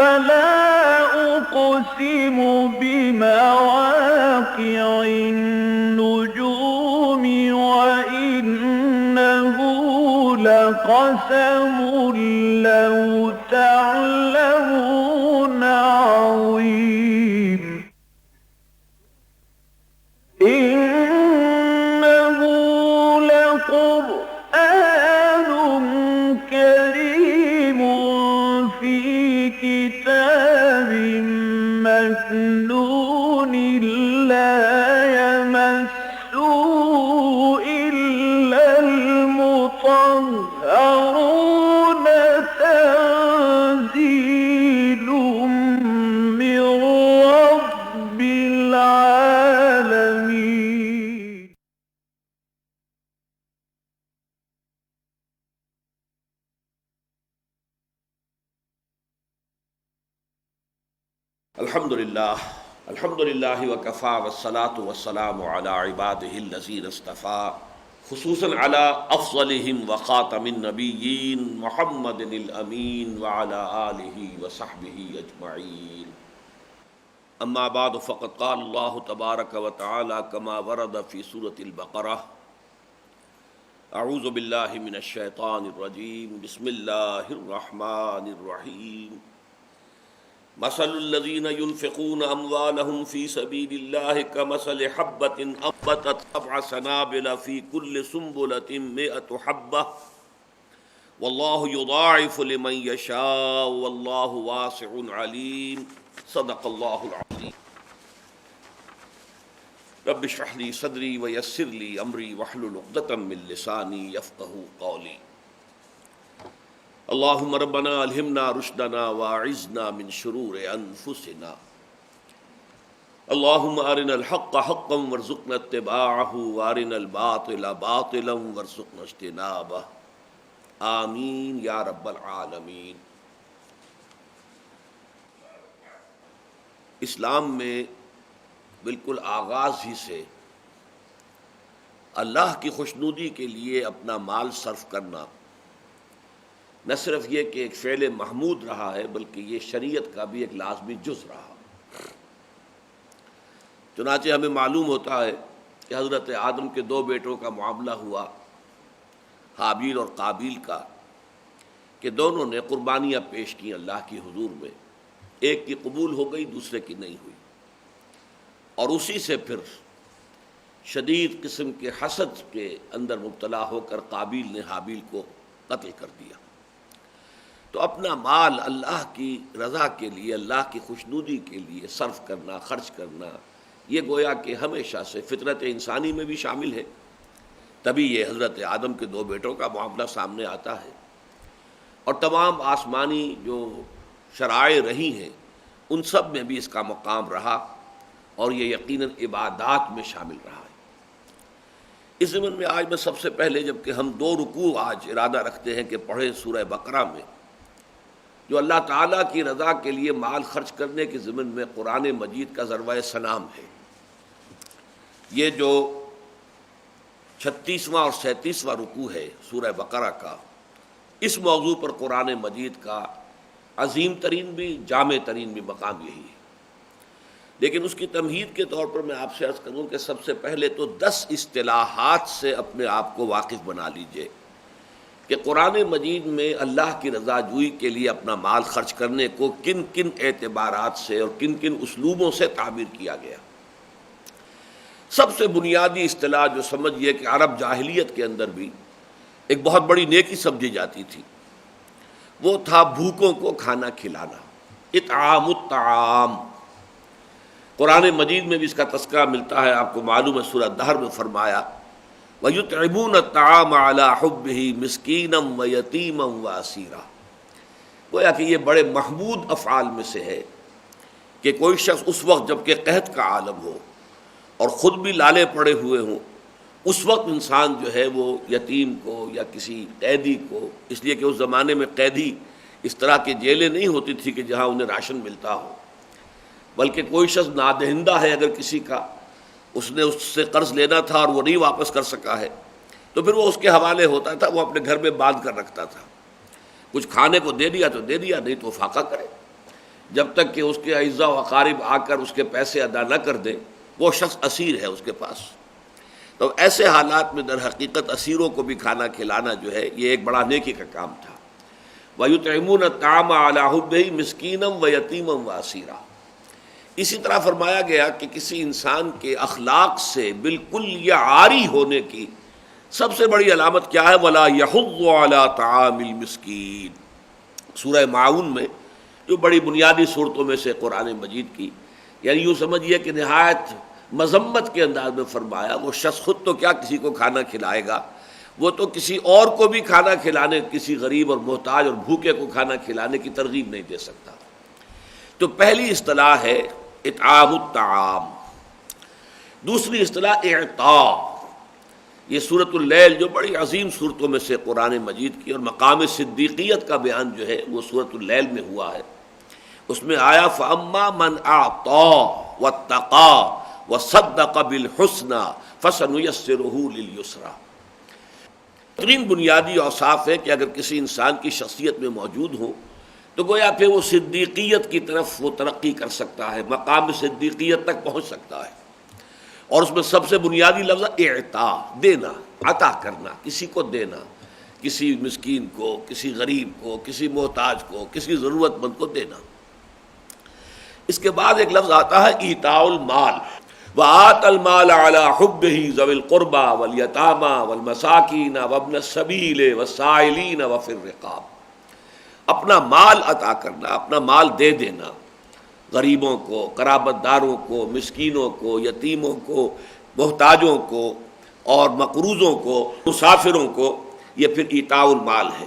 فلا أقسم بمواقع النجوم وإنه لقسم لو تعلمون عظيم إنه لقرآن كريم في كتاب مكنون لا يمسه إلا المطهرون تنزيل من رب العالمين. الحمد للہ وکفا والصلاة والسلام علی عباده الذین اصطفى خصوصاً علی افضلہم وخاتم النبیین محمد الامین وعلی آلہ وصحبہ اجمعین. اما بعد فقد قال اللہ تبارک وتعالی کما ورد فی سورۃ البقرہ اعوذ باللہ من الشیطان الرجیم بسم اللہ الرحمن الرحیم. مثل الذين ينفقون أموالهم في سبيل الله كمثل حبة أنبتت سبع سنابل في كل سنبلة 100 حبة والله يضاعف لمن يشاء والله واسع عليم. صدق الله العظيم. رب اشرح لي صدري ويسر لي أمري واحلل عقدة من لساني يفقهوا قولي. اللہم ربنا الہمنا رشدنا واعذنا من شرور انفسنا. اللہم ارنا الحق حقا وارزقنا اتباعہ وارنا الباطل باطلا وارزقنا اجتنابہ. آمین یا رب العالمین. اسلام میں بالکل آغاز ہی سے اللہ کی خوشنودی کے لیے اپنا مال صرف کرنا نہ صرف یہ کہ ایک فعل محمود رہا ہے بلکہ یہ شریعت کا بھی ایک لازمی جز رہا. چنانچہ ہمیں معلوم ہوتا ہے کہ حضرت آدم کے 2 بیٹوں کا معاملہ ہوا، حابیل اور قابیل کا، کہ دونوں نے قربانیاں پیش کی اللہ کی حضور میں. ایک کی قبول ہو گئی، دوسرے کی نہیں ہوئی، اور اسی سے پھر شدید قسم کے حسد کے اندر مبتلا ہو کر قابیل نے حابیل کو قتل کر دیا. تو اپنا مال اللہ کی رضا کے لیے، اللہ کی خوشنودی کے لیے صرف کرنا، خرچ کرنا، یہ گویا کہ ہمیشہ سے فطرت انسانی میں بھی شامل ہے. تبھی یہ حضرت آدم کے 2 بیٹوں کا معاملہ سامنے آتا ہے، اور تمام آسمانی جو شرائع رہی ہیں ان سب میں بھی اس کا مقام رہا، اور یہ یقیناً عبادات میں شامل رہا ہے. اس ضمن میں آج میں سب سے پہلے، جبکہ ہم 2 رکوع آج ارادہ رکھتے ہیں کہ پڑھیں سورہ بقرہ میں، جو اللہ تعالیٰ کی رضا کے لیے مال خرچ کرنے کے ضمن میں قرآن مجید کا ضربۂ سلام ہے. یہ جو 36واں اور 37واں رکوع ہے سورہ بقرہ کا، اس موضوع پر قرآن مجید کا عظیم ترین بھی، جامع ترین بھی مقام یہی ہے. لیکن اس کی تمہید کے طور پر میں آپ سے عرض کروں کہ سب سے پہلے تو 10 اصطلاحات سے اپنے آپ کو واقف بنا لیجئے کہ قرآن مجید میں اللہ کی رضا جوئی کے لیے اپنا مال خرچ کرنے کو کن کن اعتبارات سے اور کن کن اسلوبوں سے تعبیر کیا گیا. سب سے بنیادی اصطلاح جو سمجھیے کہ عرب جاہلیت کے اندر بھی ایک بہت بڑی نیکی سمجھی جاتی تھی، وہ تھا بھوکوں کو کھانا کھلانا، اطعام الطعام. قرآن مجید میں بھی اس کا تذکرہ ملتا ہے. آپ کو معلوم ہے سورہ دہر میں فرمایا وَيُطْعِمُونَ الطَّعَامَ عَلَىٰ حُبِّهِ مِسْكِينًا وَيَتِيمًا وَأَسِيرًا. گویا کہ یہ بڑے محمود افعال میں سے ہے کہ کوئی شخص اس وقت جب کہ قحط کا عالم ہو اور خود بھی لالے پڑے ہوئے ہوں، اس وقت انسان جو ہے وہ یتیم کو یا کسی قیدی کو، اس لیے کہ اس زمانے میں قیدی اس طرح کی جیلیں نہیں ہوتی تھی کہ جہاں انہیں راشن ملتا ہو، بلکہ کوئی شخص نادہندہ ہے اگر کسی کا، اس نے اس سے قرض لینا تھا اور وہ نہیں واپس کر سکا ہے، تو پھر وہ اس کے حوالے ہوتا تھا، وہ اپنے گھر میں باندھ کر رکھتا تھا. کچھ کھانے کو دے دیا تو دے دیا، نہیں تو فاقہ کرے. جب تک کہ اس کے اعزاء و اقارب آ کر اس کے پیسے ادا نہ کر دیں وہ شخص اسیر ہے اس کے پاس۔ تو ایسے حالات میں در حقیقت اسیروں کو بھی کھانا کھلانا جو ہے یہ ایک بڑا نیکی کا کام تھا۔ وَيُطْعِمُونَ الطَّعَامَ عَلَىٰ حُبِّهِ مِسْكِينًا وَيَتِيمًا وَأَسِيرًا۔ اسی طرح فرمایا گیا کہ کسی انسان کے اخلاق سے بالکل یا عاری ہونے کی سب سے بڑی علامت کیا ہے؟ وَلَا يَحُضُّ عَلَىٰ طَعَامِ الْمِسْكِينِ، سورہ ماعون میں جو بڑی بنیادی صورتوں میں سے قرآن مجید کی، یعنی یوں سمجھیے کہ نہایت مذمت کے انداز میں فرمایا وہ شخص خود تو کیا کسی کو کھانا کھلائے گا، وہ تو کسی اور کو بھی کھانا کھلانے، کسی غریب اور محتاج اور بھوکے کو کھانا کھلانے کی ترغیب نہیں دے سکتا۔ تو پہلی اصطلاح ہے اطعام الطعام، دوسری اصطلاح اعطاء۔ یہ سورۃ اللیل جو بڑی عظیم صورتوں میں سے قرآن مجید کی اور مقام صدیقیت کا بیان جو ہے وہ سورۃ اللیل میں ہوا ہے، اس میں آیا فَأَمَّا مَنْ أَعْطَىٰ وَاتَّقَىٰ وَصَدَّقَ بِالْحُسْنَىٰ فَسَنُيَسِّرُهُ لِلْيُسْرَىٰ۔ ترین بنیادی اوصاف ہے کہ اگر کسی انسان کی شخصیت میں موجود ہو تو گویا پھر وہ صدیقیت کی طرف وہ ترقی کر سکتا ہے، مقام صدیقیت تک پہنچ سکتا ہے۔ اور اس میں سب سے بنیادی لفظ اعطاء، دینا، عطا کرنا، کسی کو دینا، کسی مسکین کو، کسی غریب کو، کسی محتاج کو، کسی ضرورت مند کو دینا۔ اس کے بعد ایک لفظ آتا ہے ایتاء المال، وآت المال علی حبہ ذوی القربى والیتامى والمساکین وابن السبیل والسائلین وفی الرقاب۔ اپنا مال عطا کرنا، اپنا مال دے دینا غریبوں کو، قرابت داروں کو، مسکینوں کو، یتیموں کو، محتاجوں کو اور مقروضوں کو، مسافروں کو، یہ پھر ایتاء المال ہے۔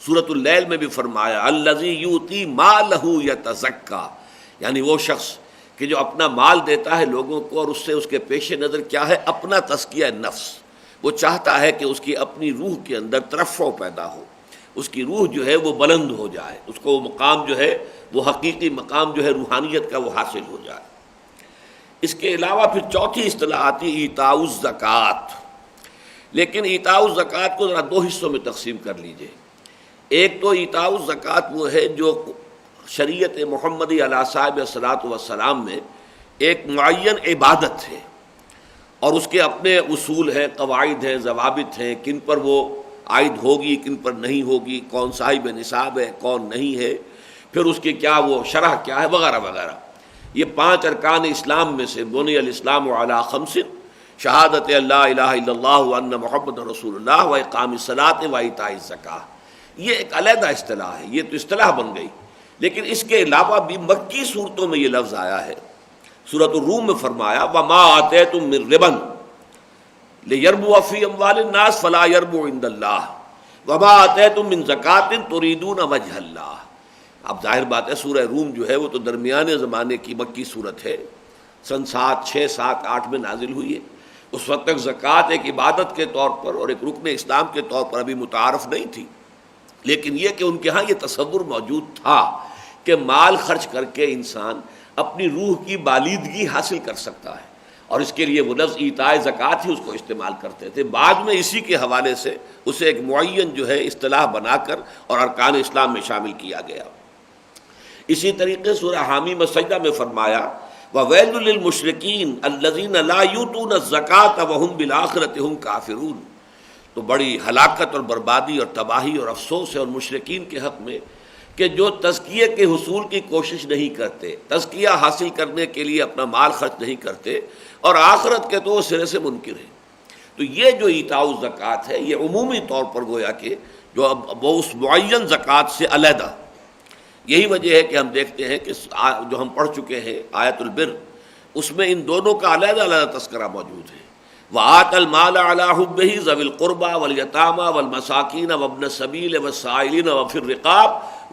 سورۃ اللیل میں بھی فرمایا الذی یؤتی مالہ یتزکیٰ، یعنی وہ شخص کہ جو اپنا مال دیتا ہے لوگوں کو اور اس سے اس کے پیش نظر کیا ہے؟ اپنا تزکیہ نفس۔ وہ چاہتا ہے کہ اس کی اپنی روح کے اندر ترفع پیدا ہو، اس کی روح جو ہے وہ بلند ہو جائے، اس کو وہ مقام جو ہے وہ حقیقی مقام جو ہے روحانیت کا وہ حاصل ہو جائے۔ اس کے علاوہ پھر چوتھی اصطلاح آتی ایتاء الزکوٰۃ، لیکن ایتاء الزکوٰۃ کو ذرا دو حصوں میں تقسیم کر لیجئے۔ ایک تو ایتاء الزکوٰۃ وہ ہے جو شریعت محمدی علیہ صاحب الصلاۃ والسلام میں ایک معین عبادت ہے اور اس کے اپنے اصول ہیں، قواعد ہیں، ضوابط ہیں، کن پر وہ عائد ہوگی، کن پر نہیں ہوگی، کون صاحب نصاب ہے، کون نہیں ہے، پھر اس کی کیا وہ شرح کیا ہے، وغیرہ وغیرہ۔ یہ 5 ارکان اسلام میں سے بنی الاسلام علی 5، شہادت اللہ الہ الا اللہ وان محمد رسول اللہ و اقام الصلاۃ و ایتاء الزکوٰۃ، یہ ایک علیحدہ اصطلاح ہے، یہ تو اصطلاح بن گئی۔ لیکن اس کے علاوہ بھی مکی صورتوں میں یہ لفظ آیا ہے۔ سورۃ الروم میں فرمایا وما آتیتم من ربا لیربو فی اموال الناس فلا یربو عند اللہ وما آتیتم من زکوٰۃ تریدون وجہ اللہ۔ اب ظاہر بات ہے سورہ روم جو ہے وہ تو درمیانے زمانے کی مکی صورت ہے، سن 7، 6، 7، 8 میں نازل ہوئی ہے۔ اس وقت تک زکوٰۃ ایک عبادت کے طور پر اور ایک رکن اسلام کے طور پر ابھی متعارف نہیں تھی، لیکن یہ کہ ان کے ہاں یہ تصور موجود تھا کہ مال خرچ کر کے انسان اپنی روح کی بالیدگی حاصل کر سکتا ہے، اور اس کے لیے وہ لفظ ایتاء زکوٰۃ ہی اس کو استعمال کرتے تھے۔ بعد میں اسی کے حوالے سے اسے ایک معین جو ہے اصطلاح بنا کر اور ارکان اسلام میں شامل کیا گیا۔ اسی طریقے سورہ حامیم السجدہ میں فرمایا وَوَيْلٌ لِّلْمُشْرِكِينَ الَّذِينَ لَا يُؤْتُونَ الزَّكَاةَ وَهُمْ بِالْآخِرَةِ هُمْ كَافِرُونَ۔ تو بڑی ہلاکت اور بربادی اور تباہی اور افسوس ہے ان مشرکین کے حق میں کہ جو تزکیے کے حصول کی کوشش نہیں کرتے، تزکیہ حاصل کرنے کے لیے اپنا مال خرچ نہیں کرتے، اور آخرت کے تو وہ سرے سے منکر ہیں۔ تو یہ جو ایتاء الزکوٰۃ ہے یہ عمومی طور پر گویا کہ جو اب وہ اس معین زکوٰۃ سے علیحدہ، یہی وجہ ہے کہ ہم دیکھتے ہیں کہ جو ہم پڑھ چکے ہیں آیت البر، اس میں ان دونوں کا علیحدہ علیحدہ تذکرہ موجود ہے۔ وآت المال علی حبہ ذوی القربى والیتامى والمساکین وابن السبیل والسائلین وفی الرقاب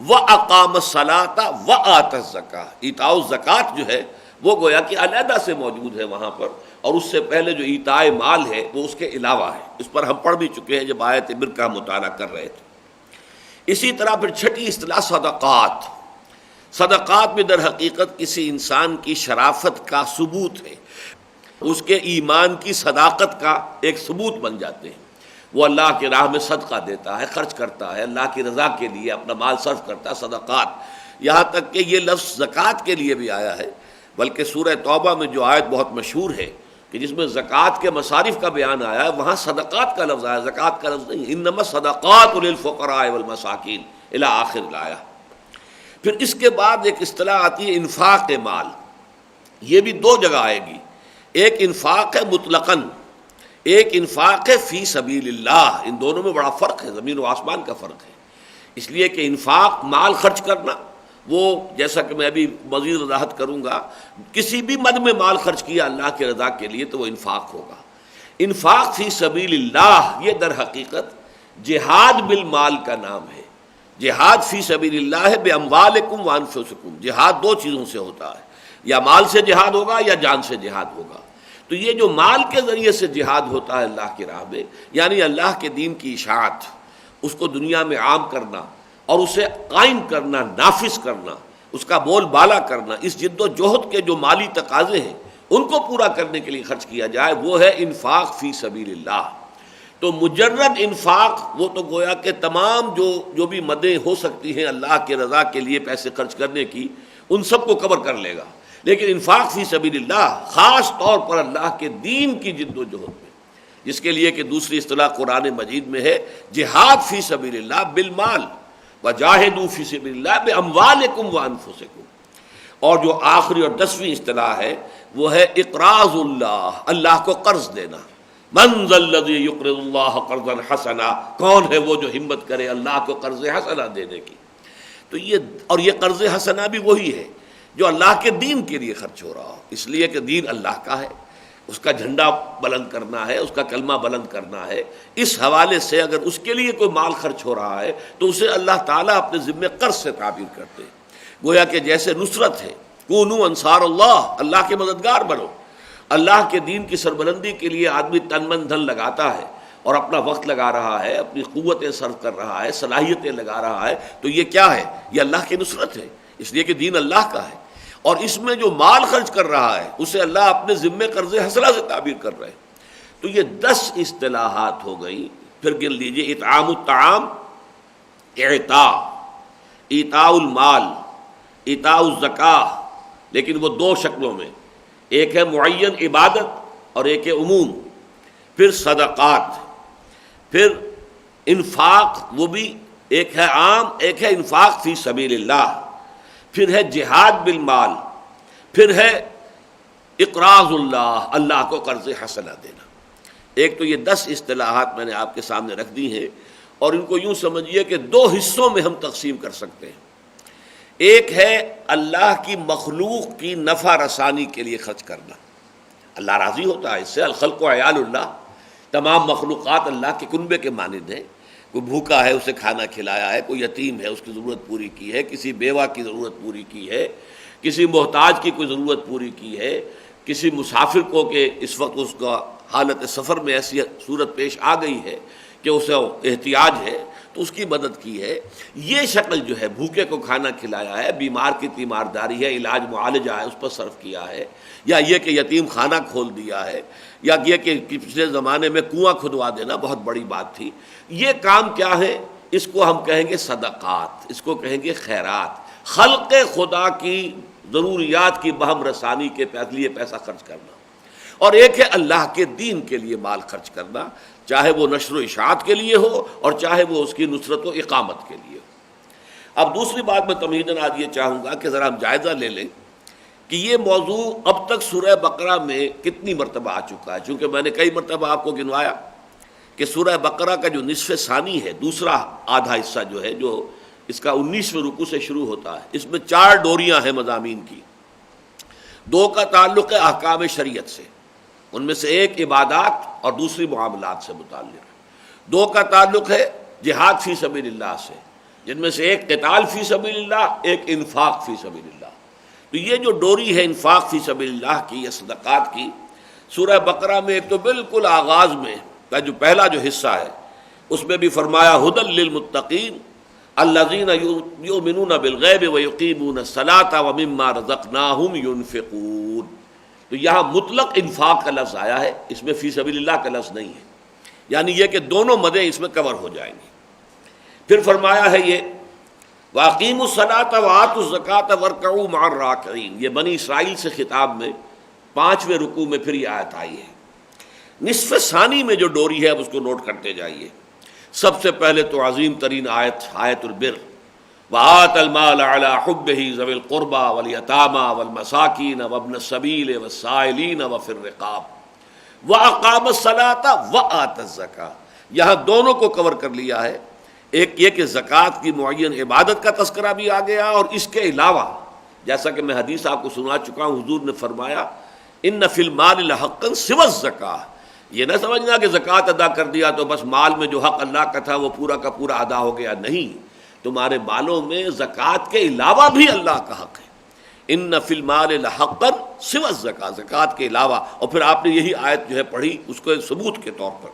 واقام الصلاۃ وآت الزکاۃ۔ ایتاء الزکوٰۃ جو ہے وہ گویا کہ علیحدہ سے موجود ہے وہاں پر، اور اس سے پہلے جو ایتاء مال ہے وہ اس کے علاوہ ہے۔ اس پر ہم پڑھ بھی چکے ہیں جب آیت بر کا مطالعہ کر رہے تھے۔ اسی طرح پھر چھٹی اصطلاح صدقات۔ صدقات بھی در حقیقت کسی انسان کی شرافت کا ثبوت ہے، اس کے ایمان کی صداقت کا ایک ثبوت بن جاتے ہیں۔ وہ اللہ کی راہ میں صدقہ دیتا ہے، خرچ کرتا ہے، اللہ کی رضا کے لیے اپنا مال صرف کرتا ہے، صدقات. یہاں تک کہ یہ لفظ زکوٰۃ کے لیے بھی آیا ہے، بلکہ سورہ توبہ میں جو آیت بہت مشہور ہے کہ جس میں زکوٰۃ کے مصارف کا بیان آیا ہے، وہاں صدقات کا لفظ آیا، زکوٰۃ کا لفظ نہیں. انما الصدقات للفقراء والمساکین الی آخر الآیہ. پھر اس کے بعد ایک اصطلاح آتی ہے انفاق مال. یہ بھی دو جگہ آئے گی، ایک انفاق ہے مطلقاً، ایک انفاق ہے فی سبیل اللہ. ان دونوں میں بڑا فرق ہے، زمین و آسمان کا فرق ہے. اس لیے کہ انفاق مال خرچ کرنا، وہ جیسا کہ میں ابھی مزید وضاحت کروں گا، کسی بھی مد میں مال خرچ کیا اللہ کی رضا کے لیے تو وہ انفاق ہوگا. انفاق فی سبیل اللہ یہ در حقیقت جہاد بالمال کا نام ہے. جہاد فی سبیل اللہ ہے باموالکم وانفسکم. جہاد دو چیزوں سے ہوتا ہے، یا مال سے جہاد ہوگا یا جان سے جہاد ہوگا. تو یہ جو مال کے ذریعے سے جہاد ہوتا ہے اللہ کی راہ میں، یعنی اللہ کے دین کی اشاعت، اس کو دنیا میں عام کرنا اور اسے قائم کرنا، نافذ کرنا، اس کا بول بالا کرنا، اس جد و جہد کے جو مالی تقاضے ہیں ان کو پورا کرنے کے لیے خرچ کیا جائے، وہ ہے انفاق فی سبیل اللہ. تو مجرد انفاق وہ تو گویا کہ تمام جو بھی مدیں ہو سکتی ہیں اللہ کے رضا کے لیے پیسے خرچ کرنے کی، ان سب کو کور کر لے گا. لیکن انفاق فی سبیل اللہ خاص طور پر اللہ کے دین کی جد و جہد میں، جس کے لیے کہ دوسری اصطلاح قرآن مجید میں ہے جہاد فی سبیل اللہ بالمال، وجاہدوا فی سبیل اللہ باموالکم وانفسکم. اور جو آخری اور 10ویں اصطلاح ہے وہ ہے اقراض اللہ، اللہ کو قرض دینا. من ذا الذی یقرض اللہ قرضا حسنا، کون ہے وہ جو ہمت کرے اللہ کو قرض حسنا دینے کی. تو یہ قرض حسنا بھی وہی ہے جو اللہ کے دین کے لیے خرچ ہو رہا ہو، اس لیے کہ دین اللہ کا ہے، اس کا جھنڈا بلند کرنا ہے، اس کا کلمہ بلند کرنا ہے. اس حوالے سے اگر اس کے لیے کوئی مال خرچ ہو رہا ہے تو اسے اللہ تعالیٰ اپنے ذمے قرض سے تعبیر کرتے ہیں. گویا کہ جیسے نصرت ہے، کونوا انصار اللہ، اللہ کے مددگار بنو. اللہ کے دین کی سربلندی کے لیے آدمی تن من دھن لگاتا ہے اور اپنا وقت لگا رہا ہے، اپنی قوتیں صرف کر رہا ہے، صلاحیتیں لگا رہا ہے، تو یہ کیا ہے؟ یہ اللہ کی نصرت ہے، اس لیے کہ دین اللہ کا ہے. اور اس میں جو مال خرچ کر رہا ہے اسے اللہ اپنے ذمے قرض حسنہ سے تعبیر کر رہے ہیں. تو یہ 10 اصطلاحات ہو گئی. پھر گن لیجئے، اطعام الطعام، ایتاء المال، ایتاء الزکاہ، لیکن وہ 2 شکلوں میں، ایک ہے معین عبادت اور ایک ہے عموم. پھر صدقات، پھر انفاق، وہ بھی ایک ہے عام، ایک ہے انفاق فی سبیل اللہ، پھر ہے جہاد بالمال، پھر ہے اقراض اللہ، اللہ کو قرض حسنہ دینا. ایک تو یہ 10 اصطلاحات میں نے آپ کے سامنے رکھ دی ہیں، اور ان کو یوں سمجھیے کہ 2 حصوں میں ہم تقسیم کر سکتے ہیں. ایک ہے اللہ کی مخلوق کی نفع رسانی کے لیے خرچ کرنا، اللہ راضی ہوتا ہے اس سے. الخلق عیال اللہ، تمام مخلوقات اللہ کے کنبے کے مانند ہیں. کوئی بھوکا ہے اسے کھانا کھلایا ہے، کوئی یتیم ہے اس کی ضرورت پوری کی ہے، کسی بیوہ کی ضرورت پوری کی ہے، کسی محتاج کی کوئی ضرورت پوری کی ہے، کسی مسافر کو کہ اس وقت اس کا حالت سفر میں ایسی صورت پیش آ گئی ہے کہ اسے احتیاج ہے تو اس کی مدد کی ہے. یہ شکل جو ہے، بھوکے کو کھانا کھلایا ہے، بیمار کی تیمارداری ہے، علاج معالجہ ہے، اس پر صرف کیا ہے، یا یہ کہ یتیم خانہ کھول دیا ہے، یا یہ کہ پچھلے زمانے میں کنواں کھدوا دینا بہت بڑی بات تھی. یہ کام کیا ہے؟ اس کو ہم کہیں گے صدقات، اس کو کہیں گے خیرات. خلق خدا کی ضروریات کی بہم رسانی کے لیے پیسہ خرچ کرنا. اور ایک ہے اللہ کے دین کے لیے مال خرچ کرنا، چاہے وہ نشر و اشاعت کے لیے ہو اور چاہے وہ اس کی نصرت و اقامت کے لیے ہو. اب دوسری بات میں تمہیداً آج یہ چاہوں گا کہ ذرا ہم جائزہ لے لیں کہ یہ موضوع اب تک سورہ بقرہ میں کتنی مرتبہ آ چکا ہے. چونکہ میں نے کئی مرتبہ آپ کو گنوایا کہ سورہ بقرہ کا جو نصف ثانی ہے، دوسرا آدھا حصہ جو ہے، جو اس کا 19ویں رکوع سے شروع ہوتا ہے، اس میں 4 ڈوریاں ہیں مضامین کی. 2 کا تعلق ہے احکام شریعت سے، ان میں سے ایک عبادات اور دوسری معاملات سے متعلق ہے. 2 کا تعلق ہے جہاد فی سبیل اللہ سے، جن میں سے ایک قتال فی سبیل اللہ، ایک انفاق فی سبیل اللہ. تو یہ جو ڈوری ہے انفاق فی سبیل اللہ کی یا صدقات کی، سورہ بقرہ میں ایک تو بالکل آغاز میں کا جو پہلا جو حصہ ہے اس میں بھی فرمایا ھدی للمتقین الذین یؤمنون بالغیب ویقیمون الصلاۃ ومما رزقناہم ینفقون. تو یہاں مطلق انفاق کا لفظ آیا ہے، اس میں فی سبیل اللہ کا لفظ نہیں ہے. یعنی یہ کہ دونوں مدیں اس میں کور ہو جائیں گی۔ پھر فرمایا ہے یہ وَأَقِيمُوا الصَّلَاةَ وَآتُوا الزَّكَاةَ وَارْكَعُوا مَعَ الرَّاكِعِينَ، یہ بنی اسرائیل سے خطاب میں 5ویں رکوع میں پھر یہ آیت آئی ہے۔ نصف ثانی میں جو ڈوری ہے اب اس کو نوٹ کرتے جائیے۔ سب سے پہلے تو عظیم ترین آیت البر، وَآتَ الْمَالَ عَلَىٰ حُبِّهِ ذَوِي الْقُرْبَىٰ وَالْيَتَامَىٰ وَالْمَسَاكِينَ وَابْنَ السَّبِيلِ وَالسَّائِلِينَ وَفِي الرِّقَابِ وَأَقَامَ الصَّلَاةَ وَآتَ الزَّكَاةَ، یہاں دونوں کو کور کر لیا ہے۔ ایک یہ کہ زکوٰۃ کی معین عبادت کا تذکرہ بھی آ گیا، اور اس کے علاوہ جیسا کہ میں حدیث آپ کو سنا چکا ہوں، حضور نے فرمایا ان فی المال لحقا سوى الزکاۃ، یہ نہ سمجھنا کہ زکوٰۃ ادا کر دیا تو بس مال میں جو حق اللہ کا تھا وہ پورا کا پورا ادا ہو گیا، نہیں، تمہارے مالوں میں زکوٰۃ کے علاوہ بھی اللہ کا حق ہے۔ ان فی المال لحقا سوى الزکاۃ، زکوٰۃ کے علاوہ، اور پھر آپ نے یہی آیت جو ہے پڑھی اس کو ثبوت کے طور پر۔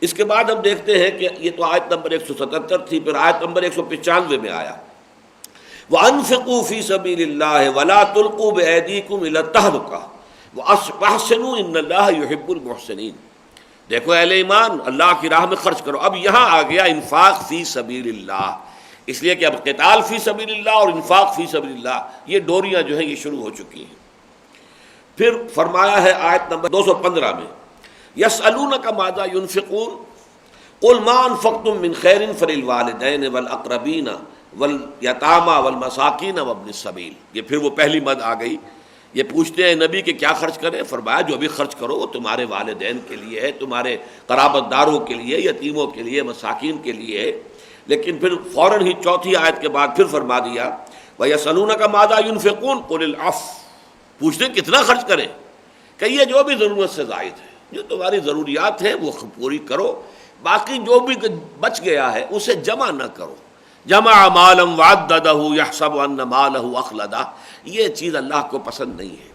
اس کے بعد ہم دیکھتے ہیں کہ یہ تو آیت نمبر 177 تھی، پھر آیت نمبر 195 میں آیا وَأَنفِقُوا فِي سَبِيلِ اللَّهِ وَلَا تُلْقُوا بِأَيْدِيكُمْ إِلَى التَّهْلُكَةِ وَأَحْسِنُوا إِنَّ اللَّهَ يُحِبُّ الْمُحْسِنِينَ۔ دیکھو اہل ایمان، اللہ کی راہ میں خرچ کرو۔ اب یہاں آ گیا انفاق فی سبیل اللہ، اس لیے کہ اب قتال فی سبیل اللہ اور انفاق فی سبیل اللہ یہ ڈوریاں جو ہیں یہ شروع ہو چکی ہیں۔ پھر فرمایا ہے آیت نمبر 215 میں یسألونک ماذا ينفقون قل ما انفقتم من خیر فللوالدین والاقربین والیتامی والمساکین وابن السبیل، یہ پھر وہ پہلی مد آ گئی۔ یہ پوچھتے ہیں نبی کہ کیا خرچ کریں؟ فرمایا جو بھی خرچ کرو وہ تمہارے والدین کے لیے ہے، تمہارے قرابت داروں کے لیے، یتیموں کے لیے، مساکین کے لیے ہے۔ لیکن پھر فوراً ہی چوتھی آیت کے بعد پھر فرما دیا وَيَسْأَلُونَكَ مَاذَا يُنْفِقُونَ قُلِ الْعَفْوَ، پوچھتے ہیں کتنا خرچ کریں؟ کہیے جو بھی ضرورت سے زائد ہے، جو تمہاری ضروریات ہیں وہ پوری کرو، باقی جو بھی بچ گیا ہے اسے جمع نہ کرو۔ جمع مالا وعددہ یحسب ان مالہ اخلدہ، یہ چیز اللہ کو پسند نہیں ہے۔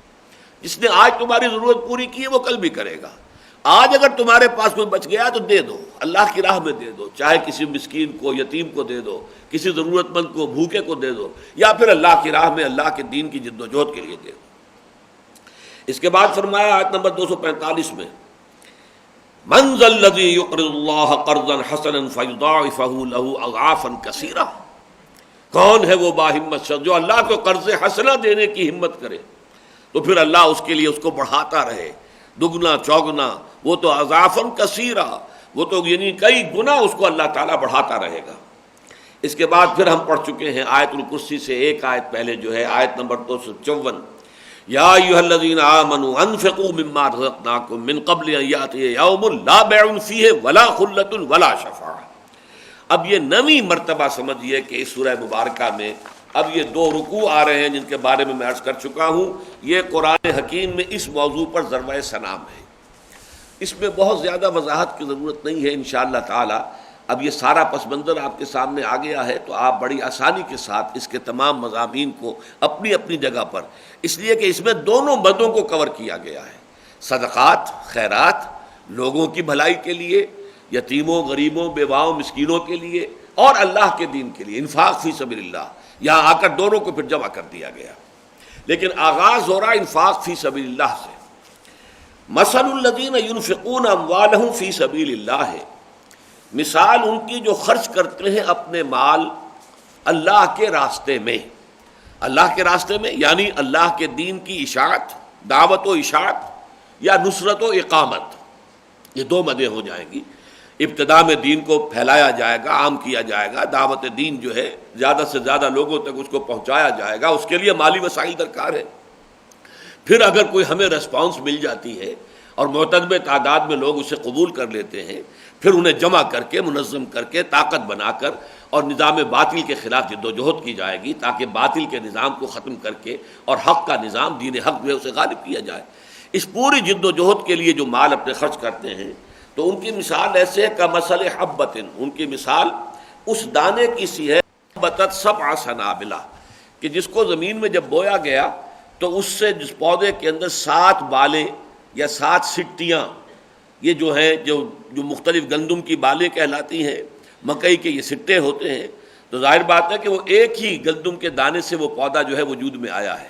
جس نے آج تمہاری ضرورت پوری کی ہے وہ کل بھی کرے گا۔ آج اگر تمہارے پاس کوئی بچ گیا تو دے دو، اللہ کی راہ میں دے دو، چاہے کسی مسکین کو، یتیم کو دے دو، کسی ضرورت مند کو، بھوکے کو دے دو، یا پھر اللہ کی راہ میں اللہ کے دین کی جد و جہد کے لیے دے دو۔ اس کے بعد فرمایا آیت نمبر 245 میں من ذا الذی یقرض اللہ قرضا حسنا فیضاعفہ لہ اضعافا کثیرہ، کون ہے وہ باہمت شخص جو اللہ کو قرض حسنہ دینے کی ہمت کرے تو پھر اللہ اس کے لیے اس کو بڑھاتا رہے، دگنا چوگنا، وہ تو اضعافا کثیرہ، وہ تو یعنی کئی گنا اس کو اللہ تعالیٰ بڑھاتا رہے گا۔ اس کے بعد پھر ہم پڑھ چکے ہیں آیت الکرسی سے ایک آیت پہلے جو ہے آیت نمبر 254 یا ایھا الذین آمنوا انفقوا مما رزقناکم من قبل ان یأتی یوم لا بیع فیہ ولا خلۃ ولا شفاعہ۔ اب یہ نویں مرتبہ سمجھیے کہ اس سورہ مبارکہ میں اب یہ 2 رکوع آ رہے ہیں جن کے بارے میں عرض کر چکا ہوں۔ یہ قرآن حکیم میں اس موضوع پر ضربۂ سلام ہے، اس میں بہت زیادہ وضاحت کی ضرورت نہیں ہے انشاءاللہ تعالی۔ اب یہ سارا پس منظر آپ کے سامنے آ گیا ہے تو آپ بڑی آسانی کے ساتھ اس کے تمام مضامین کو اپنی اپنی جگہ پر، اس لیے کہ اس میں دونوں مدوں کو کور کیا گیا ہے، صدقات، خیرات، لوگوں کی بھلائی کے لیے، یتیموں، غریبوں، بیواؤں، مسکینوں کے لیے، اور اللہ کے دین کے لیے، انفاق فی سبیل اللہ۔ یہاں آ کر دونوں کو پھر جمع کر دیا گیا، لیکن آغاز ہو رہا انفاق فی سبیل اللہ سے۔ مثل الذین ینفقون اموالہم فی سبیل اللہ ہے، مثال ان کی جو خرچ کرتے ہیں اپنے مال اللہ کے راستے میں۔ اللہ کے راستے میں یعنی اللہ کے دین کی اشاعت، دعوت و اشاعت، یا نصرت و اقامت، یہ 2 مدیں ہو جائیں گی۔ ابتدا میں دین کو پھیلایا جائے گا، عام کیا جائے گا، دعوت دین جو ہے زیادہ سے زیادہ لوگوں تک اس کو پہنچایا جائے گا، اس کے لیے مالی وسائل درکار ہے۔ پھر اگر کوئی ہمیں ریسپانس مل جاتی ہے اور معتدب تعداد میں لوگ اسے قبول کر لیتے ہیں، پھر انہیں جمع کر کے، منظم کر کے، طاقت بنا کر، اور نظام باطل کے خلاف جد و جہد کی جائے گی تاکہ باطل کے نظام کو ختم کر کے اور حق کا نظام، دین حق میں اسے غالب کیا جائے۔ اس پوری جد و جہد کے لیے جو مال اپنے خرچ کرتے ہیں تو ان کی مثال ایسے کمثل حبۃ، ان کی مثال اس دانے کی سی ہے بتت 7 سنابلہ، کہ جس کو زمین میں جب بویا گیا تو اس سے جس پودے کے اندر 7 بالیں یا 7 سٹیاں، یہ جو ہیں جو مختلف گندم کی بالیں کہلاتی ہیں، مکئی کے یہ سٹے ہوتے ہیں، تو ظاہر بات ہے کہ وہ ایک ہی گندم کے دانے سے وہ پودا جو ہے وجود میں آیا ہے،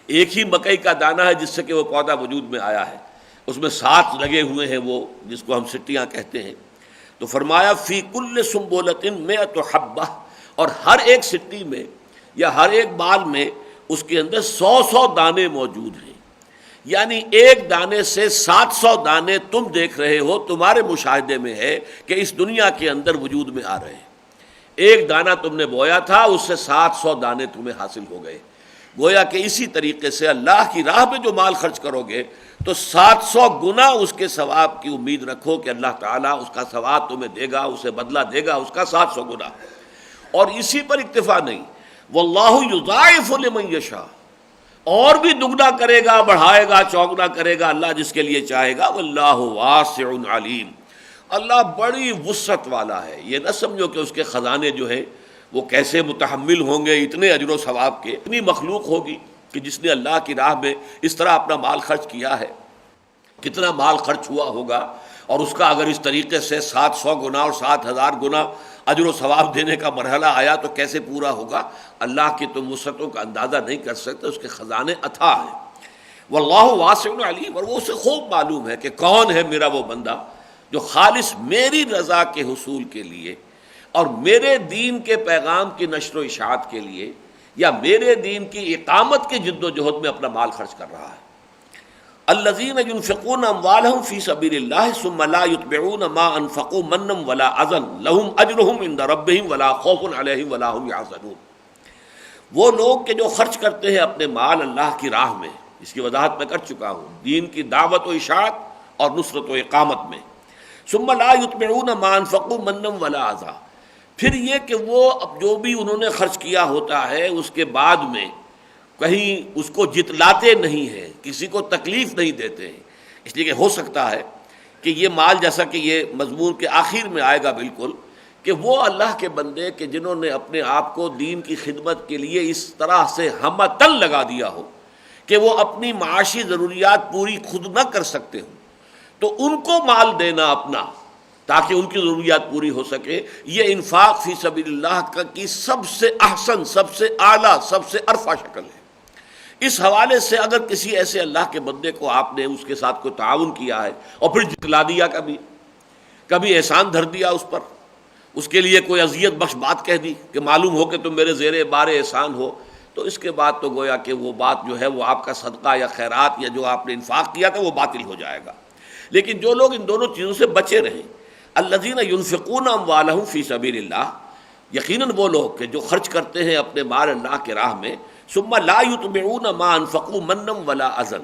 ایک ہی مکئی کا دانہ ہے جس سے کہ وہ پودا وجود میں آیا ہے۔ اس میں 7 لگے ہوئے ہیں وہ جس کو ہم سٹیاں کہتے ہیں. تو فرمایا فی کل سنبلۃ مئۃ حبہ، اور ہر ایک سٹی میں یا ہر ایک بال میں اس کے اندر 100 دانے موجود ہیں. یعنی ایک دانے سے 700 دانے تم دیکھ رہے ہو، تمہارے مشاہدے میں ہے کہ اس دنیا کے اندر وجود میں آ رہے ہیں. ایک دانہ تم نے بویا تھا، اس سے 700 دانے تمہیں حاصل ہو گئے. گویا کہ اسی طریقے سے اللہ کی راہ میں جو مال خرچ کرو گے تو 700 گنا اس کے ثواب کی امید رکھو کہ اللہ تعالیٰ اس کا ثواب تمہیں دے گا، اسے بدلہ دے گا اس کا 700 گنا. اور اسی پر اکتفا نہیں، واللہ یضاعف لمن یشاء، اور بھی دگنا کرے گا، بڑھائے گا، چوگنا کرے گا اللہ جس کے لیے چاہے گا. واللہ واسع علیم، اللہ بڑی وسعت والا ہے. یہ نہ سمجھو کہ اس کے خزانے جو ہیں وہ کیسے متحمل ہوں گے اتنے اجر و ثواب کے. اتنی مخلوق ہوگی کہ جس نے اللہ کی راہ میں اس طرح اپنا مال خرچ کیا ہے، کتنا مال خرچ ہوا ہوگا، اور اس کا اگر اس طریقے سے 700 گنا اور 7000 گنا اجر و ثواب دینے کا مرحلہ آیا تو کیسے پورا ہوگا. اللہ کی تم وسعتوں کا اندازہ نہیں کر سکتے، اس کے خزانے اتھاہ ہیں. واللہ واسع علیم، اور وہ اسے خوب معلوم ہے کہ کون ہے میرا وہ بندہ جو خالص میری رضا کے حصول کے لیے اور میرے دین کے پیغام کی نشر و اشاعت کے لیے یا میرے دین کی اقامت کی جد و جہد میں اپنا مال خرچ کر رہا ہے. الذین ينفقون اموالهم فی سبیل اللہ ثم لا یتبعون ما انفقوا منا ولا اذى لهم اجرهم عند ربهم ولا خوف علیہم ولا هم يحزنون. وہ لوگ کہ جو خرچ کرتے ہیں اپنے مال اللہ کی راہ میں، اس کی وضاحت میں کر چکا ہوں، دین کی دعوت و اشاعت اور نصرت و اقامت میں. ثم لا یتبعون ما انفقوا منا ولا اذى، پھر یہ کہ وہ اب جو بھی انہوں نے خرچ کیا ہوتا ہے اس کے بعد میں کہیں اس کو جتلاتے نہیں ہیں، کسی کو تکلیف نہیں دیتے ہیں. اس لیے کہ ہو سکتا ہے کہ یہ مال، جیسا کہ یہ مضمون کے آخر میں آئے گا بالکل، کہ وہ اللہ کے بندے کہ جنہوں نے اپنے آپ کو دین کی خدمت کے لیے اس طرح سے ہمتن لگا دیا ہو کہ وہ اپنی معاشی ضروریات پوری خود نہ کر سکتے ہوں، تو ان کو مال دینا اپنا تاکہ ان کی ضروریات پوری ہو سکے، یہ انفاق فی سبیل اللہ کی سب سے احسن، سب سے اعلیٰ، سب سے ارفع شکل ہے. اس حوالے سے اگر کسی ایسے اللہ کے بندے کو آپ نے اس کے ساتھ کوئی تعاون کیا ہے اور پھر جتلا دیا، کبھی احسان دھر دیا اس پر، اس کے لیے کوئی اذیت بخش بات کہہ دی کہ معلوم ہو کہ تم میرے زیر بار احسان ہو، تو اس کے بعد تو گویا کہ وہ بات جو ہے وہ آپ کا صدقہ یا خیرات یا جو آپ نے انفاق کیا تھا وہ باطل ہو جائے گا. لیکن جو لوگ ان دونوں چیزوں سے بچے رہیں، الذین ينفقون اموالهم فی سبیل اللہ، یقیناً وہ لوگ کہ جو خرچ کرتے ہیں اپنے مال اللہ کے راہ میں، ثم لا یتبعون ما انفقوا منا ولا اذى،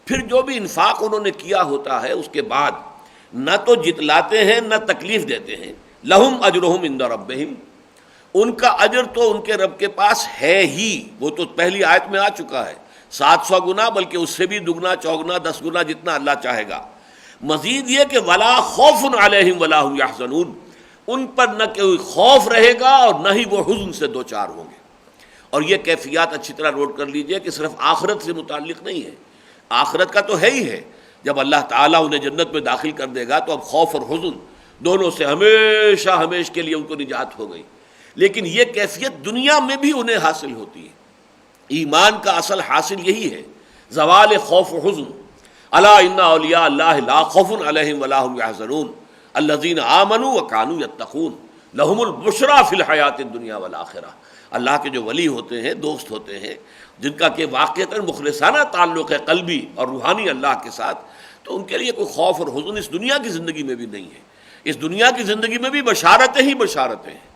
پھر جو بھی انفاق انہوں نے کیا ہوتا ہے اس کے بعد نہ تو جتلاتے ہیں نہ تکلیف دیتے ہیں. لہم اجرہم عند ربہم، ان کا اجر تو ان کے رب کے پاس ہے ہی، وہ تو پہلی آیت میں آ چکا ہے، 700 گنا، بلکہ اس سے بھی دگنا چوگنا 10 گنا جتنا اللہ چاہے گا. مزید یہ کہ ولا خوف علیہم ولا هم يحزنون، ان پر نہ کوئی خوف رہے گا اور نہ ہی وہ حزن سے دوچار ہوں گے. اور یہ کیفیات اچھی طرح نوٹ کر لیجئے کہ صرف آخرت سے متعلق نہیں ہے، آخرت کا تو ہے ہی ہے، جب اللہ تعالیٰ انہیں جنت میں داخل کر دے گا تو اب خوف اور حزن دونوں سے ہمیشہ ہمیشہ کے لیے ان کو نجات ہو گئی. لیکن یہ کیفیت دنیا میں بھی انہیں حاصل ہوتی ہے. ایمان کا اصل حاصل یہی ہے، زوال خوف و حزن. الا ان اولیاء اللہ لا خوف علیہم ولا هم يحزنون الذین آمنوا وکانوا یتقون لہم البشریٰ فی الحیات الدنیا والآخرہ. اللہ کے جو ولی ہوتے ہیں، دوست ہوتے ہیں، جن کا کہ واقعتاً مخلصانہ تعلق ہے قلبی اور روحانی اللہ کے ساتھ، تو ان کے لیے کوئی خوف اور حزن اس دنیا کی زندگی میں بھی نہیں ہے. اس دنیا کی زندگی میں بھی بشارتیں ہی بشارتیں ہیں،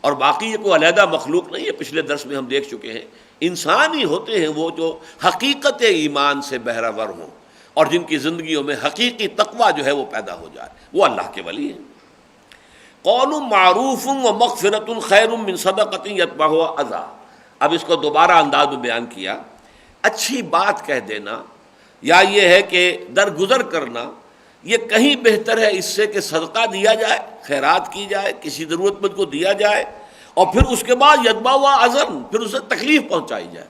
اور باقی یہ کوئی علیحدہ مخلوق نہیں ہے. پچھلے درس میں ہم دیکھ چکے ہیں انسان ہی ہوتے ہیں وہ جو حقیقت ایمان سے بہرہ ور ہوں اور جن کی زندگیوں میں حقیقی تقویٰ جو ہے وہ پیدا ہو جائے، وہ اللہ کے ولی ہیں. قول معروف و مغفرۃ خیر من صدقۃ یتبعها اذی. اب اس کو دوبارہ انداز میں بیان کیا، اچھی بات کہہ دینا یا یہ ہے کہ درگزر کرنا، یہ کہیں بہتر ہے اس سے کہ صدقہ دیا جائے، خیرات کی جائے، کسی ضرورت مند کو دیا جائے، اور پھر اس کے بعد یتبعها اذی، پھر اسے تکلیف پہنچائی جائے،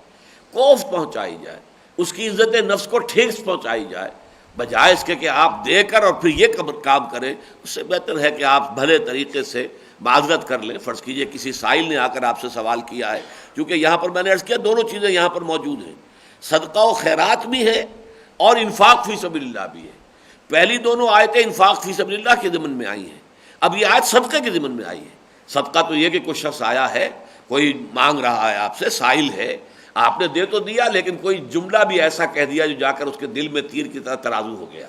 کوفت پہنچائی جائے، اس کی عزت نفس کو ٹھیس پہنچائی جائے. بجائے اس کے کہ آپ دے کر اور پھر یہ کام کریں، اس سے بہتر ہے کہ آپ بھلے طریقے سے معذرت کر لیں. فرض کیجئے کسی سائل نے آ کر آپ سے سوال کیا ہے، کیونکہ یہاں پر میں نے عرض کیا دونوں چیزیں یہاں پر موجود ہیں، صدقہ و خیرات بھی ہے اور انفاق فی سبیل اللہ بھی ہے. پہلی دونوں آیتیں انفاق فی سبیل اللہ کے ضمن میں آئی ہیں، اب یہ آیت صدقے کے ضمن میں آئی ہے۔ صدقہ تو یہ کہ کوئی شخص آیا ہے، کوئی مانگ رہا ہے آپ سے، سائل ہے، آپ نے دے تو دیا لیکن کوئی جملہ بھی ایسا کہہ دیا جو جا کر اس کے دل میں تیر کی طرح ترازو ہو گیا،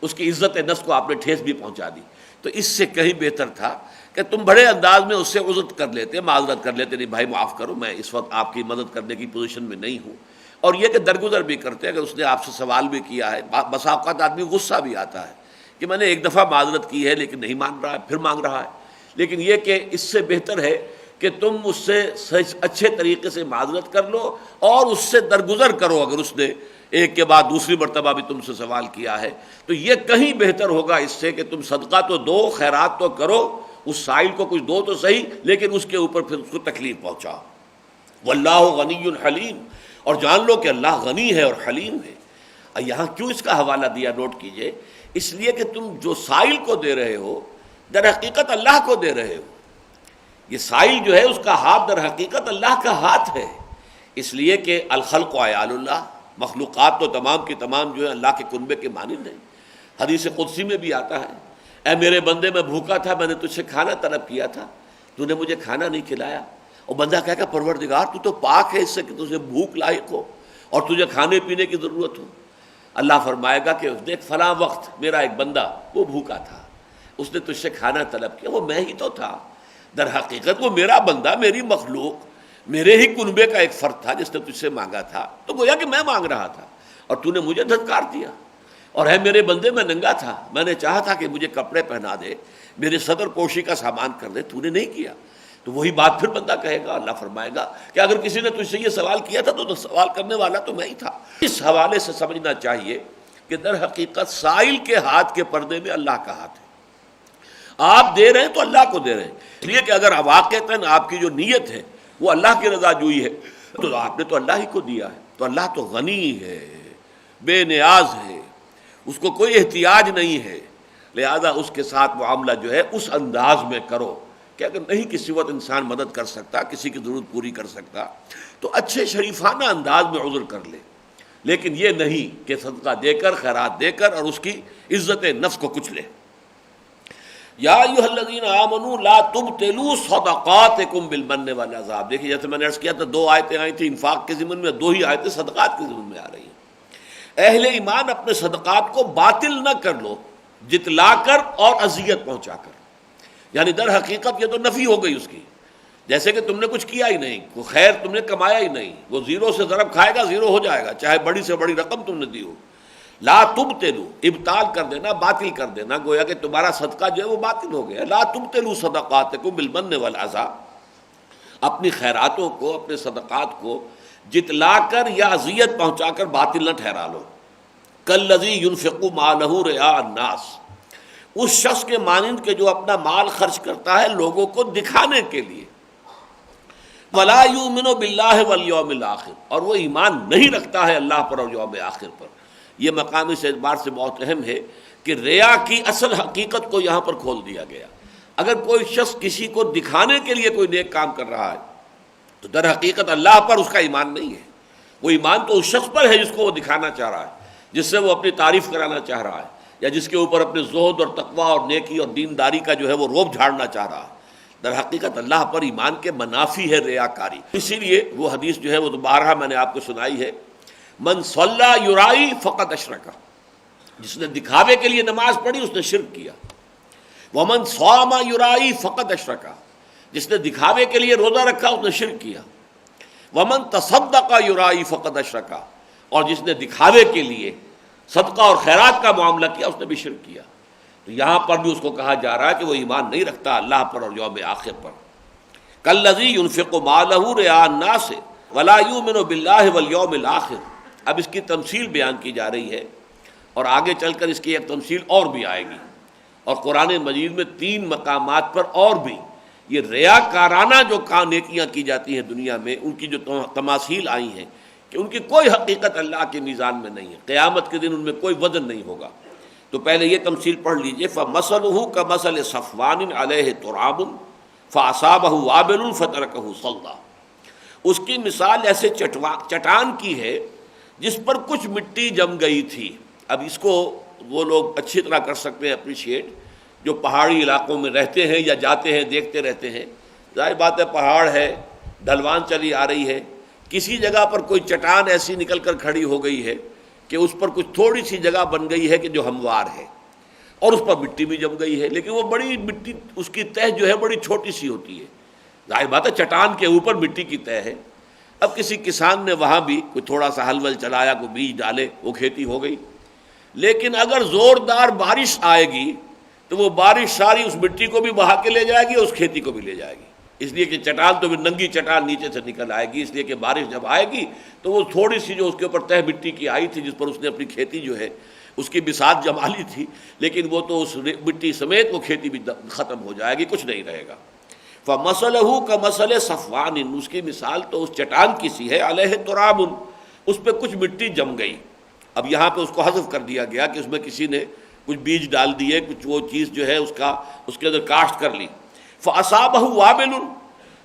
اس کی عزت نفس کو آپ نے ٹھیس بھی پہنچا دی۔ تو اس سے کہیں بہتر تھا کہ تم بڑے انداز میں اس سے عذر کر لیتے، معذرت کر لیتے، نہیں بھائی معاف کرو، میں اس وقت آپ کی مدد کرنے کی پوزیشن میں نہیں ہوں، اور یہ کہ درگزر بھی کرتے، اگر اس نے آپ سے سوال بھی کیا ہے، بسا اوقات آدمی غصہ بھی آتا ہے کہ میں نے ایک دفعہ معذرت کی ہے لیکن نہیں مان رہا ہے، پھر مانگ رہا ہے، لیکن یہ کہ اس سے بہتر ہے کہ تم اس سے اچھے طریقے سے معذرت کر لو اور اس سے درگزر کرو۔ اگر اس نے ایک کے بعد دوسری مرتبہ بھی تم سے سوال کیا ہے تو یہ کہیں بہتر ہوگا اس سے کہ تم صدقہ تو دو، خیرات تو کرو، اس سائل کو کچھ دو تو صحیح، لیکن اس کے اوپر پھر اس کو تکلیف پہنچاؤ۔ واللہ غنی حلیم، اور جان لو کہ اللہ غنی ہے اور حلیم ہے۔ یہاں کیوں اس کا حوالہ دیا نوٹ کیجئے، اس لیے کہ تم جو سائل کو دے رہے ہو در حقیقت اللہ کو دے رہے ہو۔ یہ سائل جو ہے اس کا ہاتھ در حقیقت اللہ کا ہاتھ ہے، اس لیے کہ الخلق عیال اللہ، مخلوقات تو تمام کی تمام جو ہے اللہ کے کنبے کے مانند ہیں۔ حدیث قدسی میں بھی آتا ہے، اے میرے بندے میں بھوکا تھا، میں نے تجھ سے کھانا طلب کیا تھا، تو نے مجھے کھانا نہیں کھلایا۔ اور بندہ کہے گا پروردگار تو پاک ہے اس سے کہ تجھے بھوک لاحق ہو اور تجھے کھانے پینے کی ضرورت ہو۔ اللہ فرمائے گا کہ دیکھ فلاں وقت میرا ایک بندہ وہ بھوکا تھا، اس نے تجھ سے کھانا طلب کیا، وہ میں ہی تو تھا، در حقیقت وہ میرا بندہ، میری مخلوق، میرے ہی کنبے کا ایک فرد تھا جس نے تجھ سے مانگا تھا، تو گویا کہ میں مانگ رہا تھا اور تو نے مجھے دھتکار دیا۔ اور ہے میرے بندے میں ننگا تھا، میں نے چاہا تھا کہ مجھے کپڑے پہنا دے، میرے صدر پوشی کا سامان کر دے، تو نے نہیں کیا۔ تو وہی بات پھر بندہ کہے گا، اللہ فرمائے گا کہ اگر کسی نے تجھ سے یہ سوال کیا تھا تو سوال کرنے والا تو میں ہی تھا۔ اس حوالے سے سمجھنا چاہیے کہ در حقیقت سائل کے ہاتھ کے پردے میں اللہ کا ہاتھ ہے، آپ دے رہے ہیں تو اللہ کو دے رہے ہیں، اس لیے کہ اگر واقعتاً آپ کی جو نیت ہے وہ اللہ کی رضا جوئی ہے تو آپ نے تو اللہ ہی کو دیا ہے۔ تو اللہ تو غنی ہے، بے نیاز ہے، اس کو کوئی احتیاج نہیں ہے، لہذا اس کے ساتھ معاملہ جو ہے اس انداز میں کرو کہ اگر نہیں کسی وقت انسان مدد کر سکتا، کسی کی ضرورت پوری کر سکتا تو اچھے شریفانہ انداز میں عذر کر لے، لیکن یہ نہیں کہ صدقہ دے کر، خیرات دے کر اور اس کی عزت نفس کو کچھ لے۔ یا ایھا الذین آمنوا لا تبطلوا صدقاتکم بالمن والعذاب۔ دیکھیے جیسے میں نے عرض کیا تھا، دو آیتیں آئی تھیں انفاق کے ضمن میں، دو ہی آیتیں صدقات کے ضمن میں آ رہی ہیں۔ اہل ایمان اپنے صدقات کو باطل نہ کر لو، جتلا کر اور اذیت پہنچا کر، یعنی در حقیقت یہ تو نفی ہو گئی اس کی، جیسے کہ تم نے کچھ کیا ہی نہیں، کوئی خیر تم نے کمایا ہی نہیں، وہ زیرو سے ضرب کھائے گا زیرو ہو جائے گا، چاہے بڑی سے بڑی رقم تم نے دی ہو۔ لا تبطلوا، ابطال کر دینا، باطل کر دینا، گویا کہ تمہارا صدقہ جو ہے وہ باطل ہو گیا۔ لا تبطلوا صدقاتکم بالمن والعذاب، اپنی خیراتوں کو، اپنے صدقات کو جتلا کر یا اذیت پہنچا کر باطل نہ ٹھہرا لو۔ کالذی ينفق مالہ رئاء الناس، اس شخص کے مانند کہ جو اپنا مال خرچ کرتا ہے لوگوں کو دکھانے کے لیے۔ ولا یؤمن باللہ والیوم الآخر، اور وہ ایمان نہیں رکھتا ہے اللہ پر اور یوم آخر پر۔ یہ مقام اس اعتبار سے بہت اہم ہے کہ ریا کی اصل حقیقت کو یہاں پر کھول دیا گیا۔ اگر کوئی شخص کسی کو دکھانے کے لیے کوئی نیک کام کر رہا ہے تو در حقیقت اللہ پر اس کا ایمان نہیں ہے، وہ ایمان تو اس شخص پر ہے جس کو وہ دکھانا چاہ رہا ہے، جس سے وہ اپنی تعریف کرانا چاہ رہا ہے، یا جس کے اوپر اپنے زہد اور تقویٰ اور نیکی اور دینداری کا جو ہے وہ روب جھاڑنا چاہ رہا ہے۔ در حقیقت اللہ پر ایمان کے منافی ہے ریاکاری۔ اسی لیے وہ حدیث جو ہے وہ دوبارہ میں نے آپ کو سنائی ہے، من صلی یرائی فقد اشرک، جس نے دکھاوے کے لیے نماز پڑھی اس نے شرک کیا۔ ومن صام یرائی فقد اشرک، جس نے دکھاوے کے لیے روزہ رکھا اس نے شرک کیا۔ ومن تصدق یرائی فقد اشرک، اور جس نے دکھاوے کے لیے صدقہ اور خیرات کا معاملہ کیا اس نے بھی شرک کیا۔ تو یہاں پر بھی اس کو کہا جا رہا ہے کہ وہ ایمان نہیں رکھتا اللہ پر اور یوم آخر پر۔ کالذی ينفق مالہ رئاء الناس ولا یؤمن باللہ والیوم الآخر۔ اب اس کی تمثیل بیان کی جا رہی ہے اور آگے چل کر اس کی ایک تمثیل اور بھی آئے گی، اور قرآن مجید میں 3 مقامات پر اور بھی یہ ریاکارانہ جو نیکیاں کی جاتی ہیں دنیا میں، ان کی جو تماثیل آئی ہیں کہ ان کی کوئی حقیقت اللہ کے میزان میں نہیں ہے، قیامت کے دن ان میں کوئی وزن نہیں ہوگا۔ تو پہلے یہ تمثیل پڑھ لیجئے، فَمَثَلُهُ كَمَثَلِ صَفْوَانٍ عَلَيْهِ تُرَابٌ فَأَصَابَهُ وَابِلٌ فَتَرَكَهُ صَلْدًا۔ اس کی مثال ایسے چٹان کی ہے جس پر کچھ مٹی جم گئی تھی۔ اب اس کو وہ لوگ اچھی طرح کر سکتے ہیں اپریشیٹ جو پہاڑی علاقوں میں رہتے ہیں یا جاتے ہیں دیکھتے رہتے ہیں. ظاہر بات ہے پہاڑ ہے، ڈھلوان چلی آ رہی ہے، کسی جگہ پر کوئی چٹان ایسی نکل کر کھڑی ہو گئی ہے کہ اس پر کچھ تھوڑی سی جگہ بن گئی ہے کہ جو ہموار ہے اور اس پر مٹی بھی جم گئی ہے، لیکن وہ بڑی مٹی، اس کی تہ جو ہے بڑی چھوٹی سی ہوتی ہے. ظاہر بات ہے چٹان کے اوپر مٹی کی تہ ہے. اب کسی کسان نے وہاں بھی کوئی تھوڑا سا ہل ول چلایا، کوئی بیج ڈالے، وہ کھیتی ہو گئی. لیکن اگر زوردار بارش آئے گی تو وہ بارش ساری اس مٹی کو بھی بہا کے لے جائے گی اور اس کھیتی کو بھی لے جائے گی. اس لیے کہ چٹان تو ننگی چٹان نیچے سے نکل آئے گی، اس لیے کہ بارش جب آئے گی تو وہ تھوڑی سی جو اس کے اوپر تہ مٹی کی آئی تھی جس پر اس نے اپنی کھیتی جو ہے اس کی بساط جما لی تھی، لیکن وہ تو اس مٹی سمیت وہ کھیتی بھی ختم ہو جائے گی، کچھ نہیں رہے گا. فَمَثَلُهُ كَمَثَلِ صَفْوَانٍ، اس کی مثال تو اس چٹان کی سی ہے، علیہ تراب، اس پہ کچھ مٹی جم گئی. اب یہاں پہ اس کو حذف کر دیا گیا کہ اس میں کسی نے کچھ بیج ڈال دیے، کچھ وہ چیز جو ہے اس کے اندر کاشت کر لی. فَأَصَابَهُ وَابِلٌ،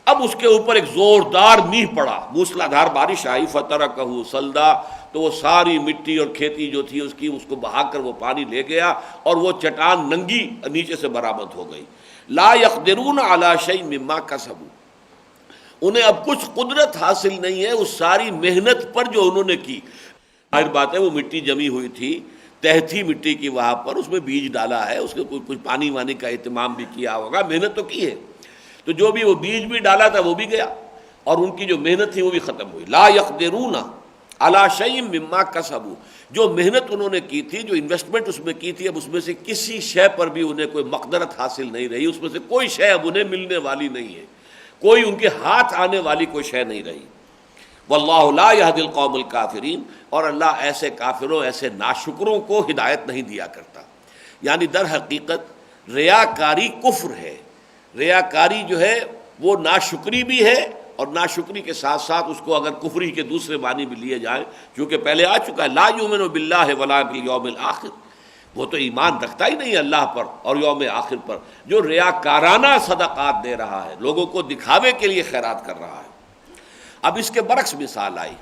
اب اس کے اوپر ایک زوردار میہ پڑا، موسلا دھار بارش آئی. فَتَرَكَهُ صَلْدًا، تو وہ ساری مٹی اور کھیتی جو تھی اس کو بہا کر وہ پانی لے گیا اور وہ چٹان ننگی نیچے سے برآمد ہو گئی. لا يقدرون على شيء مما كسبوا، انہیں اب کچھ قدرت حاصل نہیں ہے اس ساری محنت پر جو انہوں نے کی. ظاہر بات ہے وہ مٹی جمی ہوئی تھی، تہ تھی مٹی کی وہاں پر، اس میں بیج ڈالا ہے، اس کے کچھ پانی وانی کا اہتمام بھی کیا ہوگا، محنت تو کی ہے، تو جو بھی وہ بیج بھی ڈالا تھا وہ بھی گیا اور ان کی جو محنت تھی وہ بھی ختم ہوئی. لا يقدرون علی شیء مما کسبوا، جو محنت انہوں نے کی تھی، جو انویسٹمنٹ اس میں کی تھی، اب اس میں سے کسی شے پر بھی انہیں کوئی مقدرت حاصل نہیں رہی، اس میں سے کوئی شے اب انہیں ملنے والی نہیں ہے، کوئی ان کے ہاتھ آنے والی کوئی شے نہیں رہی. واللہ لا یہدی القوم الکافرین، اور اللہ ایسے کافروں، ایسے ناشکروں کو ہدایت نہیں دیا کرتا. یعنی در حقیقت ریاکاری کفر ہے. ریاکاری جو ہے وہ ناشکری بھی ہے، اور ناشکری کے ساتھ ساتھ اس کو اگر کفری کے دوسرے معنی بھی لیے جائیں، کیونکہ پہلے آ چکا ہے لا یؤمن باللہ ولا بالیوم الآخر، وہ تو ایمان رکھتا ہی نہیں اللہ پر اور یوم آخر پر، جو ریاکارانہ صدقات دے رہا ہے، لوگوں کو دکھاوے کے لیے خیرات کر رہا ہے. اب اس کے برعکس مثال آئی،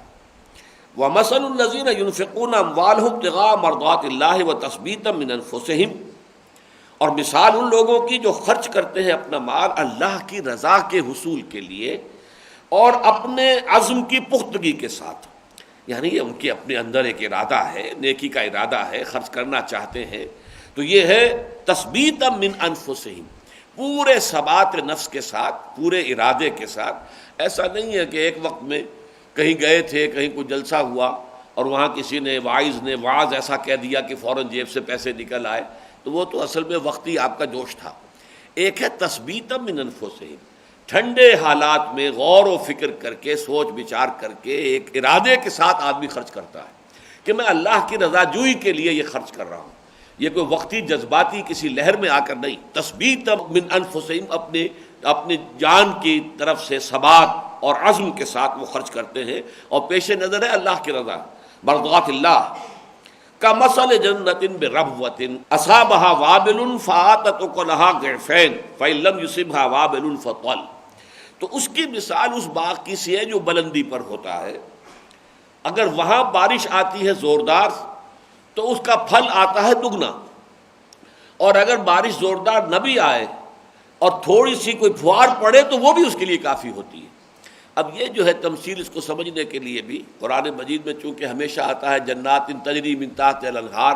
وَمَثَلُ الَّذِينَ يُنْفِقُونَ أَمْوَالَهُمْ ابْتِغَاءَ مَرْضَاتِ اللَّهِ وَتَثْبِيتًا مِنْ أَنفُسِهِمْ، اور مثال ان لوگوں کی جو خرچ کرتے ہیں اپنا مال اللہ کی رضا کے حصول کے لیے اور اپنے عزم کی پختگی کے ساتھ، یعنی یہ ان کے اپنے اندر ایک ارادہ ہے، نیکی کا ارادہ ہے، خرچ کرنا چاہتے ہیں، تو یہ ہے تثبیتا من انفسہم، پورے ثبات نفس کے ساتھ، پورے ارادے کے ساتھ. ایسا نہیں ہے کہ ایک وقت میں کہیں گئے تھے، کہیں کوئی جلسہ ہوا اور وہاں کسی نے واعظ نے واعظ ایسا کہہ دیا کہ فوراً جیب سے پیسے نکل آئے، تو وہ تو اصل میں وقتی آپ کا جوش تھا. ایک ہے تثبیتا من انفسہم، ٹھنڈے حالات میں غور و فکر کر کے، سوچ بچار کر کے، ایک ارادے کے ساتھ آدمی خرچ کرتا ہے کہ میں اللہ کی رضا جوئی کے لیے یہ خرچ کر رہا ہوں. یہ کوئی وقتی جذباتی کسی لہر میں آ کر نہیں، تثبیت من انفسہم، اپنے جان کی طرف سے ثبات اور عزم کے ساتھ وہ خرچ کرتے ہیں اور پیش نظر ہے اللہ کی رضا، مرضات اللہ. کمثل جنۃ بربوۃ اصابها وابل فآتت اکلها ضعفین فإن لم یصبها وابل فطل، تو اس کی مثال اس باغ کی سی ہے جو بلندی پر ہوتا ہے. اگر وہاں بارش آتی ہے زوردار تو اس کا پھل آتا ہے دگنا، اور اگر بارش زوردار نہ بھی آئے اور تھوڑی سی کوئی پھوار پڑے تو وہ بھی اس کے لیے کافی ہوتی ہے. اب یہ جو ہے تمثیل، اس کو سمجھنے کے لیے بھی قرآن مجید میں چونکہ ہمیشہ آتا ہے جنات تجری من تحتہا الانہار،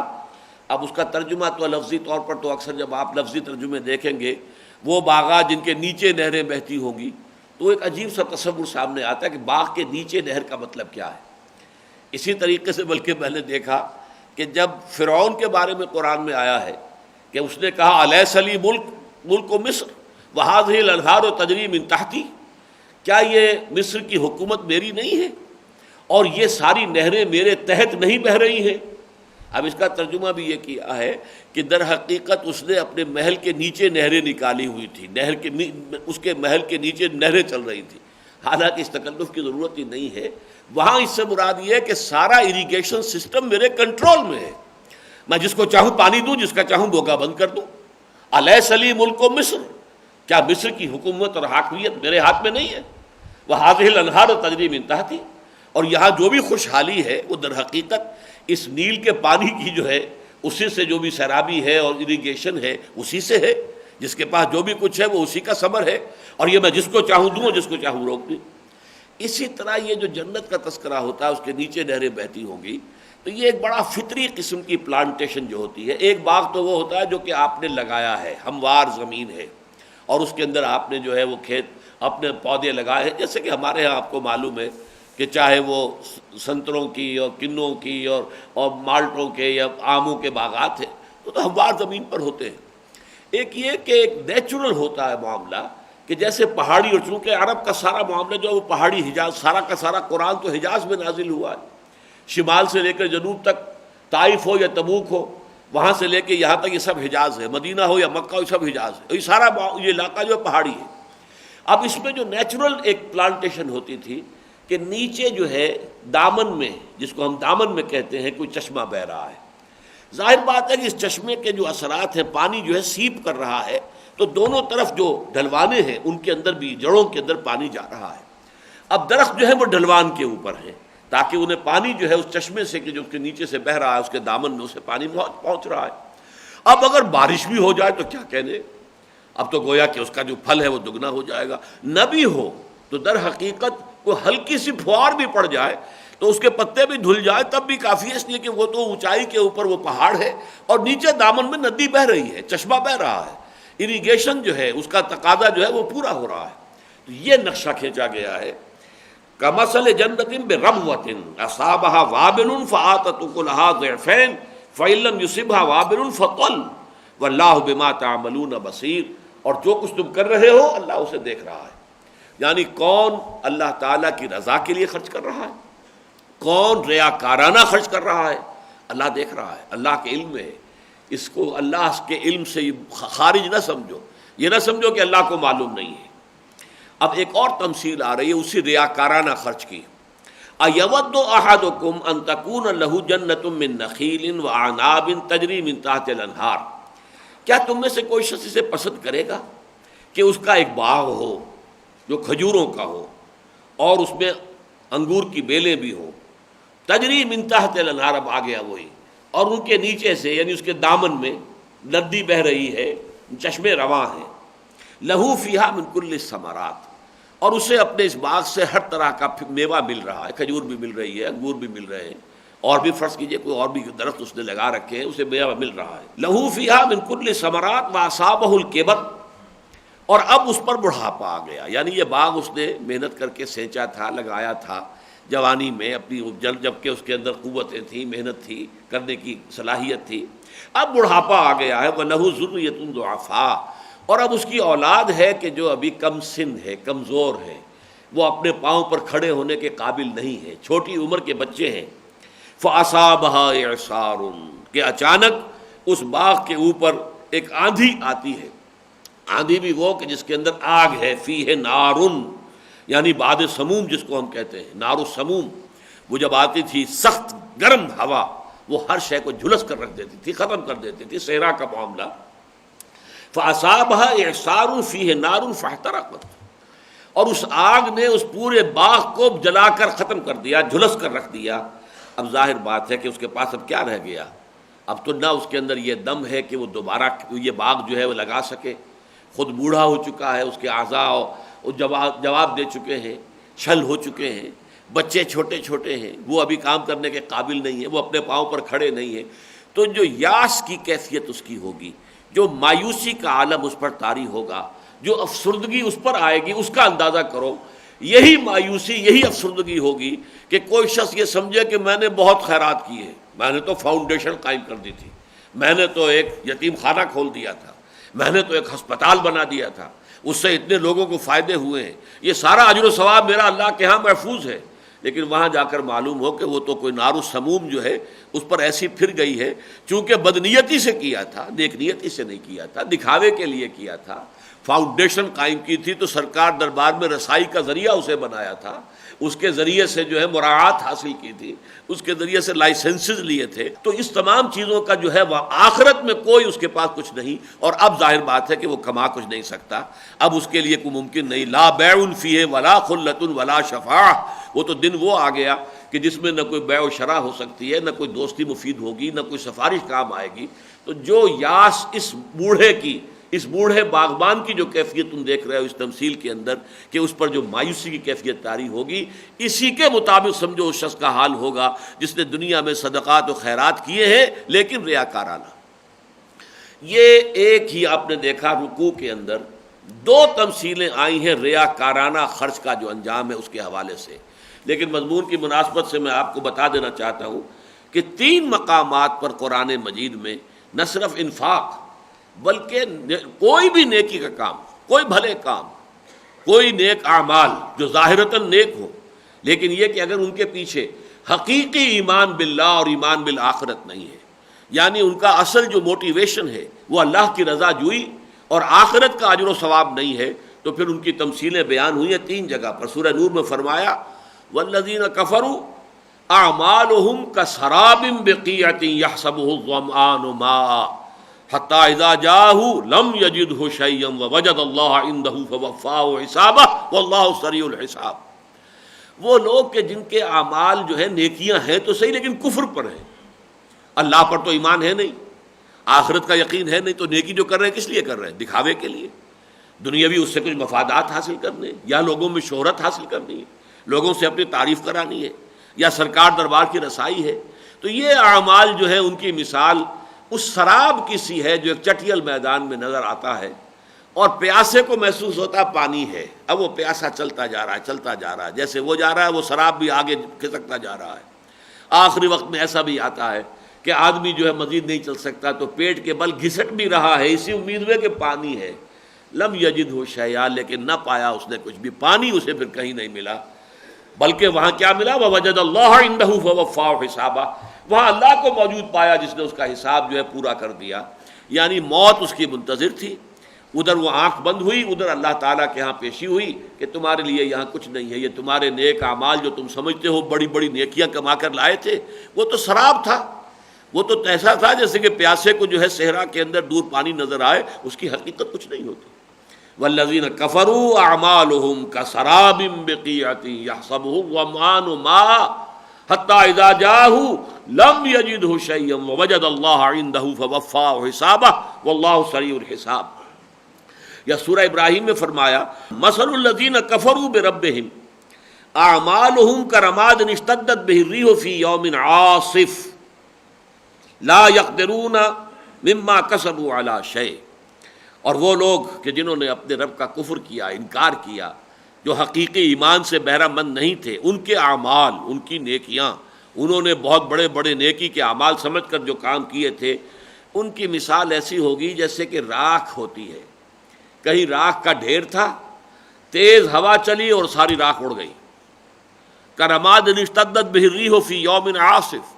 اب اس کا ترجمہ تو لفظی طور پر تو اکثر جب آپ لفظی ترجمے دیکھیں گے وہ باغات جن کے نیچے نہریں بہتی ہوں گی، تو ایک عجیب سا تصور سامنے آتا ہے کہ باغ کے نیچے نہر کا مطلب کیا ہے. اسی طریقے سے بلکہ میں نے دیکھا کہ جب فرعون کے بارے میں قرآن میں آیا ہے کہ اس نے کہا الیس لی ملک مصر وہذہ الانہار تجری من تحتی، کیا یہ مصر کی حکومت میری نہیں ہے اور یہ ساری نہریں میرے تحت نہیں بہہ رہی ہیں. اب اس کا ترجمہ بھی یہ کیا ہے کہ در حقیقت اس نے اپنے محل کے نیچے نہریں نکالی ہوئی تھی، اس کے محل کے نیچے نہریں چل رہی تھیں، حالانکہ اس تکلف کی ضرورت ہی نہیں ہے. وہاں اس سے مراد یہ ہے کہ سارا اریگیشن سسٹم میرے کنٹرول میں ہے، میں جس کو چاہوں پانی دوں، جس کا چاہوں بوگا بند کر دوں. الیس لی ملک مصر، کیا مصر کی حکومت اور حاکمیت میرے ہاتھ میں نہیں ہے؟ وہذہ الانہار تجری من تحتی، اور یہاں جو بھی خوشحالی ہے وہ در حقیقت اس نیل کے پانی کی جو ہے اسی سے جو بھی سیرابی ہے اور اریگیشن ہے اسی سے ہے، جس کے پاس جو بھی کچھ ہے وہ اسی کا ثمر ہے، اور یہ میں جس کو چاہوں دوں اور جس کو چاہوں روک دوں۔ اسی طرح یہ جو جنت کا تذکرہ ہوتا ہے، اس کے نیچے نہریں بہتی ہوں گی، تو یہ ایک بڑا فطری قسم کی پلانٹیشن جو ہوتی ہے۔ ایک باغ تو وہ ہوتا ہے جو کہ آپ نے لگایا ہے، ہموار زمین ہے، اور اس کے اندر آپ نے جو ہے وہ کھیت اپنے پودے لگائے ہیں، جیسے کہ ہمارے ہاں آپ کو معلوم ہے کہ چاہے وہ سنتروں کی اور کنوں کی اور مالٹوں کے یا آموں کے باغات ہیں، تو ہموار زمین پر ہوتے ہیں۔ ایک یہ کہ ایک نیچرل ہوتا ہے معاملہ، کہ جیسے پہاڑی، اور چونکہ عرب کا سارا معاملہ جو ہے وہ پہاڑی حجاز، سارا کا سارا قرآن تو حجاز میں نازل ہوا ہے، شمال سے لے کر جنوب تک، طائف ہو یا تبوک ہو، وہاں سے لے کے یہاں تک یہ سب حجاز ہے، مدینہ ہو یا مکہ ہو، یہ سب حجاز ہے، یہ سارا یہ علاقہ جو ہے پہاڑی ہے۔ اب اس میں جو نیچرل ایک پلانٹیشن ہوتی تھی کہ نیچے جو ہے دامن میں، جس کو ہم دامن میں کہتے ہیں، کوئی چشمہ بہہ رہا ہے، ظاہر بات ہے کہ اس چشمے کے جو اثرات ہیں، پانی جو ہے سیپ کر رہا ہے، تو دونوں طرف جو ڈھلوانے ہیں ان کے اندر بھی، جڑوں کے اندر پانی جا رہا ہے۔ اب درخت جو ہے وہ ڈھلوان کے اوپر ہے، تاکہ انہیں پانی جو ہے اس چشمے سے کہ جو اس کے نیچے سے بہہ رہا ہے، اس کے دامن میں اسے پانی پہنچ رہا ہے۔ اب اگر بارش بھی ہو جائے تو کیا کہنے، اب تو گویا کہ اس کا جو پھل ہے وہ دگنا ہو جائے گا، نہ بھی ہو تو در حقیقت کوئی ہلکی سی پھوار بھی پڑ جائے تو اس کے پتے بھی دھل جائے تب بھی کافی ہے، اس لیے کہ وہ تو اونچائی کے اوپر وہ پہاڑ ہے، اور نیچے دامن میں ندی بہہ رہی ہے، چشمہ بہہ رہا ہے، اریگیشن جو ہے اس کا تقاضا جو ہے وہ پورا ہو رہا ہے۔ تو یہ نقشہ کھینچا گیا ہے، کمثل جنۃ بربوۃ اصابها وابل فآتت اکلها ضعفین فإن لم يصبها وابل فطل واللہ بما تعملون بصیر، اور جو کچھ تم کر رہے ہو اللہ اسے دیکھ رہا ہے۔ یعنی کون اللہ تعالیٰ کی رضا کے لیے خرچ کر رہا ہے، کون ریاکارانہ خرچ کر رہا ہے، اللہ دیکھ رہا ہے، اللہ کے علم میں ہے۔ اس کو اللہ کے علم سے خارج نہ سمجھو، یہ نہ سمجھو کہ اللہ کو معلوم نہیں ہے۔ اب ایک اور تمثیل آ رہی ہے اسی ریاکارانہ خرچ کی۔ اَيَوَدُّ أَحَدُكُمْ أَن تَكُونَ لَهُ جَنَّةٌ مِّن نَخِيلٍ وَأَعْنَابٍ تَجْرِي مِن تَحْتِهَا الْأَنْهَارُ، کیا تم میں سے کوئی شخص اسے پسند کرے گا کہ اس کا ایک باغ ہو جو کھجوروں کا ہو، اور اس میں انگور کی بیلیں بھی ہوں، تجری من تحت الانہار، اب آ گیا وہی، اور ان کے نیچے سے یعنی اس کے دامن میں ندی بہہ رہی ہے، چشمے رواں ہیں، لہو فیہا من کل الثمرات، اور اسے اپنے اس باغ سے ہر طرح کا میوہ مل رہا ہے، کھجور بھی مل رہی ہے، انگور بھی مل رہے ہیں، اور بھی فرض کیجئے کوئی اور بھی درخت اس نے لگا رکھے ہیں، اسے میوہ مل رہا ہے، لہو فیہا من کل الثمرات واصابہ الکبر، اور اب اس پر بڑھاپا آ گیا، یعنی یہ باغ اس نے محنت کر کے سینچا تھا، لگایا تھا جوانی میں اپنی، جبکہ اس کے اندر قوتیں تھیں، محنت تھی، کرنے کی صلاحیت تھی، اب بڑھاپا آ گیا ہے، وَلَهُ ذُرِّيَّةٌ ضُعَفَاء، اور اب اس کی اولاد ہے کہ جو ابھی کم سن ہے، کمزور ہے، وہ اپنے پاؤں پر کھڑے ہونے کے قابل نہیں ہے، چھوٹی عمر کے بچے ہیں۔ فَأَصَابَهَا إِعْصَارٌ، کہ اچانک اس باغ کے اوپر ایک آندھی آتی ہے، آندھی بھی وہ کہ جس کے اندر آگ ہے، فیہ نارن، یعنی باد سموم جس کو ہم کہتے ہیں، نار السموم، وہ جب آتی تھی سخت گرم ہوا، وہ ہر شے کو جھلس کر رکھ دیتی تھی، ختم کر دیتی تھی، صحرا کا معاملہ۔ فَأَصَابَهَا إِعْصَارٌ فِيهِ نَارٌ فَاحْتَرَقَتْ، اور اس آگ نے اس پورے باغ کو جلا کر ختم کر دیا، جھلس کر رکھ دیا۔ اب ظاہر بات ہے کہ اس کے پاس اب کیا رہ گیا، اب تو نہ اس کے اندر یہ دم ہے کہ وہ دوبارہ یہ باغ جو ہے وہ لگا سکے، خود بوڑھا ہو چکا ہے، اس کے اعضاء جواب دے چکے ہیں، چھل ہو چکے ہیں، بچے چھوٹے چھوٹے ہیں، وہ ابھی کام کرنے کے قابل نہیں ہیں، وہ اپنے پاؤں پر کھڑے نہیں ہیں، تو جو یاس کی کیفیت اس کی ہوگی، جو مایوسی کا عالم اس پر طاری ہوگا، جو افسردگی اس پر آئے گی، اس کا اندازہ کرو۔ یہی مایوسی، یہی افسردگی ہوگی کہ کوئی شخص یہ سمجھے کہ میں نے بہت خیرات کی ہے، میں نے تو فاؤنڈیشن قائم کر دی تھی، میں نے تو ایک یتیم خانہ کھول دیا تھا، میں نے تو ایک ہسپتال بنا دیا تھا، اس سے اتنے لوگوں کو فائدے ہوئے ہیں، یہ سارا اجر و ثواب میرا اللہ کے ہاں محفوظ ہے۔ لیکن وہاں جا کر معلوم ہو کہ وہ تو کوئی نار السموم جو ہے اس پر ایسی پھر گئی ہے، چونکہ بدنیتی سے کیا تھا، نیک نیتی سے نہیں کیا تھا، دکھاوے کے لیے کیا تھا، فاؤنڈیشن قائم کی تھی تو سرکار دربار میں رسائی کا ذریعہ اسے بنایا تھا، اس کے ذریعے سے جو ہے مراعات حاصل کی تھی، اس کے ذریعے سے لائسنسز لیے تھے، تو اس تمام چیزوں کا جو ہے وہ آخرت میں کوئی اس کے پاس کچھ نہیں، اور اب ظاہر بات ہے کہ وہ کما کچھ نہیں سکتا، اب اس کے لیے کوئی ممکن نہیں، لا بیع فیہ ولا خلۃ ولا شفاعہ، وہ تو دن وہ آ گیا کہ جس میں نہ کوئی بیع و شرع ہو سکتی ہے، نہ کوئی دوستی مفید ہوگی، نہ کوئی سفارش کام آئے گی، تو جو یاس اس بوڑھے باغبان کی جو کیفیت تم دیکھ رہے ہو اس تمثیل کے اندر، کہ اس پر جو مایوسی کی کیفیت طاری ہوگی، اسی کے مطابق سمجھو اس شخص کا حال ہوگا جس نے دنیا میں صدقات و خیرات کیے ہیں لیکن ریاکارانہ۔ یہ ایک ہی آپ نے دیکھا رکوع کے اندر دو تمثیلیں آئی ہیں ریاکارانہ خرچ کا جو انجام ہے اس کے حوالے سے، لیکن مضمون کی مناسبت سے میں آپ کو بتا دینا چاہتا ہوں کہ 3 مقامات پر قرآن مجید میں نہ صرف انفاق بلکہ کوئی بھی نیکی کا کام، کوئی بھلے کام، کوئی نیک اعمال جو ظاہرتاً نیک ہو، لیکن یہ کہ اگر ان کے پیچھے حقیقی ایمان باللہ اور ایمان بالآخرت نہیں ہے، یعنی ان کا اصل جو موٹیویشن ہے وہ اللہ کی رضا جوئی اور آخرت کا اجر و ثواب نہیں ہے، تو پھر ان کی تمثیلیں بیان ہوئی ہیں 3 جگہ پر۔ سورہ نور میں فرمایا والذین کفروا اعمالهم کسراب بقیعۃ یحسبہ الظمآن ماء حتی اذا جاءہ لم یجدہ شیئا ووجد اللہ عندہ فوفاہ حسابہ واللہ سریع الحساب۔ وہ لوگ کہ جن کے اعمال جو ہے نیکیاں ہیں تو صحیح لیکن کفر پر ہیں، اللہ پر تو ایمان ہے نہیں، آخرت کا یقین ہے نہیں، تو نیکی جو کر رہے ہیں کس لیے کر رہے ہیں؟ دکھاوے کے لیے، دنیاوی اس سے کچھ مفادات حاصل کرنے، یا لوگوں میں شہرت حاصل کرنی ہے، لوگوں سے اپنی تعریف کرانی ہے، یا سرکار دربار کی رسائی ہے۔ تو یہ اعمال جو ہے ان کی مثال اس سراب کی سی ہے جو ایک چٹیل میدان میں نظر آتا ہے اور پیاسے کو محسوس ہوتا پانی ہے، اب وہ پیاسا چلتا جا رہا ہے چلتا جا رہا ہے، جیسے وہ جا رہا ہے وہ سراب بھی آگے کھسکتا جا رہا ہے۔ آخری وقت میں ایسا بھی آتا ہے کہ آدمی جو ہے مزید نہیں چل سکتا تو پیٹ کے بل گھسٹ بھی رہا ہے اسی امید میں کہ پانی ہے، لم یجدہ شیئا، لیکن نہ پایا اس نے کچھ بھی، پانی اسے پھر کہیں نہیں ملا، بلکہ وہاں کیا ملا؟ ووجد اللہ عندہ فوفاہ حسابہ، وہاں اللہ کو موجود پایا جس نے اس کا حساب جو ہے پورا کر دیا۔ یعنی موت اس کی منتظر تھی، ادھر وہ آنکھ بند ہوئی، ادھر اللہ تعالیٰ کے ہاں پیشی ہوئی کہ تمہارے لیے یہاں کچھ نہیں ہے، یہ تمہارے نیک اعمال جو تم سمجھتے ہو بڑی بڑی نیکیاں کما کر لائے تھے وہ تو سراب تھا، وہ تو ایسا تھا جیسے کہ پیاسے کو جو ہے صحرا کے اندر دور پانی نظر آئے، اس کی حقیقت کچھ نہیں ہوتی۔ والذین کفروا اعمالهم کسراب بقیعۃ یحسبہ الظمآن ماء حتی اذا جاءہ لم یجدہ شیئا ووجد اللہ عندہ فوفاہ حسابہ واللہ سریع الحساب۔ یا سورہ ابراہیم میں فرمایا مثل الذین کفروا بربہم اعمالهم کرماد اشتدت بہ الریح فی یوم عاصف لا یقدرون مما کسبوا علی شیء۔ اور وہ لوگ کہ جنہوں نے اپنے رب کا کفر کیا، انکار کیا، جو حقیقی ایمان سے بہرہ مند نہیں تھے، ان کے اعمال، ان کی نیکیاں، انہوں نے بہت بڑے بڑے نیکی کے اعمال سمجھ کر جو کام کیے تھے، ان کی مثال ایسی ہوگی جیسے کہ راکھ ہوتی ہے، کہیں راکھ کا ڈھیر تھا، تیز ہوا چلی اور ساری راکھ اڑ گئی۔ کرماد اشتدت بہ الریح فی یوم عاصف،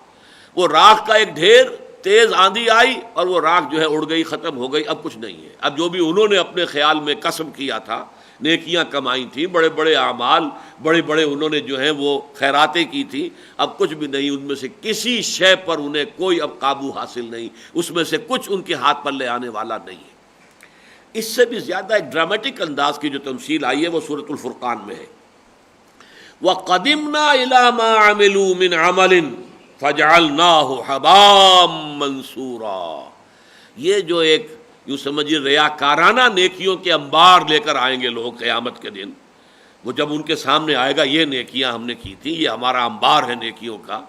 وہ راکھ کا ایک ڈھیر، تیز آندھی آئی اور وہ راکھ جو ہے اڑ گئی، ختم ہو گئی، اب کچھ نہیں ہے۔ اب جو بھی انہوں نے اپنے خیال میں قسم کیا تھا، نیکیاں کمائی تھیں، بڑے بڑے اعمال، بڑے بڑے انہوں نے جو ہیں وہ خیراتیں کی تھیں، اب کچھ بھی نہیں، ان میں سے کسی شے پر انہیں کوئی اب قابو حاصل نہیں، اس میں سے کچھ ان کے ہاتھ پلے آنے والا نہیں ہے۔ اس سے بھی زیادہ ایک ڈرامٹک انداز کی جو تمثیل آئی ہے وہ سورۃ الفرقان میں ہے۔ وَقَدِمْنَا إِلَىٰ مَا عَمِلُوا مِنْ عَمَلٍ فَجَعَلْنَاهُ حَبَاءً مَنْثُورًا۔ یہ جو ایک یوں سمجھیے ریاکارانہ نیکیوں کے انبار لے کر آئیں گے لوگ قیامت کے دن، وہ جب ان کے سامنے آئے گا یہ نیکیاں ہم نے کی تھی، یہ ہمارا انبار ہے نیکیوں کا،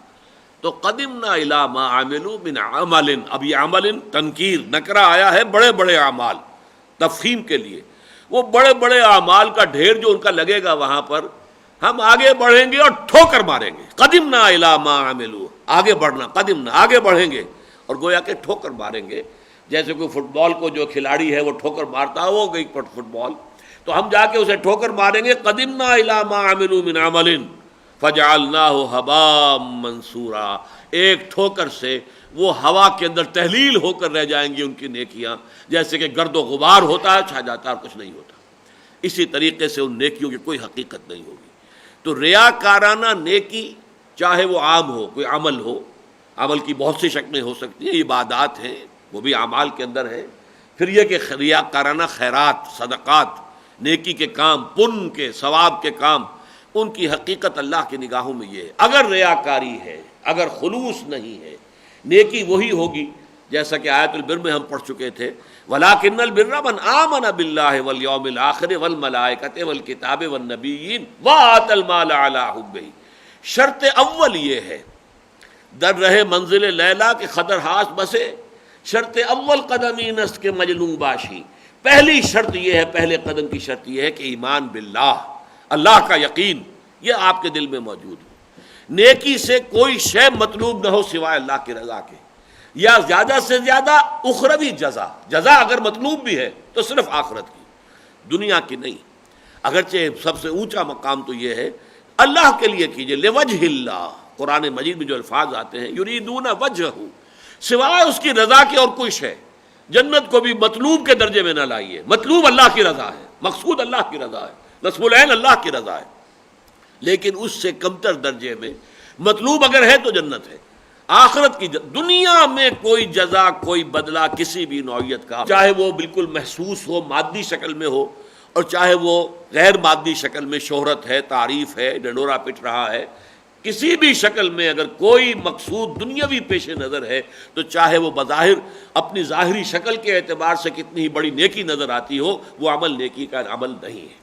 تو قدمنا الی ما عملوا من عمل، اب یہ عمل تنکیر نکرہ آیا ہے، بڑے بڑے اعمال تفخیم کے لیے، وہ بڑے بڑے اعمال کا ڈھیر جو ان کا لگے گا وہاں پر، ہم آگے بڑھیں گے اور ٹھوکر ماریں گے۔ قدمنا الی ما عملوا، آگے بڑھنا، قدمنا آگے بڑھیں گے اور گویا کہ ٹھوکر ماریں گے، جیسے کوئی فٹ بال کو جو کھلاڑی ہے وہ ٹھوکر مارتا ہے، وہ گئی فٹ بال، تو ہم جا کے اسے ٹھوکر ماریں گے۔ قدمنا الی ما عملوا من عمل فجعلناہ حباء منثورا، ایک ٹھوکر سے وہ ہوا کے اندر تحلیل ہو کر رہ جائیں گی ان کی نیکیاں، جیسے کہ گرد و غبار ہوتا ہے، چھا جاتا ہے، کچھ نہیں ہوتا۔ اسی طریقے سے ان نیکیوں کی کوئی حقیقت نہیں ہوگی۔ تو ریاکارانہ نیکی چاہے وہ عام ہو، کوئی عمل ہو، عمل کی بہت سی شکلیں ہو سکتی ہیں، عبادات ہیں وہ بھی اعمال کے اندر ہے، پھر یہ کہ ریاکارانہ خیرات، صدقات، نیکی کے کام، پن کے ثواب کے کام، ان کی حقیقت اللہ کی نگاہوں میں یہ ہے۔ اگر ریاکاری ہے، اگر خلوص نہیں ہے، نیکی وہی ہوگی جیسا کہ آیت البر میں ہم پڑھ چکے تھے، وَلَٰكِنَّ الْبِرَّ مَنْ آمَنَ بِاللَّهِ وَالْيَوْمِ الْآخِرِ وَالْمَلَائِكَةِ وَالْكِتَابِ وَالنَّبِيِّينَ وَآتَى الْمَالَ عَلَىٰ حُبِّهِ۔ شرط اول یہ ہے، در رہے منزل لیلا کے خدر ہاس بسے، شرط اول قدمین است کے مجنون باشی۔ پہلی شرط یہ ہے، پہلے قدم کی شرط یہ ہے کہ ایمان باللہ، اللہ کا یقین یہ آپ کے دل میں موجود ہو۔ نیکی سے کوئی شے مطلوب نہ ہو سوائے اللہ کی رضا کے، یا زیادہ سے زیادہ اخروی جزا، جزا اگر مطلوب بھی ہے تو صرف آخرت کی، دنیا کی نہیں۔ اگرچہ سب سے اونچا مقام تو یہ ہے اللہ کے لیے کیجئے، لوجہ اللہ۔ قرآن مجید میں جو الفاظ آتے ہیں، یریدون وجہہ، سوائے اس کی رضا کے اور کوئی شے، جنت کو بھی مطلوب کے درجے میں نہ لائیے۔ مطلوب اللہ کی رضا ہے، مقصود اللہ کی رضا ہے، نصب العین اللہ کی رضا ہے، لیکن اس سے کمتر درجے میں مطلوب اگر ہے تو جنت ہے، آخرت کی دنیا میں کوئی جزا، کوئی بدلہ کسی بھی نوعیت کا، چاہے وہ بالکل محسوس ہو، مادی شکل میں ہو، اور چاہے وہ غیر مادی شکل میں، شہرت ہے، تعریف ہے، ڈنڈورا پٹ رہا ہے، کسی بھی شکل میں اگر کوئی مقصود دنیاوی پیش نظر ہے تو چاہے وہ بظاہر اپنی ظاہری شکل کے اعتبار سے کتنی ہی بڑی نیکی نظر آتی ہو، وہ عمل نیکی کا عمل نہیں ہے۔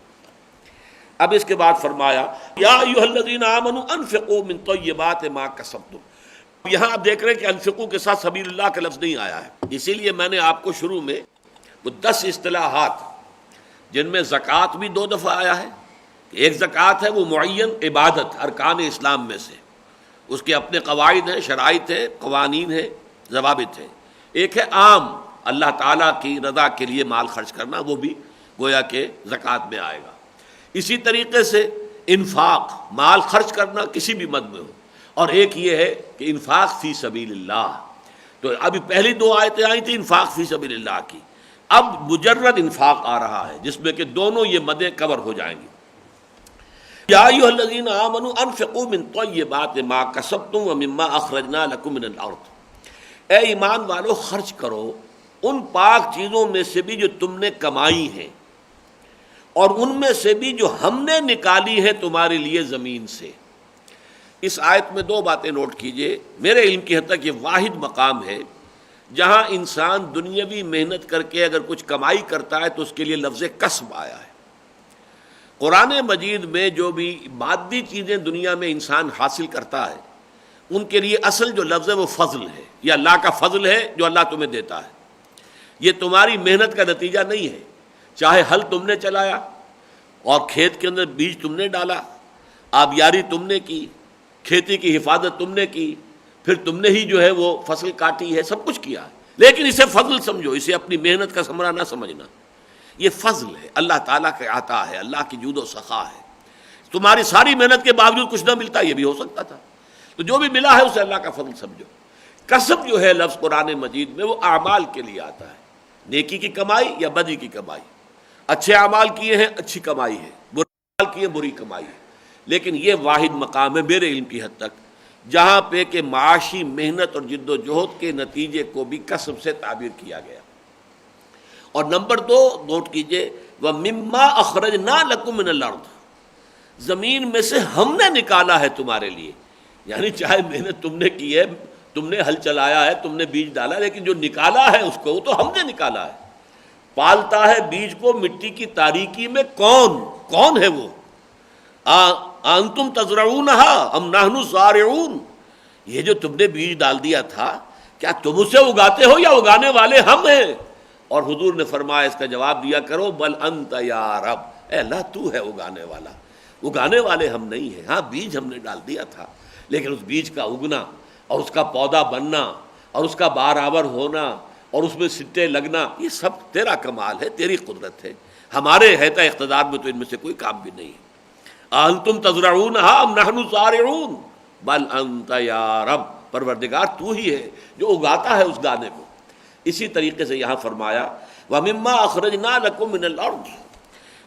اب اس کے بعد فرمایا یا ایھا الذین آمنوا انفقوا من طیبات ما کسبتم۔ یہاں آپ دیکھ رہے ہیں کہ انفقوا کے ساتھ سبیل اللہ کا لفظ نہیں آیا ہے، اسی لیے میں نے آپ کو شروع میں وہ 10 اصطلاحات جن میں زکوٰۃ بھی 2 دفعہ آیا ہے، ایک زکوٰۃ ہے وہ معین عبادت ارکان اسلام میں سے، اس کے اپنے قواعد ہیں، شرائط ہیں، قوانین ہیں، ضوابط ہیں۔ ایک ہے عام، اللہ تعالیٰ کی رضا کے لیے مال خرچ کرنا، وہ بھی گویا کہ زکوٰۃ میں آئے گا۔ اسی طریقے سے انفاق، مال خرچ کرنا کسی بھی مد میں ہو، اور ایک یہ ہے کہ انفاق فی سبیل اللہ۔ تو ابھی پہلی 2 آیتیں آئی تھیں انفاق فی سبیل اللہ کی، اب مجرد انفاق آ رہا ہے جس میں کہ دونوں یہ مدیں کور ہو جائیں گی۔ یا ایھا الذین آمنوا انفقوا من طیبات ما کسبتم ومما اخرجنا لکم من الارض۔ اے ایمان والو، خرچ کرو ان پاک چیزوں میں سے بھی جو تم نے کمائی ہیں، اور ان میں سے بھی جو ہم نے نکالی ہے تمہارے لیے زمین سے۔ اس آیت میں 2 باتیں نوٹ کیجئے۔ میرے علم کی حد تک یہ واحد مقام ہے جہاں انسان دنیاوی محنت کر کے اگر کچھ کمائی کرتا ہے تو اس کے لیے لفظ کسب آیا ہے۔ قرآن مجید میں جو بھی مادی چیزیں دنیا میں انسان حاصل کرتا ہے، ان کے لیے اصل جو لفظ ہے وہ فضل ہے، یہ اللہ کا فضل ہے جو اللہ تمہیں دیتا ہے، یہ تمہاری محنت کا نتیجہ نہیں ہے۔ چاہے ہل تم نے چلایا اور کھیت کے اندر بیج تم نے ڈالا، آبیاری تم نے کی، کھیتی کی حفاظت تم نے کی، پھر تم نے ہی جو ہے وہ فصل کاٹی ہے، سب کچھ کیا ہے، لیکن اسے فضل سمجھو، اسے اپنی محنت کا ثمرہ نہ سمجھنا۔ یہ فضل ہے، اللہ تعالیٰ کا عطا ہے، اللہ کی جود و سخا ہے۔ تمہاری ساری محنت کے باوجود کچھ نہ ملتا، یہ بھی ہو سکتا تھا، تو جو بھی ملا ہے اسے اللہ کا فضل سمجھو۔ کسب جو ہے لفظ قرآن مجید میں وہ اعمال کے لیے آتا ہے، نیکی کی کمائی یا بدی کی کمائی۔ اچھے اعمال کیے ہیں اچھی کمائی ہے، برے اعمال کیے بری کمائی ہے، لیکن یہ واحد مقام ہے میرے علم کی حد تک جہاں پہ کہ معاشی محنت اور جد و جہد کے نتیجے کو بھی کسب سے تعبیر کیا گیا۔ اور نمبر 2 نوٹ کیجئے، وَمِمَّا أَخْرَجْنَا لَكُم مِّنَ الْأَرْضِ، زمین میں سے ہم نے نکالا ہے تمہارے لیے، یعنی چاہے محنت تم نے کی ہے، تم نے ہل چلایا ہے، تم نے بیج ڈالا، لیکن جو نکالا ہے اس کو تو ہم نے نکالا ہے۔ پالتا ہے بیج کو مٹی کی تاریکی میں کون ہے وہ؟ انتم تزرعونہا ام نحن الزارعون، یہ جو تم نے بیج ڈال دیا تھا کیا تم اسے اگاتے ہو یا اگانے والے ہم ہیں؟ اور حضور نے فرمایا اس کا جواب دیا کرو، بل انت یا رب، اے اللہ تو ہے اگانے والا، اگانے والے ہم نہیں ہیں۔ ہاں بیج ہم نے ڈال دیا تھا، لیکن اس بیج کا اگنا اور اس کا پودا بننا اور اس کا بارآور ہونا اور اس میں سٹے لگنا، یہ سب تیرا کمال ہے، تیری قدرت ہے، ہمارے حیطۂ اقتدار میں تو ان میں سے کوئی کام بھی نہیں ہے۔ انتم تزرعونہا ام نحن الزارعون بل انت یا رب، پروردگار تو ہی ہے جو اگاتا ہے اس دانے کو۔ اسی طریقے سے یہاں فرمایا وَمِمَّا أَخْرَجْنَا لَكُم مِّنَ الْأَرْضِ،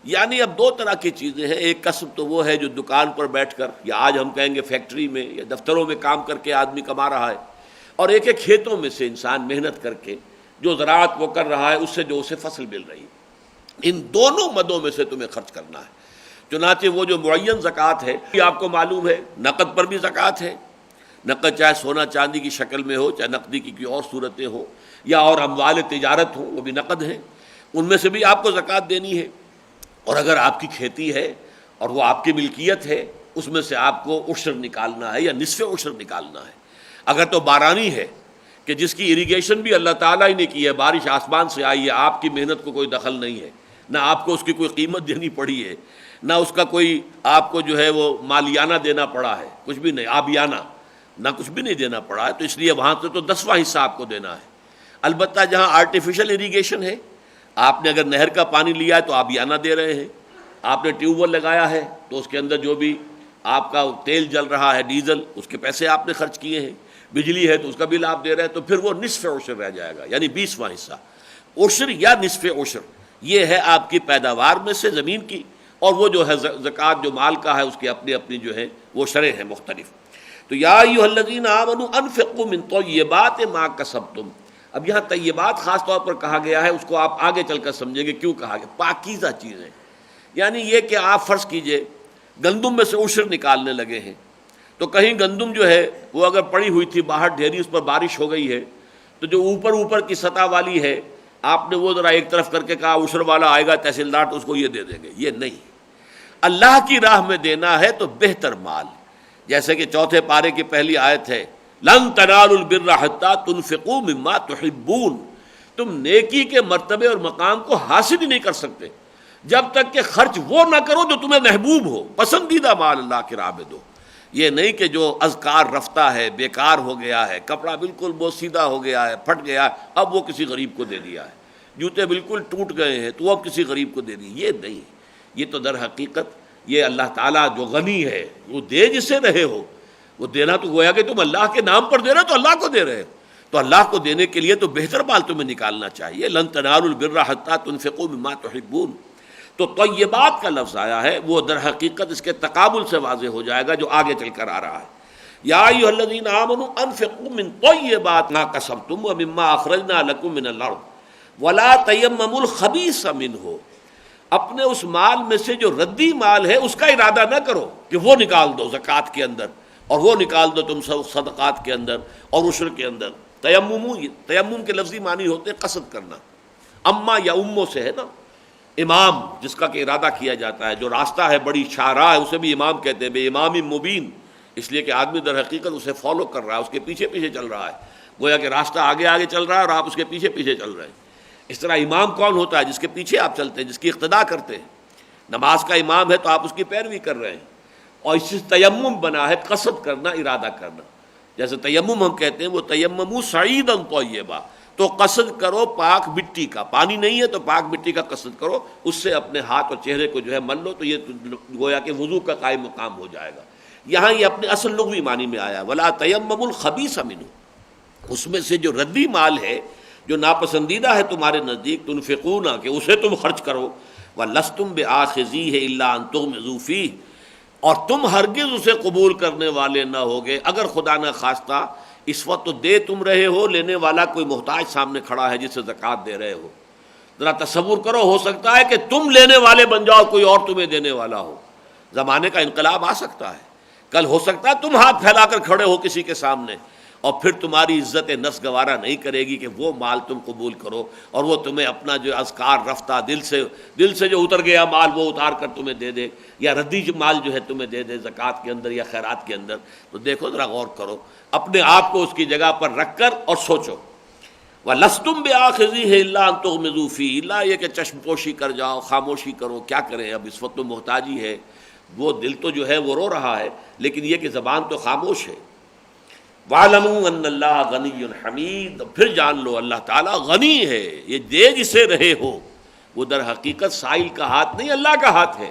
یعنی اب 2 طرح کی چیزیں ہیں۔ ایک کسب تو وہ ہے جو دکان پر بیٹھ کر یا آج ہم کہیں گے فیکٹری میں یا دفتروں میں کام کر کے آدمی کما رہا ہے، اور ایک کھیتوں میں سے انسان محنت کر کے جو زراعت وہ کر رہا ہے اس سے جو اسے فصل مل رہی ہے۔ ان دونوں مدوں میں سے تمہیں خرچ کرنا ہے۔ چنانچہ وہ جو معین زکوٰۃ ہے یہ آپ کو معلوم ہے، نقد پر بھی زکوٰۃ ہے، نقد چاہے سونا چاندی کی شکل میں ہو، چاہے نقدی کی کوئی اور صورتیں ہوں، یا اور اموال تجارت ہوں، وہ بھی نقد ہیں، ان میں سے بھی آپ کو زکوٰۃ دینی ہے۔ اور اگر آپ کی کھیتی ہے اور وہ آپ کی ملکیت ہے، اس میں سے آپ کو عشر نکالنا ہے یا نصف عشر نکالنا ہے۔ اگر تو بارانی ہے کہ جس کی اریگیشن بھی اللہ تعالیٰ ہی نے کی ہے، بارش آسمان سے آئی ہے، آپ کی محنت کو کوئی دخل نہیں ہے، نہ آپ کو اس کی کوئی قیمت دینی پڑی ہے، نہ اس کا کوئی آپ کو جو ہے وہ مالیانہ دینا پڑا ہے، کچھ بھی نہیں، آبیانہ نہ کچھ بھی نہیں دینا پڑا ہے، تو اس لیے وہاں سے تو 10واں حصہ آپ کو دینا ہے۔ البتہ جہاں آرٹیفیشل اریگیشن ہے، آپ نے اگر نہر کا پانی لیا ہے تو آبیانہ دے رہے ہیں، آپ نے ٹیوب ویل لگایا ہے تو اس کے اندر جو بھی آپ کا تیل جل رہا ہے، ڈیزل، اس کے پیسے آپ نے خرچ کیے ہیں، بجلی ہے تو اس کا بل آپ دے رہے ہیں، تو پھر وہ نصف عشر رہ جائے گا، یعنی 20واں حصہ عشر یا نصف عشر، یہ ہے آپ کی پیداوار میں سے زمین کی، اور وہ جو ہے زکوٰۃ جو مال کا ہے اس کی اپنی اپنی جو ہے وہ شرح ہیں مختلف۔ تو یا ایھا الذین آمنوا انفقوا من طیبات ما کسبتم، اب یہاں طیبات خاص طور پر کہا گیا ہے، اس کو آپ آگے چل کر سمجھیں گے کیوں کہا گیا، پاکیزہ چیزیں، یعنی یہ کہ آپ فرض کیجئے گندم میں سے عشر نکالنے لگے ہیں، تو کہیں گندم جو ہے وہ اگر پڑی ہوئی تھی باہر ڈھیری، اس پر بارش ہو گئی ہے، تو جو اوپر کی سطح والی ہے آپ نے وہ ذرا ایک طرف کر کے کہا عشر والا آئے گا تحصیلدار تو اس کو یہ دے دیں گے، یہ نہیں، اللہ کی راہ میں دینا ہے تو بہتر مال، جیسے کہ چوتھے پارے کی پہلی آیت ہے لن تنالوا البر حتى تنفقوا مما تحبون، تم نیکی کے مرتبے اور مقام کو حاصل ہی نہیں کر سکتے جب تک کہ خرچ وہ نہ کرو جو تمہیں محبوب ہو، پسندیدہ مال اللہ کی راہ میں دو۔ یہ نہیں کہ جو اذکار رفتہ ہے، بیکار ہو گیا ہے، کپڑا بالکل بوسیدہ ہو گیا ہے، پھٹ گیا ہے، اب وہ کسی غریب کو دے دیا ہے، جوتے بالکل ٹوٹ گئے ہیں تو اب کسی غریب کو دے دی، یہ نہیں، یہ تو در حقیقت یہ اللہ تعالیٰ جو غنی ہے وہ دے جسے رہے ہو، وہ دینا تو گویا کہ تم اللہ کے نام پر دے رہے ہو تو اللہ کو دے رہے ہو، تو اللہ کو دینے کے لیے تو بہتر مال تمہیں نکالنا چاہیے۔ لن تنالوا البر حتى تنفقوا مما تحبون، تو طیبات کا لفظ آیا ہے وہ در حقیقت اس کے تقابل سے واضح ہو جائے گا جو آگے چل کر آ رہا ہے، یا ایھا الذین آمنوا انفقوا من طیبات ما کسبتم ومما اخرجنا لکم من الارض ولا تیمموا الخبیث منہ، اپنے اس مال میں سے جو ردی مال ہے اس کا ارادہ نہ کرو کہ وہ نکال دو زکوٰۃ کے اندر اور وہ نکال دو تم سب صدقات کے اندر اور عشر کے اندر۔ تیمم کے لفظی معنی ہوتے ہیں قصد کرنا، اما یا امو سے ہے نا، امام جس کا کہ ارادہ کیا جاتا ہے، جو راستہ ہے بڑی شاہراہ ہے اسے بھی امام کہتے ہیں، بے امام مبین، اس لیے کہ آدمی در حقیقت اسے فالو کر رہا ہے، اس کے پیچھے پیچھے چل رہا ہے، گویا کہ راستہ آگے آگے چل رہا ہے اور آپ اس کے پیچھے پیچھے چل رہے ہیں۔ اس طرح امام کون ہوتا ہے؟ جس کے پیچھے آپ چلتے ہیں، جس کی اقتداء کرتے ہیں۔ نماز کا امام ہے تو آپ اس کی پیروی کر رہے ہیں، اور اس سے تیمم بنا ہے قصد کرنا، ارادہ کرنا، جیسے تیمم ہم کہتے ہیں وہ تیمموا صعیدا طیبا، تو قصد کرو پاک مٹی کا، پانی نہیں ہے تو پاک مٹی کا قصد کرو، اس سے اپنے ہاتھ اور چہرے کو جو ہے مل لو، تو یہ گویا کہ وضو کا قائم مقام ہو جائے گا۔ یہاں یہ اپنے اصل لغوی معنی میں آیا ولا تیمموا الخبیث منہ، اس میں سے جو ردی مال ہے جو ناپسندیدہ ہے تمہارے نزدیک، تنفقون کہ اسے تم خرچ کرو، وَلَسْتُمْ بِآخِذِيهِ إِلَّا أَن تُغْمِضُوا فِيهِ، اور تم ہرگز اسے قبول کرنے والے نہ ہوگے اگر خدا نہ خواستہ اس وقت تو دے تم رہے ہو، لینے والا کوئی محتاج سامنے کھڑا ہے جسے زکوٰۃ دے رہے ہو، ذرا تصور کرو، ہو سکتا ہے کہ تم لینے والے بن جاؤ، کوئی اور تمہیں دینے والا ہو، زمانے کا انقلاب آ سکتا ہے، کل ہو سکتا ہے تم ہاتھ پھیلا کر کھڑے ہو کسی کے سامنے، اور پھر تمہاری عزت نفس گوارا نہیں کرے گی کہ وہ مال تم قبول کرو، اور وہ تمہیں اپنا جو اذکار رفتہ دل سے جو اتر گیا مال وہ اتار کر تمہیں دے دے، یا ردی مال جو ہے تمہیں دے دے زکوٰۃ کے اندر یا خیرات کے اندر۔ تو دیکھو ذرا غور کرو، اپنے آپ کو اس کی جگہ پر رکھ کر اور سوچو، وَلَسْتُمْ بِآخِذِيهِ إِلَّا أَن تُغْمِضُوا فِيهِ، الا یہ کہ چشم پوشی کر جاؤ، خاموشی کرو، کیا کریں، اب اس وقت تو محتاجی ہے، وہ دل تو جو ہے وہ رو رہا ہے، لیکن یہ کہ زبان تو خاموش ہے۔ وَاعْلَمُوا أَنَّ اللَّهَ غَنِيٌّ حَمِيدٌ، پھر جان لو اللہ تعالیٰ غنی ہے، یہ دے جسے رہے ہو، وہ در حقیقت سائل کا ہاتھ نہیں اللہ کا ہاتھ ہے،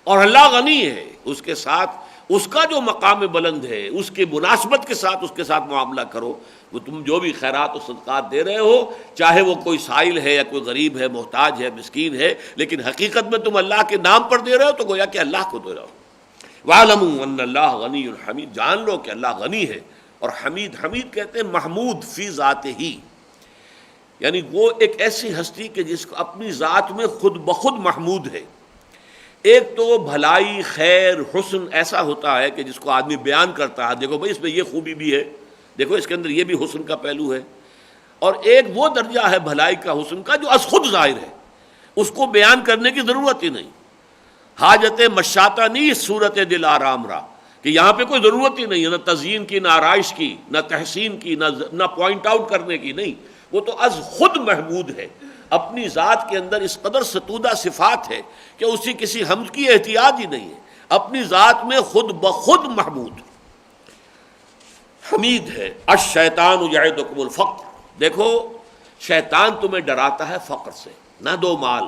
اور اللہ غنی ہے، اس کے ساتھ اس کا جو مقام بلند ہے اس کی مناسبت کے ساتھ اس کے ساتھ معاملہ کرو۔ وہ تم جو بھی خیرات و صدقات دے رہے ہو، چاہے وہ کوئی سائل ہے یا کوئی غریب ہے، محتاج ہے، مسکین ہے، لیکن حقیقت میں تم اللہ کے نام پر دے رہے ہو تو گویا کہ اللہ کو دے رہے ہو۔ وَاعْلَمُوا أَنَّ اللَّهَ غَنِيٌّ حَمِيدٌ، جان لو کہ اللہ غنی ہے اور حمید کہتے ہیں محمود فی ذاتہ ہی، یعنی وہ ایک ایسی ہستی کہ جس کو اپنی ذات میں خود بخود محمود ہے، ایک تو بھلائی، خیر، حسن ایسا ہوتا ہے کہ جس کو آدمی بیان کرتا ہے، دیکھو بھائی اس میں یہ خوبی بھی ہے، دیکھو اس کے اندر یہ بھی حسن کا پہلو ہے. اور ایک وہ درجہ ہے بھلائی کا، حسن کا، جو از خود ظاہر ہے، اس کو بیان کرنے کی ضرورت ہی نہیں. حاجت مشاطہ نہیں صورت دل آرام را، کہ یہاں پہ کوئی ضرورت ہی نہیں ہے، نہ تزئین کی، نہ آرائش کی، نہ تحسین کی، نہ پوائنٹ آؤٹ کرنے کی، نہیں، وہ تو از خود محمود ہے. اپنی ذات کے اندر اس قدر ستودہ صفات ہے کہ اسی کسی حمد کی احتیاج ہی نہیں ہے، اپنی ذات میں خود بخود محمود حمید ہے. الشیطان یعدکم الفقر، دیکھو شیطان تمہیں ڈراتا ہے فقر سے. نہ دو مال،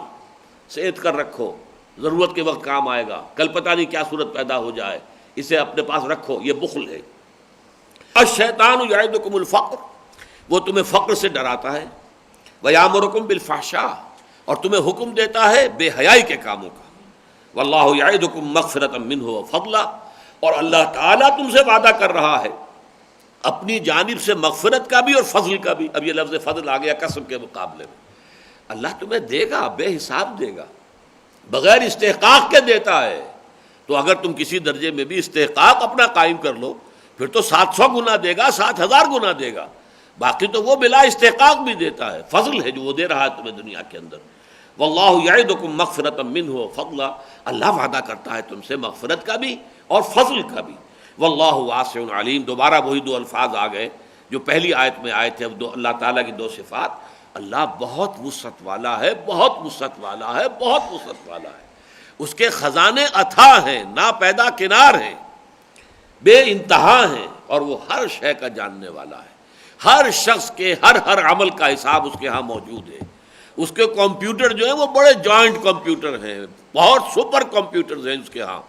صحت کر رکھو، ضرورت کے وقت کام آئے گا، کل پتہ نہیں کیا صورت پیدا ہو جائے، اسے اپنے پاس رکھو، یہ بخل ہے. الشیطان یعدکم الفقر، وہ تمہیں فقر سے ڈراتا ہے. ویامرکم بالفحشاء، اور تمہیں حکم دیتا ہے بے حیائی کے کاموں کا. واللہ یعدکم مغفرۃ منہ وفضلا، اور اللہ تعالیٰ تم سے وعدہ کر رہا ہے اپنی جانب سے مغفرت کا بھی اور فضل کا بھی. اب یہ لفظ فضل آ گیا قسم کے مقابلے میں. اللہ تمہیں دے گا، بے حساب دے گا، بغیر استحقاق کے دیتا ہے. تو اگر تم کسی درجے میں بھی استحقاق اپنا قائم کر لو پھر تو 700 گنا دے گا، 7000 گنا دے گا. باقی تو وہ بلا استحقاق بھی دیتا ہے، فضل ہے جو وہ دے رہا ہے تمہیں دنیا کے اندر. واللہ یعدکم مغفرۃ منہ وفضلا، اللہ وعدہ کرتا ہے تم سے مغفرت کا بھی اور فضل کا بھی. واللہ واسع علیم، دوبارہ وہی دو الفاظ آ گئے جو پہلی آیت میں آئے تھے. اب اللہ تعالیٰ کی دو صفات، اللہ بہت وسعت والا ہے، بہت وسعت والا ہے، بہت وسعت والا ہے. اس کے خزانے اتھا ہیں، نا پیدا کنار ہیں، بے انتہا ہیں، اور وہ ہر شے کا جاننے والا ہے. ہر شخص کے ہر عمل کا حساب اس کے ہاں موجود ہے. اس کے کمپیوٹر جو ہیں وہ بڑے جوائنٹ کمپیوٹر ہیں، بہت سپر کمپیوٹرز ہیں اس کے ہاں،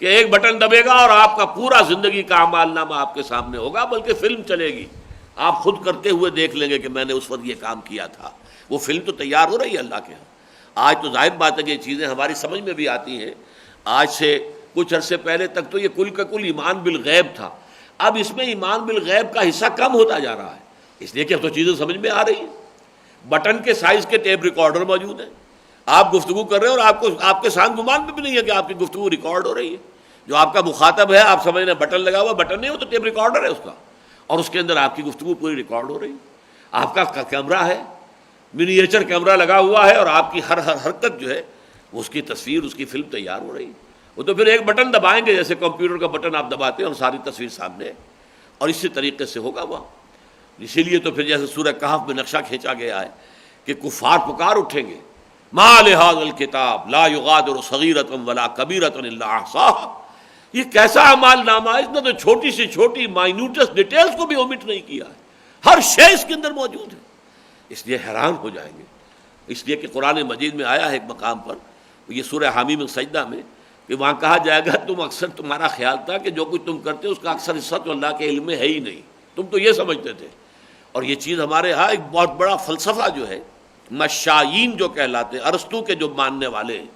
کہ ایک بٹن دبے گا اور آپ کا پورا زندگی کا اعمال نامہ آپ کے سامنے ہوگا، بلکہ فلم چلے گی، آپ خود کرتے ہوئے دیکھ لیں گے کہ میں نے اس وقت یہ کام کیا تھا. وہ فلم تو تیار ہو رہی ہے اللہ کے ہاں. آج تو ظاہر بات ہے کہ یہ چیزیں ہماری سمجھ میں بھی آتی ہیں. آج سے کچھ عرصے پہلے تک تو یہ کل کا کل ایمان بالغیب تھا. اب اس میں ایمان بالغیب کا حصہ کم ہوتا جا رہا ہے، اس لیے کہ اب تو چیزیں سمجھ میں آ رہی ہیں. بٹن کے سائز کے ٹیپ ریکارڈر موجود ہیں، آپ گفتگو کر رہے ہیں اور آپ کے ساتھ گمان میں بھی نہیں ہے کہ آپ کی گفتگو ریکارڈ ہو رہی ہے. جو آپ کا مخاطب ہے، آپ سمجھ رہے ہیں بٹن لگا ہوا، بٹن نہیں ہو تو ٹیپ ریکارڈر ہے اس کا، اور اس کے اندر آپ کی گفتگو پوری ریکارڈ ہو رہی ہے. آپ کا کیمرہ ہے، منیچر کیمرہ لگا ہوا ہے، اور آپ کی ہر حرکت جو ہے اس کی تصویر، اس کی فلم تیار ہو رہی ہے. وہ تو پھر ایک بٹن دبائیں گے، جیسے کمپیوٹر کا بٹن آپ دباتے ہیں اور ساری تصویر سامنے ہے، اور اسی طریقے سے ہوگا وہ. اسی لیے تو پھر جیسے سورہ کہف میں نقشہ کھینچا گیا ہے کہ کفار پکار اٹھیں گے، ما لہذا الکتاب لا یغادر صغیرۃ ولا کبیرۃ الا احصاها، یہ کیسا اعمال نامہ ہے، اس نے تو چھوٹی سے چھوٹی مائنوٹس ڈیٹیلز کو بھی اومٹ نہیں کیا ہے، ہر شے اس کے اندر موجود ہے. اس لیے حیران ہو جائیں گے. اس لیے کہ قرآن مجید میں آیا ہے ایک مقام پر، یہ سورہ حامی میں سجدہ میں، کہ وہاں کہا جائے گا تمہارا خیال تھا کہ جو کچھ تم کرتے اس کا اکثر حصہ تو اللہ کے علم میں ہے ہی نہیں، تم تو یہ سمجھتے تھے. اور یہ چیز ہمارے ہاں ایک بہت بڑا فلسفہ جو ہے، مشائین جو کہلاتے ہیں، ارسطو کے جو ماننے والے ہیں،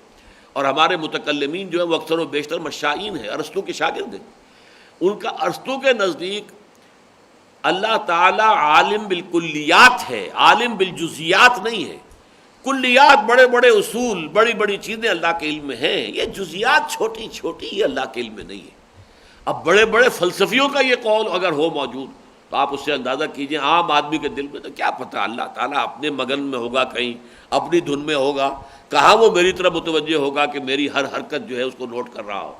اور ہمارے متکلمین جو ہیں وہ اکثر و بیشتر مشائین ہیں، ارسطو کے شاگرد ہیں. ان کا ارسطو کے نزدیک اللہ تعالیٰ عالم بالکلیات ہے، عالم بالجزیات نہیں ہے. کلیات، بڑے بڑے اصول، بڑی بڑی چیزیں اللہ کے علم میں ہیں، یہ جزیات چھوٹی چھوٹی یہ اللہ کے علم میں نہیں ہے. اب بڑے بڑے فلسفیوں کا یہ قول اگر ہو موجود تو آپ اس سے اندازہ کیجئے عام آدمی کے دل میں تو کیا پتہ، اللہ تعالیٰ اپنے مگن میں ہوگا، کہیں اپنی دھن میں ہوگا، کہاں وہ میری طرف متوجہ ہوگا کہ میری ہر حرکت جو ہے اس کو نوٹ کر رہا ہو.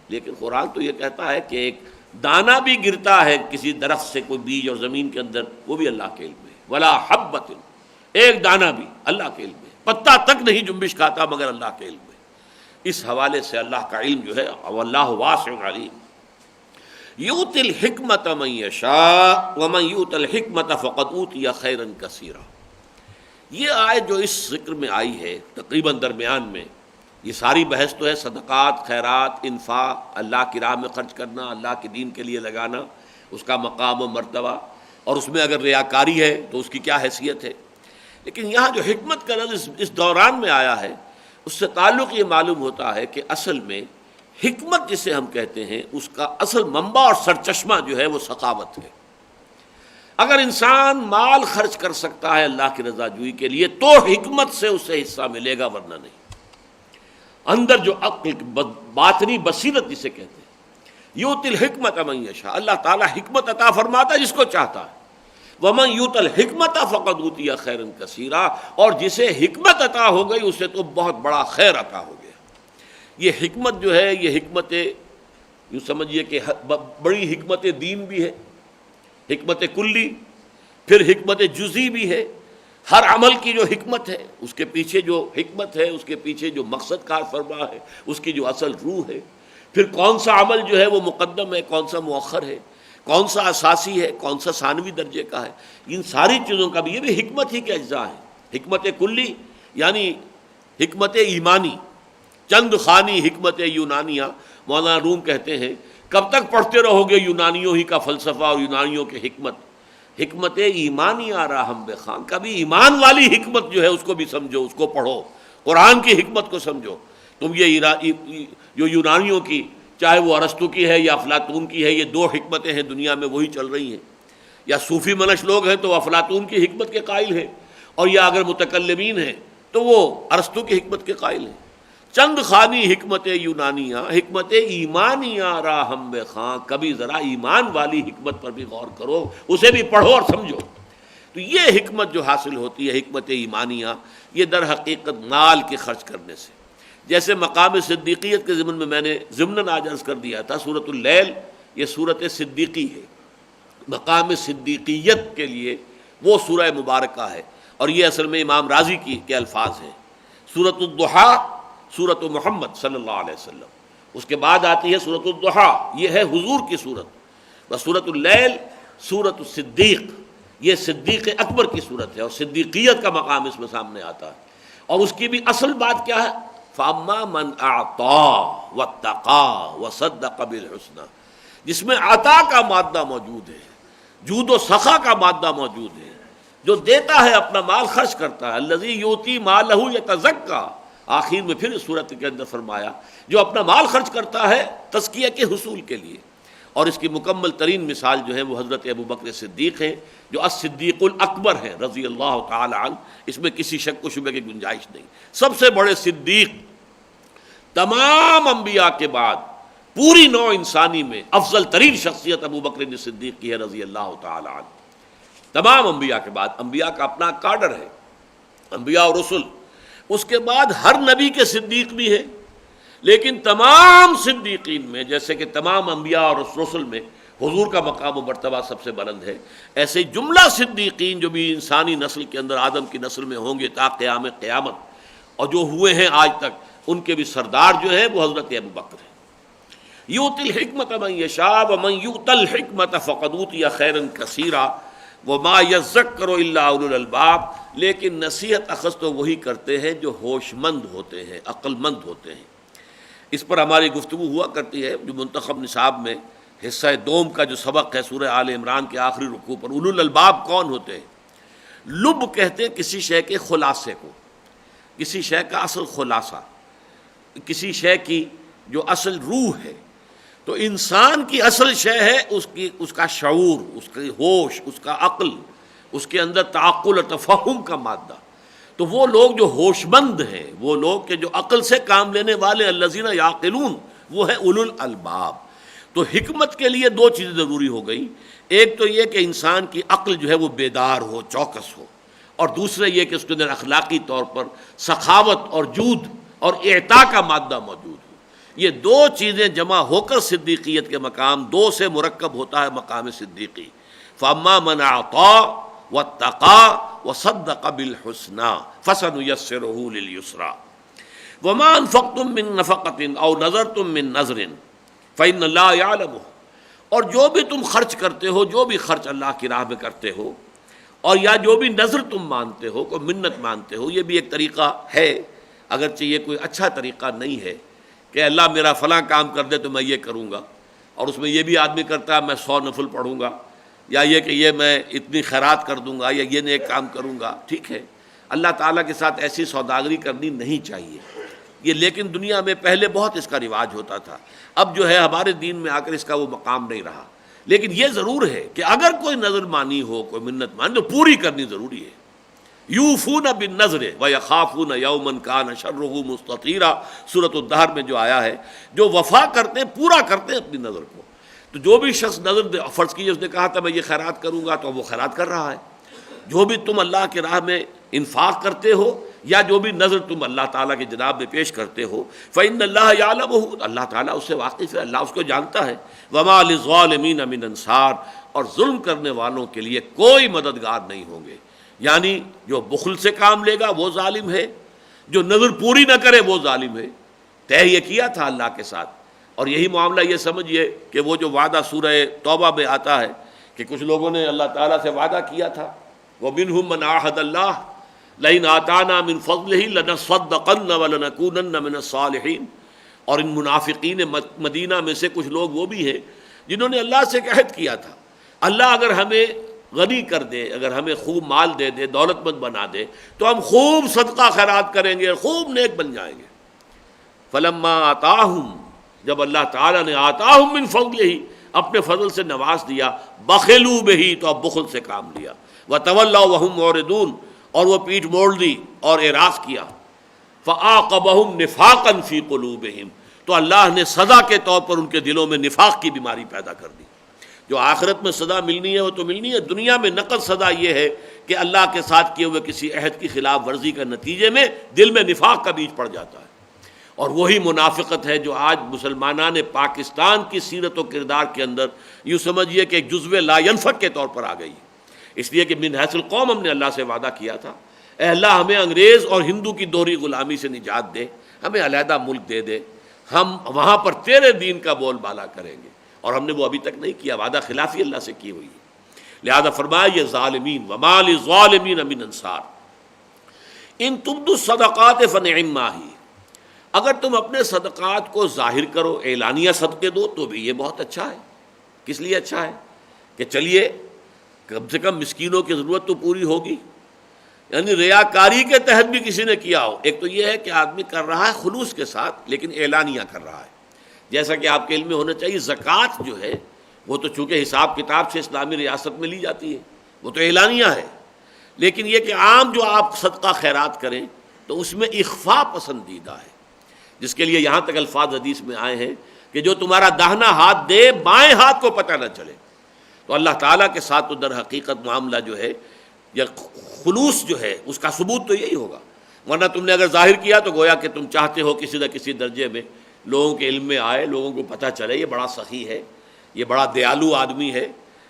لیکن قرآن تو یہ کہتا ہے کہ ایک دانہ بھی گرتا ہے کسی درخت سے، کوئی بیج اور زمین کے اندر، وہ بھی اللہ کے علم میں. ولا حبۃ، ایک دانہ بھی اللہ کے علم میں، پتا تک نہیں جنبش کھاتا مگر اللہ کے علم میں. اس حوالے سے اللہ کا علم جو ہے، واللہ واسع علیم. یؤتی الحکمت من یشاء ومن یؤت الحکمت فقد اوتی خیرا کثیرا. یہ آیت جو اس ذکر میں آئی ہے تقریباً درمیان میں، یہ ساری بحث تو ہے صدقات، خیرات، انفاق، اللہ کی راہ میں خرچ کرنا، اللہ کے دین کے لیے لگانا، اس کا مقام و مرتبہ، اور اس میں اگر ریاکاری ہے تو اس کی کیا حیثیت ہے. لیکن یہاں جو حکمت کا لفظ اس دوران میں آیا ہے، اس سے تعلق یہ معلوم ہوتا ہے کہ اصل میں حکمت جسے ہم کہتے ہیں اس کا اصل منبع اور سرچشمہ جو ہے وہ سخاوت ہے. اگر انسان مال خرچ کر سکتا ہے اللہ کی رضا جوئی کے لیے تو حکمت سے اسے حصہ ملے گا، ورنہ نہیں. اندر جو عقل باطنی بصیرت جسے کہتے ہیں، یؤتی الحکمت من یشاء، اللہ تعالیٰ حکمت عطا فرماتا ہے جس کو چاہتا ہے، ومن یؤت الحکمت فقد اوتی خیرا کثیرا، اور جسے حکمت عطا ہو گئی اسے تو بہت بڑا خیر عطا ہو گیا۔ یہ حکمت جو ہے یہ حکمت، یوں سمجھیے کہ بڑی حکمت دین بھی ہے، حکمت کلی، پھر حکمت جزئی بھی ہے۔ ہر عمل کی جو حکمت ہے اس کے پیچھے جو حکمت ہے، اس کے پیچھے جو مقصد کار فرما ہے، اس کی جو اصل روح ہے، پھر کون سا عمل جو ہے وہ مقدم ہے، کون سا مؤخر ہے، کون سا اساسی ہے، کون سا ثانوی درجے کا ہے، ان ساری چیزوں کا بھی یہ بھی حکمت ہی کے اجزاء ہیں۔ حکمت کلی یعنی حکمت ایمانی، چند خوانی حکمت یونانیہ۔ مولانا روم کہتے ہیں کب تک پڑھتے رہو گے یونانیوں ہی کا فلسفہ اور یونانیوں کی حکمت؟ حکمت ایمانی آراہم بخان، کبھی ایمان والی حکمت جو ہے اس کو بھی سمجھو، اس کو پڑھو، قرآن کی حکمت کو سمجھو۔ تم یہ جو یونانیوں کی، چاہے وہ ارسطو کی ہے یا افلاطون کی ہے، یہ دو حکمتیں ہیں دنیا میں وہی چل رہی ہیں، یا صوفی منش لوگ ہیں تو افلاطون کی حکمت کے قائل ہیں، اور یا اگر متکلمین ہیں تو وہ ارسطو کی حکمت کے قائل ہیں۔ چند خوانی حکمت یونانیہ، حکمت ایمانیہ راہم بخاں، کبھی ذرا ایمان والی حکمت پر بھی غور کرو، اسے بھی پڑھو اور سمجھو۔ تو یہ حکمت جو حاصل ہوتی ہے حکمت ایمانیہ، یہ در حقیقت مال کے خرچ کرنے سے، جیسے مقام صدیقیت کے ضمن میں میں نے ضمناً آج عرض کر دیا تھا، سورۃ اللیل یہ سورۃ صدیقی ہے، مقام صدیقیت کے لیے وہ سورہ مبارکہ ہے، اور یہ اصل میں امام رازی کے الفاظ ہیں۔ سورۃ الضحیٰ سورۃ محمد صلی اللہ علیہ وسلم، اس کے بعد آتی ہے سورۃ الضحیٰ، یہ ہے حضور کی صورت، بس سورۃ اللیل سورۃ الصدیق، یہ صدیق اکبر کی صورت ہے، اور صدیقیت کا مقام اس میں سامنے آتا ہے۔ اور اس کی بھی اصل بات کیا ہے؟ فَأَمَّا مَنْ أَعْطَىٰ وَاتَّقَىٰ وَصَدَّقَ بِالْحُسْنَىٰ، جس میں عطا کا مادہ موجود ہے، جود و سخا کا مادہ موجود ہے، جو دیتا ہے اپنا مال خرچ کرتا ہے، الذی یؤتی مالہ یتزکیٰ، آخر میں پھر اس صورت کے اندر فرمایا جو اپنا مال خرچ کرتا ہے تزکیہ کے حصول کے لیے۔ اور اس کی مکمل ترین مثال جو ہے وہ حضرت ابو بکر صدیق ہیں، جو الصدیق الاکبر ہیں رضی اللہ تعالی عنہ، اس میں کسی شک و شبہ کی گنجائش نہیں۔ سب سے بڑے صدیق، تمام انبیاء کے بعد پوری نوع انسانی میں افضل ترین شخصیت ابو بکر صدیق کی ہے رضی اللہ تعالی عنہ۔ تمام انبیاء کے بعد، انبیاء کا اپنا کاڈر ہے، انبیاء اور رسل، اس کے بعد ہر نبی کے صدیق بھی ہے، لیکن تمام صدیقین میں، جیسے کہ تمام انبیاء اور رسل میں حضور کا مقام و مرتبہ سب سے بلند ہے، ایسے جملہ صدیقین جو بھی انسانی نسل کے اندر آدم کی نسل میں ہوں گے تا قیام قیامت، اور جو ہوئے ہیں آج تک، ان کے بھی سردار جو ہے وہ حضرت ابو بکر ہے۔ یؤتی الحکمت من یشاء ومن یؤت الحکمت فقد اوتی خیرا کثیرا وما یذکر الا اولو الالباب، لیکن نصیحت اخذ تو وہی کرتے ہیں جو ہوش مند ہوتے ہیں، عقل مند ہوتے ہیں۔ اس پر ہماری گفتگو ہوا کرتی ہے، جو منتخب نصاب میں حصہ دوم کا جو سبق ہے سورہ آل عمران کے آخری رکوع پر، اولو الالباب کون ہوتے ہیں؟ لب کہتے ہیں کسی شے کے خلاصے کو، کسی شے کا اصل خلاصہ، کسی شے کی جو اصل روح ہے۔ تو انسان کی اصل شے ہے اس کا شعور، اس کی ہوش، اس کا عقل، اس کے اندر تعقل اور تفہم کا مادہ۔ تو وہ لوگ جو ہوش مند ہیں، وہ لوگ کہ جو عقل سے کام لینے والے، الذین یعقلون، وہ ہے اولو الالباب۔ تو حکمت کے لیے دو چیزیں ضروری ہو گئی، ایک تو یہ کہ انسان کی عقل جو ہے وہ بیدار ہو، چوکس ہو، اور دوسرے یہ کہ اس کے اندر اخلاقی طور پر سخاوت اور جود اور اعطاء کا مادہ موجود ہو۔ یہ دو چیزیں جمع ہو کر صدیقیت کے مقام، دو سے مرکب ہوتا ہے مقام صدیقی۔ فَأَمَّا مَنْ أَعْطَىٰ وَاتَّقَىٰ وَصَدَّقَ بِالْحُسْنَىٰ فَسَنُيَسِّرُهُ لِلْيُسْرَىٰ وَمَا أَنفَقْتُم مِّن نَّفَقَةٍ أَوْ نَذَرْتُم مِّن نَّذْرٍ فَإِنَّ اللَّهَ يَعْلَمُهُ، اور جو بھی تم خرچ کرتے ہو، جو بھی خرچ اللہ کی راہ میں کرتے ہو، اور یا جو بھی نظر تم مانتے ہو، کوئی منت مانتے ہو، یہ بھی ایک طریقہ ہے، اگرچہ یہ کوئی اچھا طریقہ نہیں ہے کہ اللہ میرا فلاں کام کر دے تو میں یہ کروں گا، اور اس میں یہ بھی آدمی کرتا ہے میں 100 نفل پڑھوں گا، یا یہ کہ یہ میں اتنی خیرات کر دوں گا، یا یہ نیک کام کروں گا۔ ٹھیک ہے، اللہ تعالیٰ کے ساتھ ایسی سوداگری کرنی نہیں چاہیے یہ، لیکن دنیا میں پہلے بہت اس کا رواج ہوتا تھا، اب جو ہے ہمارے دین میں آ کر اس کا وہ مقام نہیں رہا۔ لیکن یہ ضرور ہے کہ اگر کوئی نظر مانی ہو، کوئی منت مانی، تو پوری کرنی ضروری ہے، یوفون بالنذر ویخافون یوما کان شرہ مستطیرا، سورۃ الدہر میں جو آیا ہے، جو وفا کرتے ہیں، پورا کرتے ہیں اپنی نظر کو۔ تو جو بھی شخص نظر فرض کیجیے اس نے کہا تھا میں یہ خیرات کروں گا، تو وہ خیرات کر رہا ہے۔ جو بھی تم اللہ کی راہ میں انفاق کرتے ہو یا جو بھی نظر تم اللہ تعالیٰ کی جناب میں پیش کرتے ہو، فإن اللہ یعلمہ، اللہ تعالیٰ اس سے واقف ہے، اللہ اس کو جانتا ہے۔ وما للظالمین من انصار، اور ظلم کرنے والوں کے لیے کوئی مددگار نہیں ہوں گے۔ یعنی جو بخل سے کام لے گا وہ ظالم ہے، جو نظر پوری نہ کرے وہ ظالم ہے۔ طے یہ کیا تھا اللہ کے ساتھ، اور یہی معاملہ یہ سمجھیے کہ وہ جو وعدہ سورہ توبہ میں آتا ہے کہ کچھ لوگوں نے اللہ تعالیٰ سے وعدہ کیا تھا، وَمِنْهُمْ مَنْ عَاهَدَ اللَّهَ لَئِنْ آتَانَا مِنْ فَضْلِهِ لَنَصَّدَّقَنَّ وَلَنَكُونَنَّ مِنَ الصَّالِحِينَ۔ اور ان منافقین مدینہ میں سے کچھ لوگ وہ بھی ہیں جنہوں نے اللہ سے عہد کیا تھا، اللہ اگر ہمیں غنی کر دے، اگر ہمیں خوب مال دے دے، دولت مند بنا دے، تو ہم خوب صدقہ خیرات کریں گے، خوب نیک بن جائیں گے۔ فلما آتاہم، جب اللہ تعالیٰ نے آتاہم من فضلہ، اپنے فضل سے نواز دیا، بخلوا بہ، تو اب بخل سے کام لیا، وتولوا وہم معرضون، اور وہ پیٹھ موڑ دی اور اعراض کیا، فعاقبہم نفاقا فی قلوبہم، تو اللہ نے سزا کے طور پر ان کے دلوں میں نفاق کی بیماری پیدا کر دی۔ جو آخرت میں سزا ملنی ہے وہ تو ملنی ہے، دنیا میں نقد سزا یہ ہے کہ اللہ کے ساتھ کیے ہوئے کسی عہد کی خلاف ورزی کا نتیجے میں دل میں نفاق کا بیج پڑ جاتا ہے۔ اور وہی منافقت ہے جو آج مسلمانان پاکستان کی سیرت و کردار کے اندر یوں سمجھیے کہ ایک جزو لا ینفک کے طور پر آ گئی، اس لیے کہ من حیث القوم ہم نے اللہ سے وعدہ کیا تھا، اے اللہ ہمیں انگریز اور ہندو کی دوہری غلامی سے نجات دے، ہمیں علیحدہ ملک دے دے، ہم وہاں پر تیرے دین کا بول بالا کریں گے، اور ہم نے وہ ابھی تک نہیں کیا، وعدہ خلافی اللہ سے کی ہوئی ہے۔ لہذا فرمایا یہ ظالمین، وما للظالمین من انصار، ان تبدوا الصدقات فنعما ہی، اگر تم اپنے صدقات کو ظاہر کرو، اعلانیہ صدقے دو، تو بھی یہ بہت اچھا ہے۔ کس لیے اچھا ہے؟ کہ چلیے کم سے کم مسکینوں کی ضرورت تو پوری ہوگی، یعنی ریاکاری کے تحت بھی کسی نے کیا ہو۔ ایک تو یہ ہے کہ آدمی کر رہا ہے خلوص کے ساتھ لیکن اعلانیہ کر رہا ہے، جیسا کہ آپ کے علم میں ہونا چاہیے، زکوٰۃ جو ہے وہ تو چونکہ حساب کتاب سے اسلامی ریاست میں لی جاتی ہے، وہ تو اعلانیہ ہے، لیکن یہ کہ عام جو آپ صدقہ خیرات کریں تو اس میں اخفاء پسندیدہ ہے، جس کے لیے یہاں تک الفاظ حدیث میں آئے ہیں کہ جو تمہارا داہنا ہاتھ دے بائیں ہاتھ کو پتہ نہ چلے۔ تو اللہ تعالیٰ کے ساتھ تو در حقیقت معاملہ جو ہے یا خلوص جو ہے اس کا ثبوت تو یہی ہوگا، ورنہ تم نے اگر ظاہر کیا تو گویا کہ تم چاہتے ہو کسی نہ کسی درجے میں لوگوں کے علم میں آئے، لوگوں کو پتہ چلے یہ بڑا سخی ہے، یہ بڑا دیالو آدمی ہے،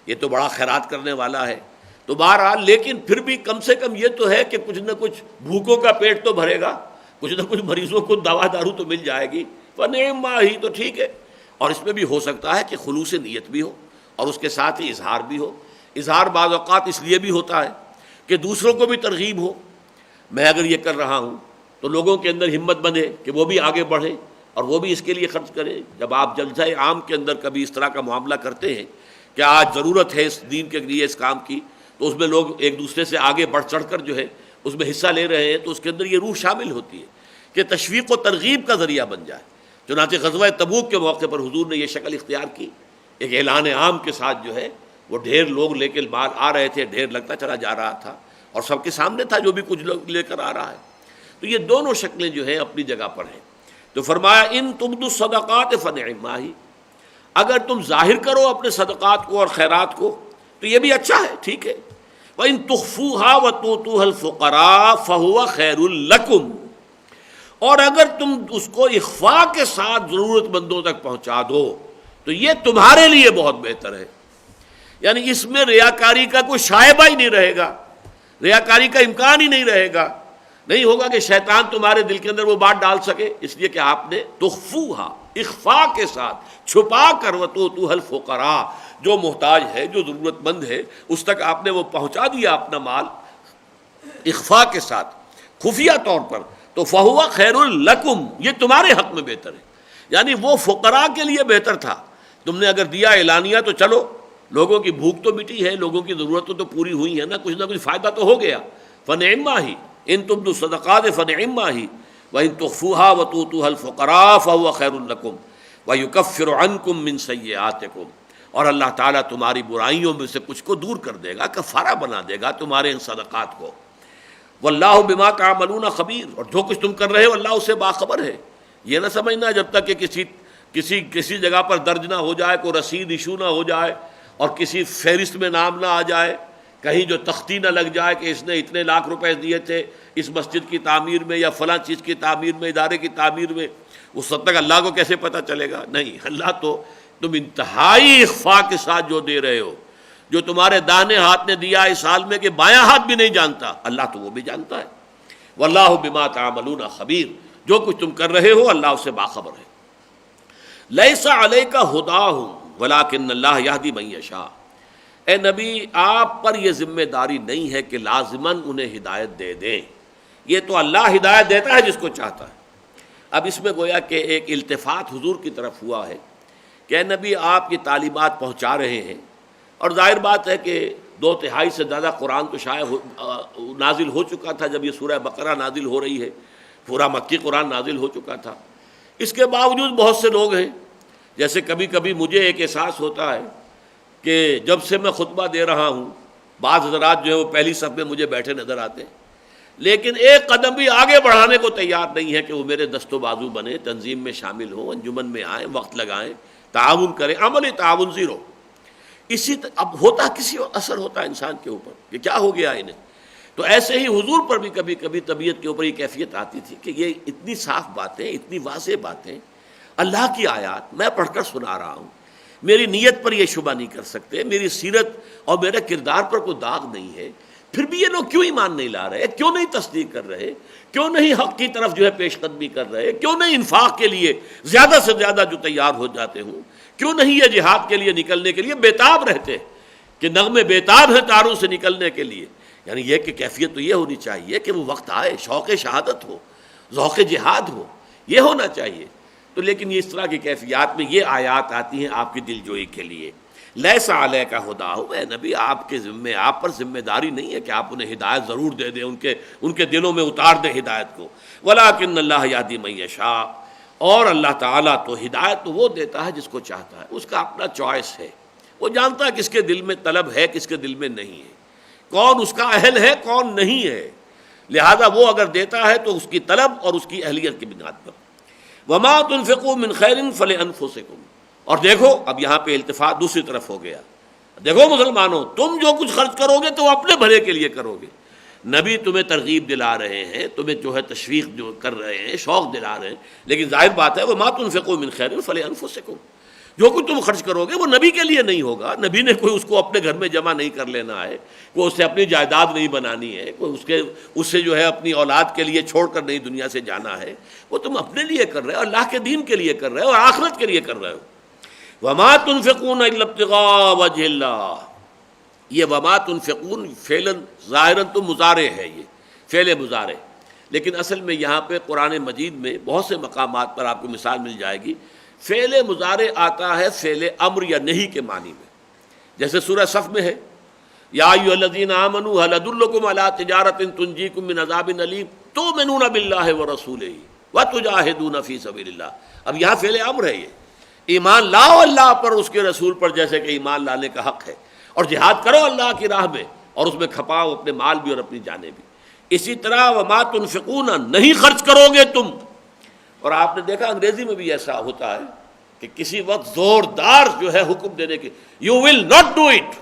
یہ تو بڑا خیرات کرنے والا ہے۔ تو بہرحال لیکن پھر بھی کم سے کم یہ تو ہے کہ کچھ نہ کچھ بھوکوں کا پیٹ تو بھرے گا، کچھ نہ کچھ مریضوں کو دوا دارو تو مل جائے گی، فنعما ہی، تو ٹھیک ہے۔ اور اس میں بھی ہو سکتا ہے کہ خلوص نیت بھی ہو اور اس کے ساتھ ہی اظہار بھی ہو۔ اظہار بعض اوقات اس لیے بھی ہوتا ہے کہ دوسروں کو بھی ترغیب ہو، میں اگر یہ کر رہا ہوں تو لوگوں کے اندر ہمت بندھے کہ وہ بھی آگے بڑھیں اور وہ بھی اس کے لیے خرچ کریں۔ جب آپ جلسہ عام کے اندر کبھی اس طرح کا معاملہ کرتے ہیں کہ آج ضرورت ہے اس دین کے لیے اس کام کی، تو اس میں لوگ ایک دوسرے سے آگے بڑھ چڑھ کر جو ہے اس میں حصہ لے رہے ہیں، تو اس کے اندر یہ روح شامل ہوتی ہے کہ تشویق و ترغیب کا ذریعہ بن جائے۔ چنانچہ غزوہ تبوک کے موقع پر حضور نے یہ شکل اختیار کی، ایک اعلان عام کے ساتھ جو ہے وہ ڈھیر لوگ لے کے بعد آ رہے تھے، ڈھیر لگتا چلا جا رہا تھا اور سب کے سامنے تھا جو بھی کچھ لوگ لے کر آ رہا ہے۔ تو یہ دونوں شکلیں جو ہیں اپنی جگہ پر ہیں۔ تو فرمایا ان تبدوا الصدقات فنعما ہی، اگر تم ظاہر کرو اپنے صدقات کو اور خیرات کو تو یہ بھی اچھا ہے، ٹھیک ہے۔ وَإِن تُخْفُوهَا وَتُؤْتُوهَا الْفُقَرَاءَ فَهُوَ خَيْرٌ لَكُمْ، اور اگر تم اس کو اخفاء کے ساتھ ضرورت مندوں تک پہنچا دو تو یہ تمہارے لیے بہت بہتر ہے، یعنی اس میں ریاکاری کا کوئی شائبہ ہی نہیں رہے گا، ریاکاری کا امکان ہی نہیں رہے گا، نہیں ہوگا کہ شیطان تمہارے دل کے اندر وہ بات ڈال سکے، اس لیے کہ آپ نے تخفوہا، اخفاء کے ساتھ چھپا کر، وتؤتوها الفقراء، جو محتاج ہے جو ضرورت مند ہے اس تک آپ نے وہ پہنچا دیا اپنا مال اخفاء کے ساتھ، خفیہ طور پر، تو فہو خیر لکم، یہ تمہارے حق میں بہتر ہے، یعنی وہ فقراء کے لیے بہتر تھا۔ تم نے اگر دیا اعلانیہ تو چلو لوگوں کی بھوک تو مٹی ہے، لوگوں کی ضرورتیں تو پوری ہوئی ہیں نا کچھ فائدہ تو ہو گیا۔ فنعما ہی ان تبدوا الصدقات فنعما ہی وان تخفوها وتؤتوها الفقراء فهو خیر لکم ویکفر عنکم من سیئاتکم، اور اللہ تعالیٰ تمہاری برائیوں میں سے کچھ کو دور کر دے گا، کفارہ بنا دے گا تمہارے ان صدقات کو۔ واللہ بما تعملون خبیر، اور جو کچھ تم کر رہے ہو اللہ اس سے باخبر ہے۔ یہ نہ سمجھنا جب تک کہ کسی جگہ پر درج نہ ہو جائے، کوئی رسید ایشو نہ ہو جائے اور کسی فہرست میں نام نہ آ جائے، کہیں جو تختی نہ لگ جائے کہ اس نے اتنے لاکھ روپے دیے تھے اس مسجد کی تعمیر میں یا فلاں چیز کی تعمیر میں، ادارے کی تعمیر میں، اس وقت تک اللہ کو کیسے پتہ چلے گا؟ نہیں، اللہ تو تم انتہائی اخفاء کے ساتھ جو دے رہے ہو، جو تمہارے داہنے ہاتھ نے دیا اس حال میں کہ بایاں ہاتھ بھی نہیں جانتا، اللہ تو وہ بھی جانتا ہے۔ واللہ بما تعملون خبیر، جو کچھ تم کر رہے ہو اللہ اس سے باخبر ہے۔ لیس علیک ھداھم ولکن اللہ یہدی من یشاء، اے نبی آپ پر یہ ذمہ داری نہیں ہے کہ لازماً انہیں ہدایت دے دیں، یہ تو اللہ ہدایت دیتا ہے جس کو چاہتا ہے۔ اب اس میں گویا کہ ایک التفات حضور کی طرف ہوا ہے کہ اے نبی آپ یہ تعلیمات پہنچا رہے ہیں، اور ظاہر بات ہے کہ 2/3 سے زیادہ قرآن تو شاید نازل ہو چکا تھا جب یہ سورہ بقرہ نازل ہو رہی ہے، پورا مکی قرآن نازل ہو چکا تھا۔ اس کے باوجود بہت سے لوگ ہیں، جیسے کبھی کبھی مجھے ایک احساس ہوتا ہے کہ جب سے میں خطبہ دے رہا ہوں بعض حضرات جو ہے وہ پہلی صف میں مجھے بیٹھے نظر آتے ہیں، لیکن ایک قدم بھی آگے بڑھانے کو تیار نہیں ہے کہ وہ میرے دست و بازو بنے، تنظیم میں شامل ہوں، انجمن میں آئیں، وقت لگائیں، تعاون کریں، عملی تعاون زیرو۔ اب ہوتا کسی اثر ہوتا ہے انسان کے اوپر کہ کیا ہو گیا انہیں، تو ایسے ہی حضور پر بھی کبھی کبھی طبیعت کے اوپر یہ کیفیت آتی تھی کہ یہ اتنی صاف باتیں، اتنی واضح باتیں، اللہ کی آیات میں پڑھ کر سنا رہا ہوں، میری نیت پر یہ شبہ نہیں کر سکتے، میری سیرت اور میرے کردار پر کوئی داغ نہیں ہے، پھر بھی یہ لوگ کیوں ایمان نہیں لا رہے، کیوں نہیں تصدیق کر رہے، کیوں نہیں حق کی طرف جو ہے پیش قدمی کر رہے، کیوں نہیں انفاق کے لیے زیادہ سے زیادہ جو تیار ہو جاتے ہوں، کیوں نہیں یہ جہاد کے لیے نکلنے کے لیے بیتاب رہتے کہ نغمے بیتاب ہیں تاروں سے نکلنے کے لیے۔ یعنی یہ کہ کیفیت تو یہ ہونی چاہیے کہ وہ وقت آئے، شوق شہادت ہو، ذوق جہاد ہو، یہ ہونا چاہیے۔ تو لیکن یہ اس طرح کی کیفیات میں یہ آیات آتی ہیں آپ کی دل جوئی کے لیے۔ لیس علیک ھداھم، اے نبی آپ پر ذمہ داری نہیں ہے کہ آپ انہیں ہدایت ضرور دے دیں، ان کے دلوں میں اتار دیں ہدایت کو، ولکن اللہ یہدی من یشاء، اور اللہ تعالیٰ تو ہدایت تو وہ دیتا ہے جس کو چاہتا ہے، اس کا اپنا چوائس ہے، وہ جانتا ہے کس کے دل میں طلب ہے کس کے دل میں نہیں ہے، کون اس کا اہل ہے کون نہیں ہے، لہذا وہ اگر دیتا ہے تو اس کی طلب اور اس کی اہلیت کی بنیاد پر۔ وما تنفقوا من خیر فلانفسکم، اور دیکھو اب یہاں پہ التفات دوسری طرف ہو گیا، دیکھو مسلمانوں تم جو کچھ خرچ کرو گے تو اپنے بھلے کے لیے کرو گے، نبی تمہیں ترغیب دلا رہے ہیں، تمہیں جو ہے تشویق جو کر رہے ہیں، شوق دلا رہے ہیں، لیکن ظاہر بات ہے وما تنفقوا من خیر فلانفسکم، جو کچھ تم خرچ کرو گے وہ نبی کے لیے نہیں ہوگا، نبی نے کوئی اس کو اپنے گھر میں جمع نہیں کر لینا ہے، کوئی اس سے اپنی جائیداد نہیں بنانی ہے، کوئی اس سے جو ہے اپنی اولاد کے لیے چھوڑ کر نہیں دنیا سے جانا ہے، وہ تم اپنے لیے کر رہے ہو، اللہ کے دین کے لیے کر رہے ہو اور آخرت کے لیے کر رہے ہو۔ وما تنفقون الا ابتغاء وجہ اللہ، یہ وما تنفقون فعلاً ظاہراً تو مضارع ہے، یہ فعل مضارع، لیکن اصل میں یہاں پہ قرآن مجید میں بہت سے مقامات پر آپ کو مثال مل جائے گی، فعل مضارع آتا ہے فعل امر یا نہیں کے معنی میں، جیسے سورہ صف میں ہے یا ایھا الذین آمنوا ھل ادلکم علی تجارۃ تنجیکم من عذاب علیم تؤمنون باللہ ورسولہ وتجاہدون فی سبیل اللہ۔ اب یہاں فعل امر ہے، یہ ایمان لاؤ اللہ پر، اس کے رسول پر، جیسے کہ ایمان لانے کا حق ہے، اور جہاد کرو اللہ کی راہ میں، اور اس میں کھپاؤ اپنے مال بھی اور اپنی جانیں بھی۔ اسی طرح وما تنفقون، نہیں خرچ کرو گے تم، اور آپ نے دیکھا انگریزی میں بھی ایسا ہوتا ہے کہ کسی وقت زوردار جو ہے حکم دینے کے، you will not do it,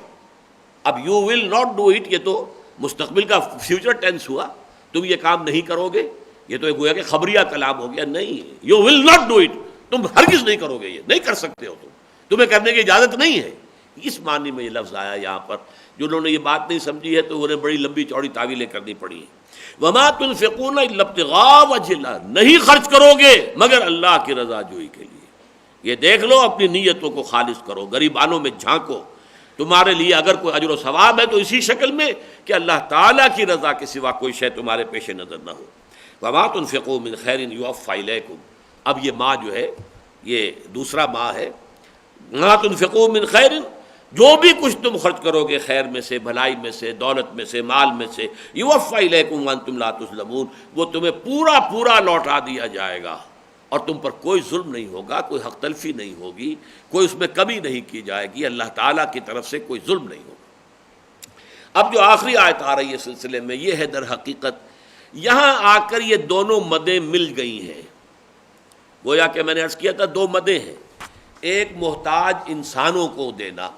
اب you will not do it یہ تو مستقبل کا فیوچر ٹینس ہوا، تم یہ کام نہیں کرو گے، یہ تو گویا کہ خبریہ کلام ہو گیا، نہیں، you will not do it, تم ہرگز نہیں کرو گے، یہ نہیں کر سکتے ہو، تمہیں کرنے کی اجازت نہیں ہے، اس معنی میں یہ لفظ آیا یہاں پر۔ جنہوں نے یہ بات نہیں سمجھی ہے تو انہیں بڑی لمبی چوڑی تعویلیں کرنی پڑی ہیں۔ وما تنفقون الا ابتغاء وجہ اللہ، نہیں خرچ کرو گے مگر اللہ کی رضا جوئی کے لیے، یہ دیکھ لو اپنی نیتوں کو خالص کرو، غریبانوں میں جھانکو، تمہارے لیے اگر کوئی اجر و ثواب ہے تو اسی شکل میں کہ اللہ تعالیٰ کی رضا کے سوا کوئی شے تمہارے پیش نظر نہ ہو۔ وما تنفقوا من خیر یوفی الیکم، اب یہ ما جو ہے یہ دوسرا ما ہے، وما تنفقوا من خیر، جو بھی کچھ تم خرچ کرو گے خیر میں سے، بھلائی میں سے، دولت میں سے، مال میں سے، یوفی الیکم وانتم لا تظلمون، وہ تمہیں پورا پورا لوٹا دیا جائے گا، اور تم پر کوئی ظلم نہیں ہوگا، کوئی حق تلفی نہیں ہوگی، کوئی اس میں کمی نہیں کی جائے گی، اللہ تعالیٰ کی طرف سے کوئی ظلم نہیں ہوگا۔ اب جو آخری آیت آ رہی ہے سلسلے میں، یہ ہے در حقیقت یہاں آ کر یہ دونوں مدیں مل گئی ہیں. گویا کہ میں نے عرض کیا تھا دو مدیں ہیں. ایک محتاج انسانوں کو دینا،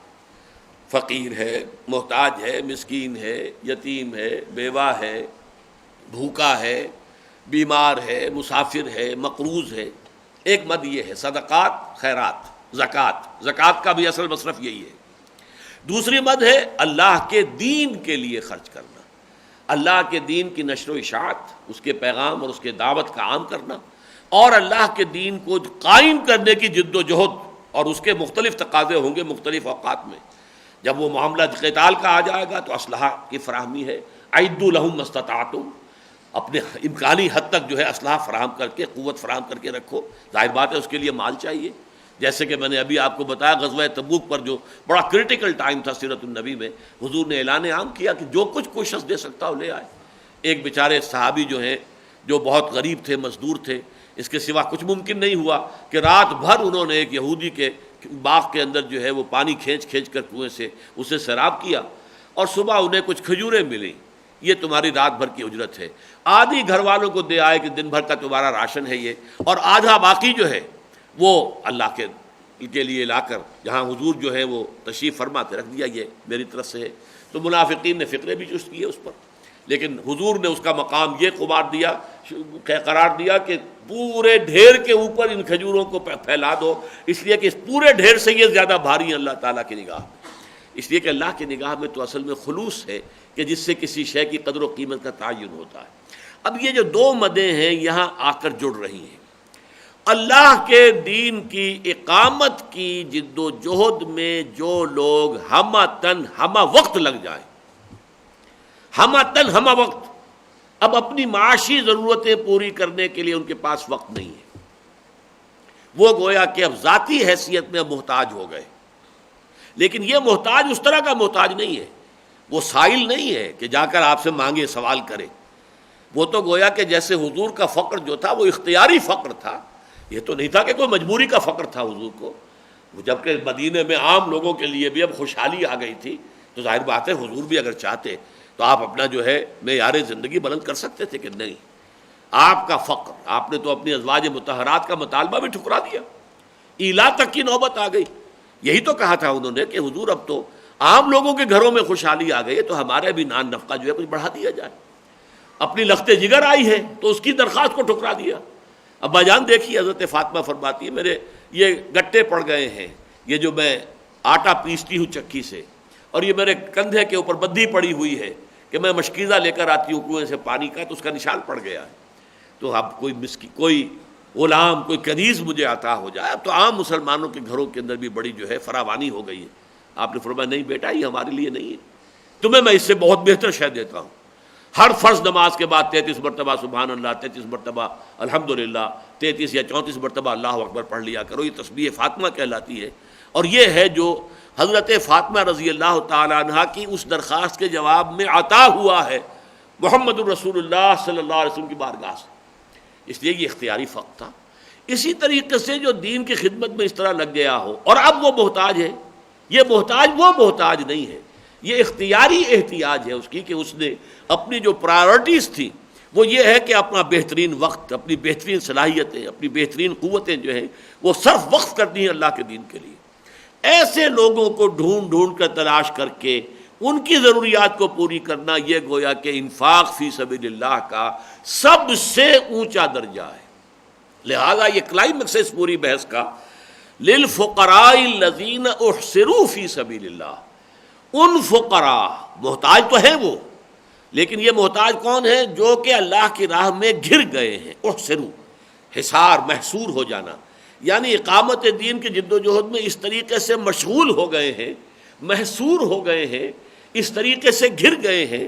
فقیر ہے، محتاج ہے، مسکین ہے، یتیم ہے، بیوہ ہے، بھوکا ہے، بیمار ہے، مسافر ہے، مقروض ہے. ایک مد یہ ہے صدقات، خیرات، زکوٰۃ کا بھی اصل مصرف یہی ہے. دوسری مد ہے اللہ کے دین کے لیے خرچ کرنا، اللہ کے دین کی نشر و اشاعت، اس کے پیغام اور اس کے دعوت کا عام کرنا، اور اللہ کے دین کو قائم کرنے کی جد و جہد. اور اس کے مختلف تقاضے ہوں گے مختلف اوقات میں. جب وہ معاملہ قتال کا آ جائے گا تو اسلحہ کی فراہمی ہے. اعدوا لهم ما استطعتم، اپنے امکانی حد تک جو ہے اسلحہ فراہم کر کے، قوت فراہم کر کے رکھو. ظاہر بات ہے اس کے لیے مال چاہیے. جیسے کہ میں نے ابھی آپ کو بتایا غزوہ تبوک پر جو بڑا کرٹیکل ٹائم تھا سیرت النبی میں، حضور نے اعلان عام کیا کہ جو کچھ کوئی شخص دے سکتا ہو لے آئے. ایک بیچارے صحابی جو ہیں جو بہت غریب تھے، مزدور تھے، اس کے سوا کچھ ممکن نہیں ہوا کہ رات بھر انہوں نے ایک یہودی کے باغ کے اندر جو ہے وہ پانی کھینچ کھینچ کر کنویں سے اسے سیراب کیا، اور صبح انہیں کچھ کھجوریں ملیں. یہ تمہاری رات بھر کی اجرت ہے. آدھی گھر والوں کو دے آئے کہ دن بھر کا تمہارا راشن ہے یہ، اور آدھا باقی جو ہے وہ اللہ کے لیے لا کر جہاں حضور جو ہے وہ تشریف فرما کے رکھ دیا، یہ میری طرف سے ہے. تو منافقین نے فقرے بھی چست کیے اس پر، لیکن حضور نے اس کا مقام یہ قرار دیا کہ پورے ڈھیر کے اوپر ان کھجوروں کو پھیلا دو، اس لیے کہ اس پورے ڈھیر سے یہ زیادہ بھاری ہیں اللہ تعالیٰ کی نگاہ میں. اس لیے کہ اللہ کی نگاہ میں تو اصل میں خلوص ہے کہ جس سے کسی شے کی قدر و قیمت کا تعین ہوتا ہے. اب یہ جو دو مدیں ہیں یہاں آ کر جڑ رہی ہیں. اللہ کے دین کی اقامت کی جد و جہد میں جو لوگ ہمہ وقت لگ جائیں، ہمہ وقت، اب اپنی معاشی ضرورتیں پوری کرنے کے لیے ان کے پاس وقت نہیں ہے، وہ گویا کہ اب ذاتی حیثیت میں محتاج ہو گئے. لیکن یہ محتاج اس طرح کا محتاج نہیں ہے، وہ سائل نہیں ہے کہ جا کر آپ سے مانگے سوال کرے. وہ تو گویا کہ جیسے حضور کا فقر جو تھا وہ اختیاری فقر تھا، یہ تو نہیں تھا کہ کوئی مجبوری کا فقر تھا حضور کو. جبکہ مدینے میں عام لوگوں کے لیے بھی اب خوشحالی آ گئی تھی، تو ظاہر بات ہے حضور بھی اگر چاہتے تو آپ اپنا جو ہے معیار زندگی بلند کر سکتے تھے کہ نہیں. آپ کا فقر، آپ نے تو اپنی ازواج مطہرات کا مطالبہ بھی ٹھکرا دیا، ایلا تک کی نوبت آ گئی. یہی تو کہا تھا انہوں نے کہ حضور اب تو عام لوگوں کے گھروں میں خوشحالی آ گئی ہے تو ہمارے بھی نان نفقہ جو ہے کچھ بڑھا دیا جائے. اپنی لخت جگر آئی ہے تو اس کی درخواست کو ٹھکرا دیا. ابا جان دیکھیے حضرت فاطمہ فرماتی ہے میرے یہ گٹے پڑ گئے ہیں، یہ جو میں آٹا پیستی ہوں چکی سے، اور یہ میرے کندھے کے اوپر بدھی پڑی ہوئی ہے کہ میں مشکیزہ لے کر آتی ہوں کنویں سے پانی کا تو اس کا نشان پڑ گیا ہے. تو اب کوئی غلام، کوئی کنیز مجھے عطا ہو جائے. اب تو عام مسلمانوں کے گھروں کے اندر بھی بڑی جو ہے فراوانی ہو گئی ہے. آپ نے فرمایا نہیں بیٹا یہ ہمارے لیے نہیں ہے، تمہیں میں اس سے بہت بہتر شے دیتا ہوں. ہر فرض نماز کے بعد 33 مرتبہ سبحان اللہ، 33 مرتبہ الحمدللہ، 33 یا 34 مرتبہ اللہ اکبر پڑھ لیا کرو. یہ تسبیح فاطمہ کہلاتی ہے، اور یہ ہے جو حضرت فاطمہ رضی اللہ تعالی عنہا کی اس درخواست کے جواب میں عطا ہوا ہے محمد الرسول اللہ صلی اللہ علیہ وسلم کی بارگاہ سے. اس لیے یہ اختیاری فقر تھا. اسی طریقے سے جو دین کی خدمت میں اس طرح لگ گیا ہو اور اب وہ محتاج ہے، یہ محتاج وہ محتاج نہیں ہے، یہ اختیاری احتیاج ہے اس کی کہ اس نے اپنی جو پرائرٹیز تھی وہ یہ ہے کہ اپنا بہترین وقت، اپنی بہترین صلاحیتیں، اپنی بہترین قوتیں جو ہیں وہ صرف وقف کرنی ہیں اللہ کے دین کے لیے. ایسے لوگوں کو ڈھونڈ ڈھونڈ کر تلاش کر کے ان کی ضروریات کو پوری کرنا، یہ گویا کہ انفاق فی سبیل اللہ کا سب سے اونچا درجہ ہے. لہذا یہ کلائمیکس ہے اس پوری بحث کا، للفقراء الذین احصروا فی سبیل اللہ. ان فقراء، محتاج تو ہیں وہ، لیکن یہ محتاج کون ہیں؟ جو کہ اللہ کی راہ میں گھر گئے ہیں. احصروا، حصار، محصور ہو جانا، یعنی اقامت دین کی جد و جہد میں اس طریقے سے مشغول ہو گئے ہیں، محصور ہو گئے ہیں، اس طریقے سے گھر گئے ہیں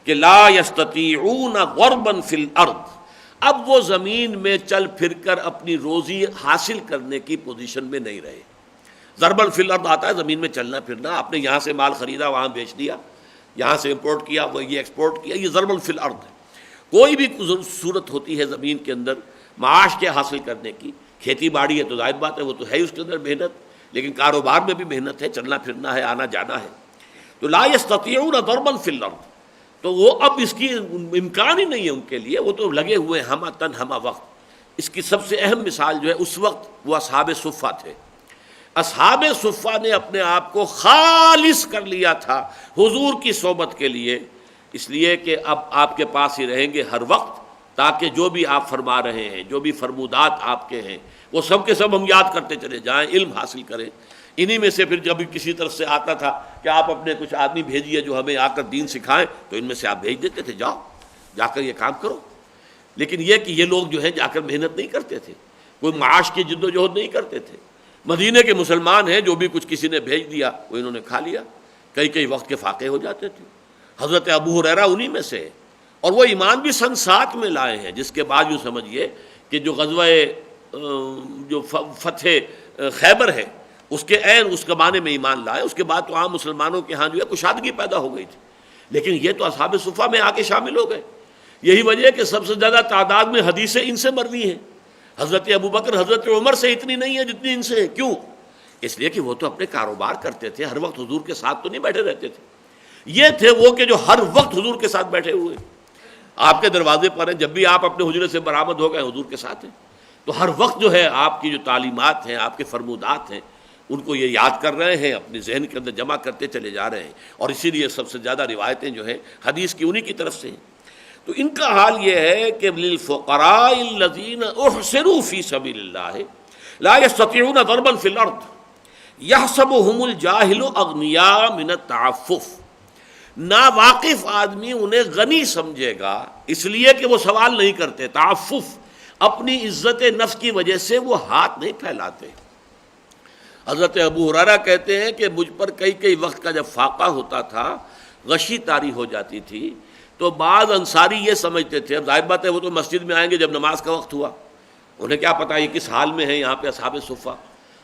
کہ لا یستطیعون ضربا فی الارض، اب وہ زمین میں چل پھر کر اپنی روزی حاصل کرنے کی پوزیشن میں نہیں رہے. ضربا فی الارض آتا ہے زمین میں چلنا پھرنا، آپ نے یہاں سے مال خریدا وہاں بیچ دیا، یہاں سے امپورٹ کیا وہ یہ ایکسپورٹ کیا، یہ ضربا فی الارض ہے. کوئی بھی صورت ہوتی ہے زمین کے اندر معاش کے حاصل کرنے کی، کھیتی باڑی ہے تو ظاہر بات ہے وہ تو ہے اس کے اندر محنت، لیکن کاروبار میں بھی محنت ہے، چلنا پھرنا ہے، آنا جانا ہے. تو لا یستطیعون ضربا فی الارض، تو وہ اب اس کی امکان ہی نہیں ہے ان کے لیے، وہ تو لگے ہوئے ہمہ تن ہمہ وقت۔ اس کی سب سے اہم مثال جو ہے اس وقت وہ اصحاب صفہ تھے۔ اصحاب صفہ نے اپنے آپ کو خالص کر لیا تھا حضور کی صحبت کے لیے، اس لیے کہ اب آپ کے پاس ہی رہیں گے ہر وقت، تاکہ جو بھی آپ فرما رہے ہیں، جو بھی فرمودات آپ کے ہیں، وہ سب کے سب ہم یاد کرتے چلے جائیں، علم حاصل کریں۔ انہی میں سے پھر جب کسی طرف سے آتا تھا کہ آپ اپنے کچھ آدمی بھیجیے جو ہمیں آ کر دین سکھائیں، تو ان میں سے آپ بھیج دیتے تھے، جاؤ جا کر یہ کام کرو۔ لیکن یہ کہ یہ لوگ جو ہے جا کر محنت نہیں کرتے تھے، کوئی معاش کی جد و جہد نہیں کرتے تھے۔ مدینے کے مسلمان ہیں، جو بھی کچھ کسی نے بھیج دیا وہ انہوں نے کھا لیا، کئی وقت کے فاقے ہو جاتے تھے۔ حضرت ابو ہریرہ انہی میں سے ہے، اور وہ ایمان بھی سن 7 میں لائے ہیں، جس کے بعد یوں سمجھیے کہ جو غزوہ جو فتح خیبر ہے اس کے عین اس زمانے میں ایمان لائے۔ اس کے بعد تو عام مسلمانوں کے ہاں جو ہے کشادگی پیدا ہو گئی تھی، لیکن یہ تو اصحاب صفہ میں آ کے شامل ہو گئے۔ یہی وجہ ہے کہ سب سے زیادہ تعداد میں حدیثیں ان سے مروی ہیں۔ حضرت ابوبکر حضرت عمر سے اتنی نہیں ہے جتنی ان سے ہے۔ کیوں؟ اس لیے کہ وہ تو اپنے کاروبار کرتے تھے، ہر وقت حضور کے ساتھ تو نہیں بیٹھے رہتے تھے۔ یہ تھے وہ کہ جو ہر وقت حضور کے ساتھ بیٹھے ہوئے، آپ کے دروازے پر ہیں، جب بھی آپ اپنے حجرے سے برآمد ہو گئے حضور کے ساتھ ہیں، تو ہر وقت جو ہے آپ کی جو تعلیمات ہیں، آپ کے فرمودات ہیں، ان کو یہ یاد کر رہے ہیں، اپنے ذہن کے اندر جمع کرتے چلے جا رہے ہیں، اور اسی لیے سب سے زیادہ روایتیں جو ہیں حدیث کی انہی کی طرف سے ہیں۔ تو ان کا حال یہ ہے کہ للفقراء الذین احصروا فی سبیل اللہ لا یستطیعون ضربا فی الارض یحسبهم الجاہل اغنیاء من التعفف۔ ناواقف آدمی انہیں غنی سمجھے گا اس لیے کہ وہ سوال نہیں کرتے، تعفف، اپنی عزت نفس کی وجہ سے وہ ہاتھ نہیں پھیلاتے۔ حضرت ابو ہریرہ کہتے ہیں کہ مجھ پر کئی وقت کا جب فاقہ ہوتا تھا، غشی طاری ہو جاتی تھی، تو بعض انصاری یہ سمجھتے تھے، اب ظاہر بات ہے وہ تو مسجد میں آئیں گے جب نماز کا وقت ہوا، انہیں کیا پتہ یہ کس حال میں ہیں یہاں پہ اصحاب صفہ،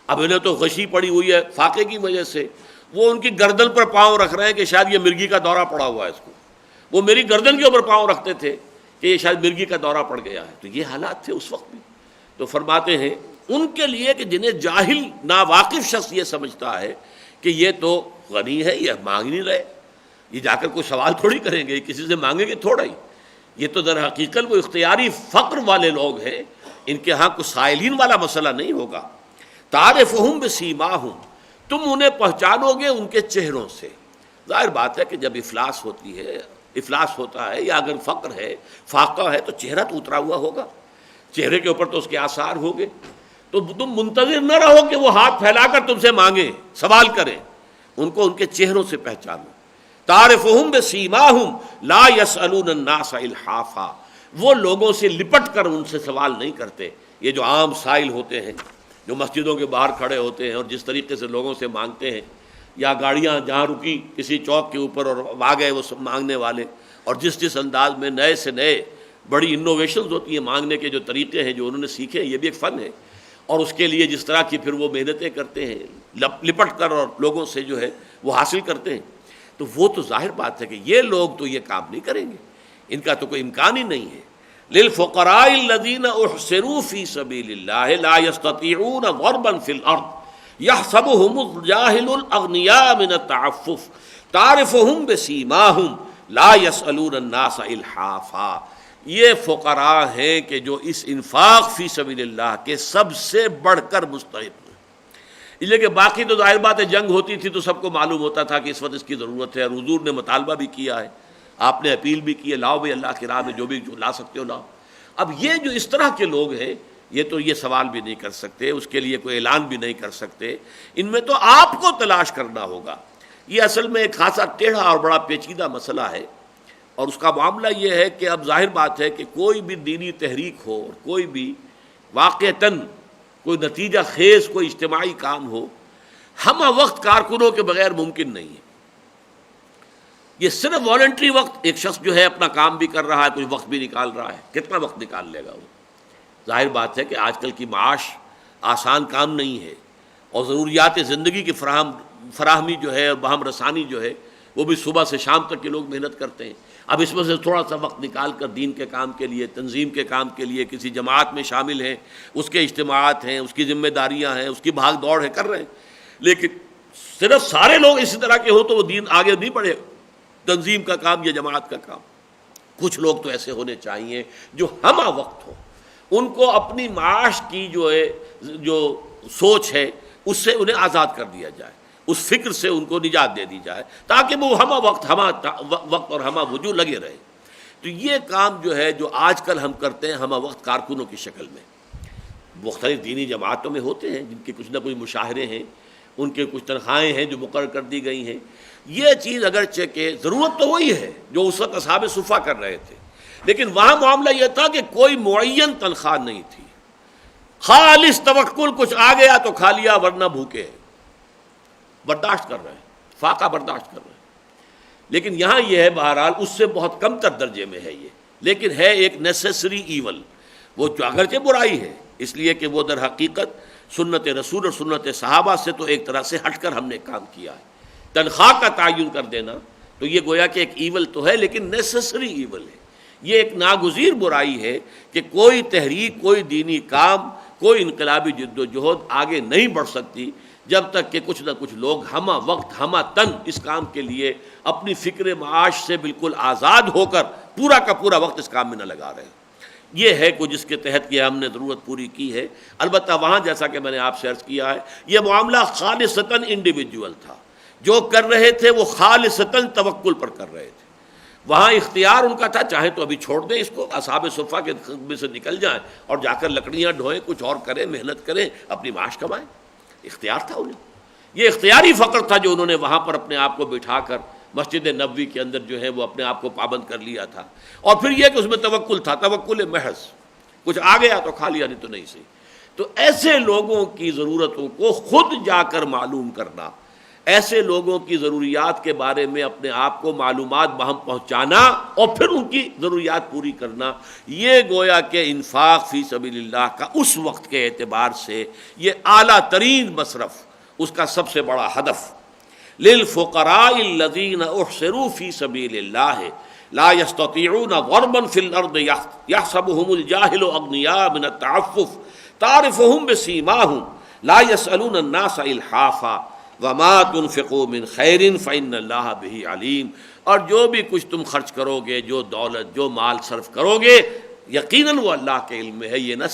اب انہیں تو غشی پڑی ہوئی ہے فاقے کی وجہ سے، وہ ان کی گردن پر پاؤں رکھ رہے ہیں کہ شاید یہ مرگی کا دورہ پڑا ہوا ہے اس کو، وہ میری گردن کے اوپر پاؤں رکھتے تھے کہ یہ شاید مرگی کا دورہ پڑ گیا ہے۔ تو یہ حالات تھے اس وقت بھی۔ تو فرماتے ہیں ان کے لیے کہ جنہیں جاہل ناواقف شخص یہ سمجھتا ہے کہ یہ تو غنی ہے، یہ مانگ نہیں رہے، یہ جا کر کوئی سوال تھوڑی کریں گے، کسی سے مانگیں گے تھوڑا ہی، یہ تو در حقیقت وہ اختیاری فقر والے لوگ ہیں، ان کے ہاں کوئی سائلین والا مسئلہ نہیں ہوگا۔ تعرفہم بسیماہم، تم انہیں پہچانو گے ان کے چہروں سے۔ ظاہر بات ہے کہ جب افلاس ہوتا ہے یا اگر فقر ہے، فاقہ ہے، تو چہرہ تو اترا ہوا ہوگا، چہرے کے اوپر تو اس کے آثار ہوں گے، تو تم منتظر نہ رہو کہ وہ ہاتھ پھیلا کر تم سے مانگیں، سوال کریں، ان کو ان کے چہروں سے پہچانو۔ تعرفہم بسیماہم لا یسألون الناس الحافا، وہ لوگوں سے لپٹ کر ان سے سوال نہیں کرتے۔ یہ جو عام سائل ہوتے ہیں جو مسجدوں کے باہر کھڑے ہوتے ہیں اور جس طریقے سے لوگوں سے مانگتے ہیں، یا گاڑیاں جہاں رکی کسی چوک کے اوپر اور آ گئے وہ سب مانگنے والے، اور جس انداز میں نئے سے نئے بڑی انوویشنز ہوتی ہیں مانگنے کے جو طریقے ہیں جو انہوں نے سیکھے ہیں، یہ بھی ایک فن ہے، اور اس کے لیے جس طرح کی پھر وہ محنتیں کرتے ہیں لپٹ کر اور لوگوں سے جو ہے وہ حاصل کرتے ہیں، تو وہ تو ظاہر بات ہے کہ یہ لوگ تو یہ کام نہیں کریں گے، ان کا تو کوئی امکان ہی نہیں ہے۔ للفقراء الذین احصروا فی سبیل اللہ لا یستطیعون ضربا فی الارض یحسبهم الجاہل الاغنیاء من التعفف تعرفہم بسیماہم لا یسألون الناس الحافا۔ یہ فقراء ہیں کہ جو اس انفاق فی سبیل اللہ کے سب سے بڑھ کر مستحق ہیں۔ اس لیے کہ باقی تو ظاہر بات ہے جنگ ہوتی تھی تو سب کو معلوم ہوتا تھا کہ اس وقت اس کی ضرورت ہے، اور حضور نے مطالبہ بھی کیا ہے، آپ نے اپیل بھی کی ہے، لاؤ بھائی اللہ کی راہ میں جو لا سکتے ہو لاؤ۔ اب یہ جو اس طرح کے لوگ ہیں یہ تو یہ سوال بھی نہیں کر سکتے، اس کے لیے کوئی اعلان بھی نہیں کر سکتے، ان میں تو آپ کو تلاش کرنا ہوگا۔ یہ اصل میں ایک خاصا ٹیڑھا اور بڑا پیچیدہ مسئلہ ہے، اور اس کا معاملہ یہ ہے کہ اب ظاہر بات ہے کہ کوئی بھی دینی تحریک ہو، کوئی بھی واقعتاً کوئی نتیجہ خیز کوئی اجتماعی کام ہو، ہمہ وقت کارکنوں کے بغیر ممکن نہیں ہے۔ یہ صرف والنٹری وقت، ایک شخص جو ہے اپنا کام بھی کر رہا ہے، کچھ وقت بھی نکال رہا ہے، کتنا وقت نکال لے گا وہ؟ ظاہر بات ہے کہ آج کل کی معاش آسان کام نہیں ہے، اور ضروریات زندگی کی فراہمی جو ہے اور بہم رسانی جو ہے وہ بھی صبح سے شام تک کے لوگ محنت کرتے ہیں۔ اب اس میں سے تھوڑا سا وقت نکال کر دین کے کام کے لیے، تنظیم کے کام کے لیے، کسی جماعت میں شامل ہیں، اس کے اجتماعات ہیں، اس کی ذمہ داریاں ہیں، اس کی بھاگ دوڑ ہے، کر رہے ہیں، لیکن صرف سارے لوگ اسی طرح کے ہوں تو وہ دین آگے نہیں بڑھے۔ تنظیم کا کام یا جماعت کا کام۔ کچھ لوگ تو ایسے ہونے چاہیے جو ہمہ وقت ہو، ان کو اپنی معاش کی جو سوچ ہے اس سے انہیں آزاد کر دیا جائے، اس فکر سے ان کو نجات دے دی جائے، تاکہ وہ ہمہ وقت اور ہمہ وجود لگے رہے۔ تو یہ کام جو ہے جو آج کل ہم کرتے ہیں ہمہ وقت کارکنوں کی شکل میں، مختلف دینی جماعتوں میں ہوتے ہیں جن کے کچھ نہ کچھ مشاہرے ہیں، ان کے کچھ تنخواہیں ہیں جو مقرر کر دی گئی ہیں۔ یہ چیز اگرچہ کہ ضرورت تو وہی ہے جو اس وقت اصحاب صفہ کر رہے تھے، لیکن وہاں معاملہ یہ تھا کہ کوئی معین تنخواہ نہیں تھی، خالص توکل، کچھ آ گیا تو کھا لیا ورنہ بھوکے، برداشت کر رہے ہیں، فاقہ برداشت کر رہے ہیں۔ لیکن یہاں یہ ہے بہرحال اس سے بہت کم تر درجے میں ہے یہ، لیکن ہے ایک نیسیسری ایول، وہ جو اگرچہ برائی ہے اس لیے کہ وہ در حقیقت سنت رسول اور سنت صحابہ سے تو ایک طرح سے ہٹ کر ہم نے کام کیا ہے۔ تنخواہ کا تعین کر دینا تو یہ گویا کہ ایک ایول تو ہے، لیکن نیسیسری ایول ہے، یہ ایک ناگزیر برائی ہے کہ کوئی تحریک، کوئی دینی کام، کوئی انقلابی جد و جہد آگے نہیں بڑھ سکتی جب تک کہ کچھ نہ کچھ لوگ ہمہ وقت ہمہ تن اس کام کے لیے اپنی فکر معاش سے بالکل آزاد ہو کر پورا کا پورا وقت اس کام میں نہ لگا رہے۔ یہ ہے کچھ جس کے تحت یہ ہم نے ضرورت پوری کی ہے۔ البتہ وہاں جیسا کہ میں نے آپ سے عرض کیا ہے، یہ معاملہ خالصتاً انڈیویجول تھا، جو کر رہے تھے وہ خالصتاً توکل پر کر رہے تھے۔ وہاں اختیار ان کا تھا، چاہے تو ابھی چھوڑ دیں اس کو، اصحاب صفہ کے خدمت سے نکل جائیں اور جا کر لکڑیاں ڈھوئیں، کچھ اور کریں، محنت کریں، اپنی معاش کمائیں، اختیار تھا انہیں۔ یہ اختیاری فقر تھا جو انہوں نے وہاں پر اپنے آپ کو بٹھا کر مسجد نبوی کے اندر جو ہے وہ اپنے آپ کو پابند کر لیا تھا، اور پھر یہ کہ اس میں توکل تھا، توکل محض، کچھ آ گیا تو کھا لیا، نہیں تو نہیں صحیح۔ تو ایسے لوگوں کی ضرورتوں کو خود جا کر معلوم کرنا، ایسے لوگوں کی ضروریات کے بارے میں اپنے آپ کو معلومات بہم پہنچانا اور پھر ان کی ضروریات پوری کرنا، یہ گویا کہ انفاق فی سبیل اللہ کا اس وقت کے اعتبار سے یہ اعلیٰ ترین مصرف، اس کا سب سے بڑا ہدف۔ للفقراء الذین احصروا فی سبیل اللہ لا یستطیعون ضربا فی الارض یحسبهم الجاہل اغنیاء من التعفف تعرفهم بسیماہم لا یسألون الناس الحافا وما تنفقوا من خیر فإن اللہ بہ علیم۔ اور جو بھی کچھ تم خرچ کرو گے، جو دولت، جو مال صرف کرو گے، یقیناً وہ اللہ کے علم میں ہے۔ یہ نہ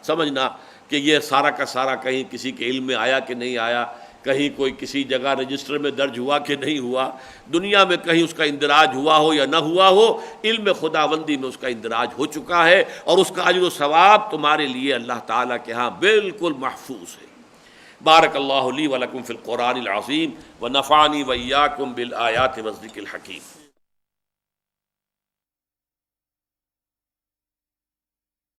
سمجھنا کہ یہ سارا کا سارا کہیں کسی کے علم میں آیا کہ نہیں آیا، کہیں کوئی کسی جگہ رجسٹر میں درج ہوا کہ نہیں ہوا، دنیا میں کہیں اس کا اندراج ہوا ہو یا نہ ہوا ہو، علم خداوندی میں اس کا اندراج ہو چکا ہے، اور اس کا اجر و ثواب تمہارے لیے اللہ تعالیٰ کے ہاں بالکل محفوظ ہے۔ بارک اللہ لی ولکم فی القرآن العظیم ونفعنی وإیاکم بالآیات والذکر الحکیم۔